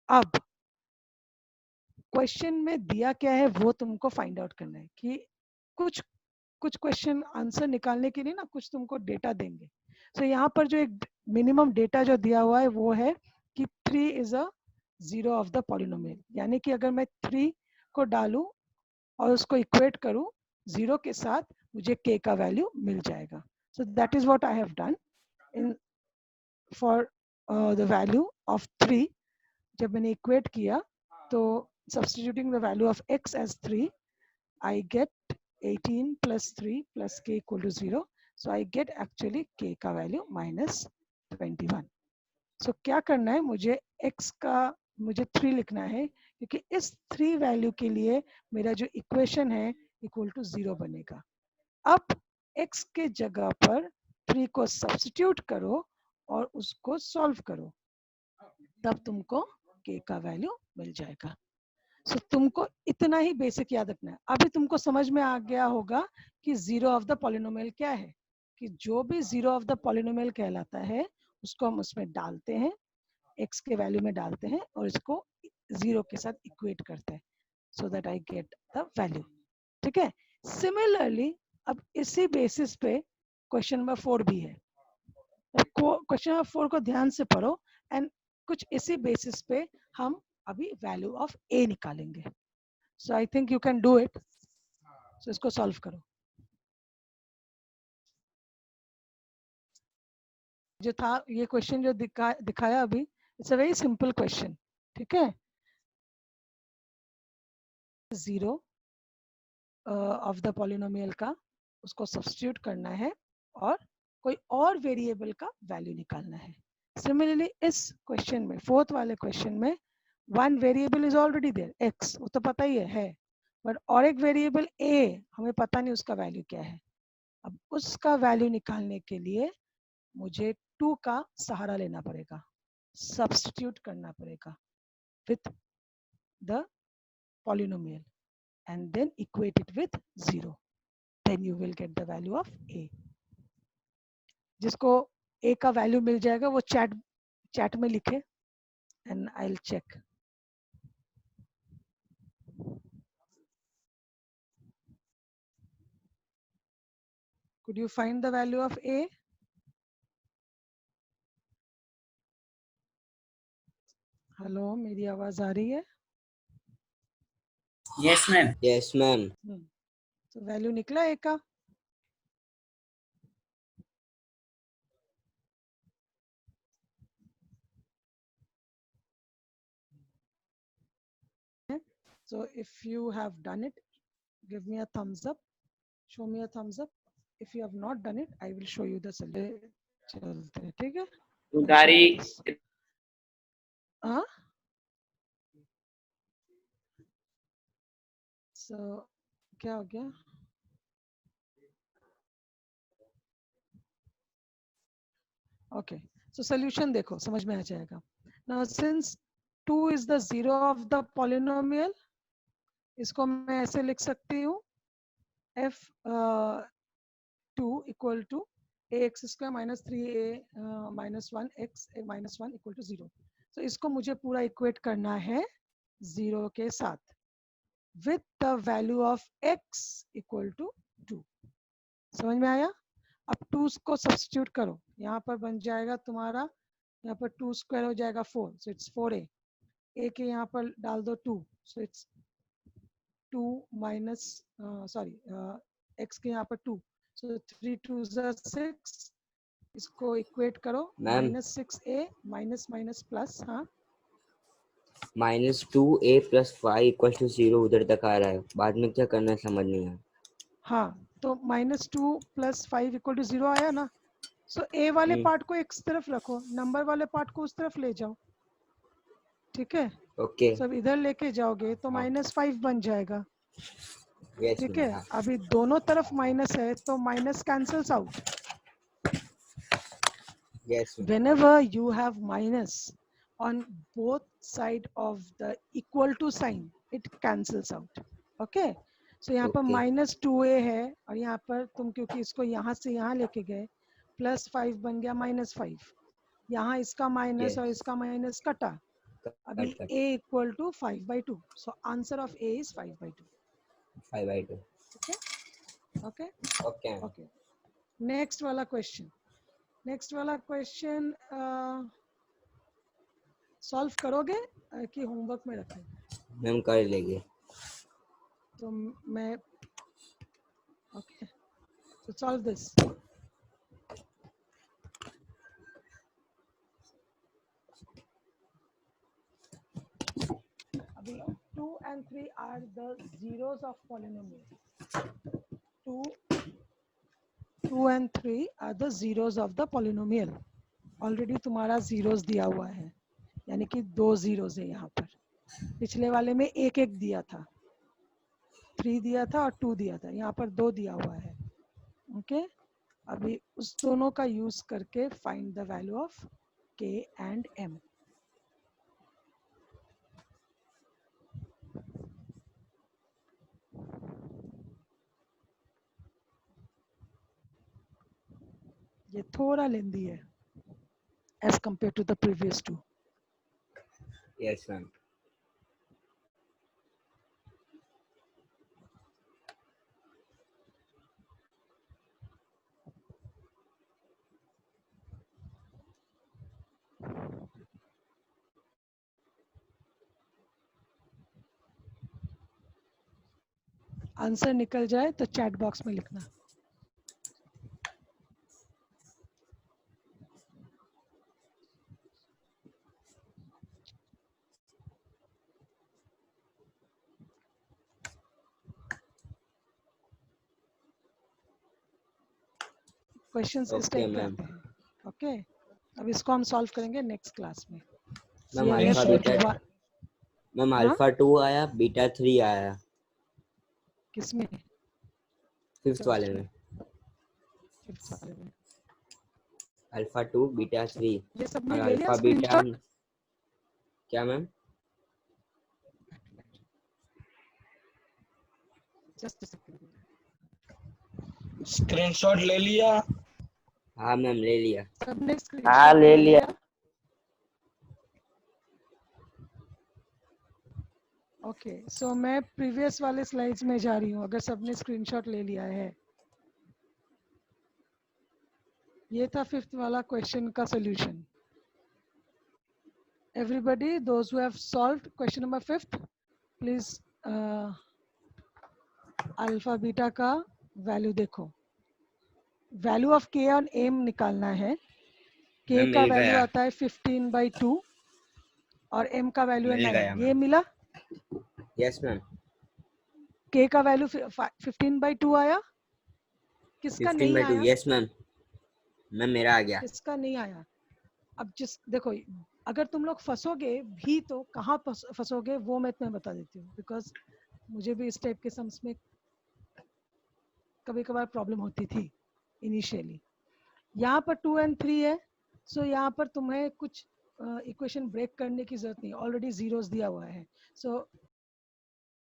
अब क्वेश्चन में दिया क्या है वो तुमको फाइंड आउट करना है कि कुछ क्वेश्चन आंसर निकालने के लिए ना कुछ तुमको डेटा देंगे. सो यहाँ पर जो एक मिनिमम डेटा जो दिया हुआ है वो है कि 3 is a zero of the polynomial, यानी कि अगर मैं 3 को डालूं और उसको इक्वेट करूं जीरो के साथ, मुझे k का वैल्यू मिल जाएगा. सो that is what I have done in for the value of 3. जब मैंने इक्वेट किया तो substituting the value of x as 3, I get 18 plus 3 plus k equal to 0. So I get actually k का value minus 21. So क्या करना है, मुझे x का मुझे 3 लिखना है क्योंकि इस 3 वैल्यू के लिए मेरा जो इक्वेशन है इक्वल टू 0 बनेगा. अब x के जगह पर 3 को सब्स्टिट्यूट करो और उसको सॉल्व करो, तब तुमको k का वैल्यू मिल जाएगा. सो तुमको इतना ही बेसिक याद रखना है. अभी तुमको समझ में आ गया होगा कि जीरो ऑफ द पॉलिनोमियल क्या है, कि जो भी जीरो ऑफ द पॉलिनोमियल कहलाता है उसको हम उसमें डालते हैं, x के वैल्यू में डालते हैं और इसको जीरो के साथ इक्वेट करते हैं, सो that I get the value. ठीक है. सिमिलरली अब इसी बेसिस पे क्वेश्चन नंबर 4 भी है. क्वेश्चन नंबर 4 को ध्यान से पढ़ो एंड कुछ इसी बेसिस पे हम अभी वैल्यू ऑफ a निकालेंगे. So I think you can do it. So इसको सॉल्व करो. जो था ये क्वेश्चन जो दिखाया अभी, it's a very simple question. ठीक है. जीरो ऑफ द पॉलिनोमियल का उसको सब्स्टिट्यूट करना है और कोई और वेरिएबल का वैल्यू निकालना है. सिमिलरली इस क्वेश्चन में, फोर्थ वाले क्वेश्चन में, one variable is already there, x, वो तो पता ही है, बट और एक वेरिएबल a हमें पता नहीं उसका वैल्यू क्या है. अब उसका वैल्यू निकालने के लिए मुझे 2 का सहारा लेना पड़ेगा, सब्स्टिट्यूट करना पड़ेगा with the polynomial and then equate it with 0. Then you will get the value of a. जिसको a का वैल्यू मिल जाएगा वो चैट में लिखे and I'll check. Could you find the value of a? Hello, मेरी आवाज आ रही है? Yes, ma'am. Yes, ma'am. तो वैल्यू निकला ए का, so if you have done it, give me a thumbs up, show me a thumbs up. If you have not done it, I will show you the solution. चलते हैं, ठीक है? उधारी हाँ, so क्या हो गया? Okay, so solution देखो, समझ में आ जाएगा. Now since 2 is the zero of the polynomial, इसको मैं ऐसे लिख सकती हूँ f2 equal to ax square minus 3a minus 1 x minus 1 equal to 0. So इसको मुझे पूरा इक्वेट करना है 0 के साथ with the value of x equal to 2. समझ में आया? अब 2 को सब्स्टिट्यूट करो, यहाँ पर बन जाएगा तुम्हारा, यहाँ पर 2 स्क्वायर हो जाएगा 4, so it's 4a. a के यहाँ पर डाल दो 2, so it's 2 minus x के यहाँ पर 2, so 3 2 6. इसको इक्वेट करो, ma'am minus 6a minus minus plus, हाँ -2a + 5 = 0 उधर तक आ रहा है, बाद में क्या करना है समझ नहीं आया. हाँ, तो -2 + 5 = 0 आया ना. सो ए वाले पार्ट को एक तरफ रखो, नंबर वाले पार्ट को उस तरफ ले जाओ, ठीक है? ओके. सब इधर लेके जाओगे तो -5 बन जाएगा, यस ठीक है? मैम. अभी दोनों तरफ माइनस है तो minus cancels out. Yes ma'am. Whenever you have minus on both side of the equal to sign, it cancels out. Okay? So यहाँ पर Okay. -2a है और यहाँ पर तुम क्योंकि इसको यहाँ से यहाँ लेके गए, +5 बन गया -5. यहाँ इसका माइनस Yes. और इसका माइनस कटा. अभी cut. a = 5/2. So answer of a is 5/2. 5/2. Okay? Okay? Okay. Okay. Next वाला question. नेक्स्ट वाला क्वेश्चन सॉल्व करोगे कि होमवर्क में रखें? मैम कर लेंगे. तो मैं ओके, तो सॉल्व दिस. अभी 2 and 3 are the zeros of polynomial. 2 and 3 are the zeros of the polynomial. Already तुम्हारा zeros दिया हुआ है, यानी कि 2 zeros है यहाँ पर. पिछले वाले में एक दिया था, 3 दिया था और 2 दिया था, यहाँ पर 2 दिया हुआ है. ओके, अभी उस दोनों का यूज करके find the value of k and m. ये थोड़ा लेंदी है as compared to the previous two. Yes ma'am. Answer निकल जाए तो चैट बॉक्स में लिखना. क्वेश्चंस इस Okay, टाइप पे ma'am. आते हैं. ओके, अब इसको हम सॉल्व करेंगे नेक्स्ट क्लास में. Ma'am CIF alpha beta, 21 ma'am हाँ? अल्फा 2 आया, बीटा 3 आया, किसमें? 5th वाले में. Fifth वाले में. अल्फा 2 बीटा 3 ये सब और में ले लिया अल्फा बीटा. स्क्रीनशॉट. क्या मैम? Just second. स्क्रीनशॉट ले लिया. हाँ मैम ले लिया. सबने हाँ स्क्रीनशॉट ले लिया. ओके, सो मैं प्रीवियस वाले स्लाइड्स में जा रही हूँ. अगर सबने स्क्रीनशॉट ले लिया है, ये था 5th वाला क्वेश्चन का solution. Everybody, those who have solved question number 5th, please alpha beta का वैल्यू देखो, वैल्यू ऑफ के ऑन एम निकालना है। के मैम, का मिल वैल्यू गया। आता है 15/2 और एम का वैल्यू है मिल 9। गया ये मैम। मिला? Yes ma'am. के का वैल्यू 15/2 आया? किसका नहीं 15/2 आया? Yes ma'am. मैम मेरा आ गया। किसका नहीं आया? अब जिस देखो, अगर तुम लोग फंसोगे भी तो कहाँ फंसोगे वो मैं तुम्हें बता देती हूँ, बिकॉज मुझे भी इस टाइप के सम्स में कभी कभार प्रॉब्लम होती थी इनिशियली। यहाँ पर 2 और 3 है, सो यहाँ पर तुम्हें कुछ इक्वेशन ब्रेक करने की जरूरत नहीं, ऑलरेडी जीरोस दिया हुआ है। सो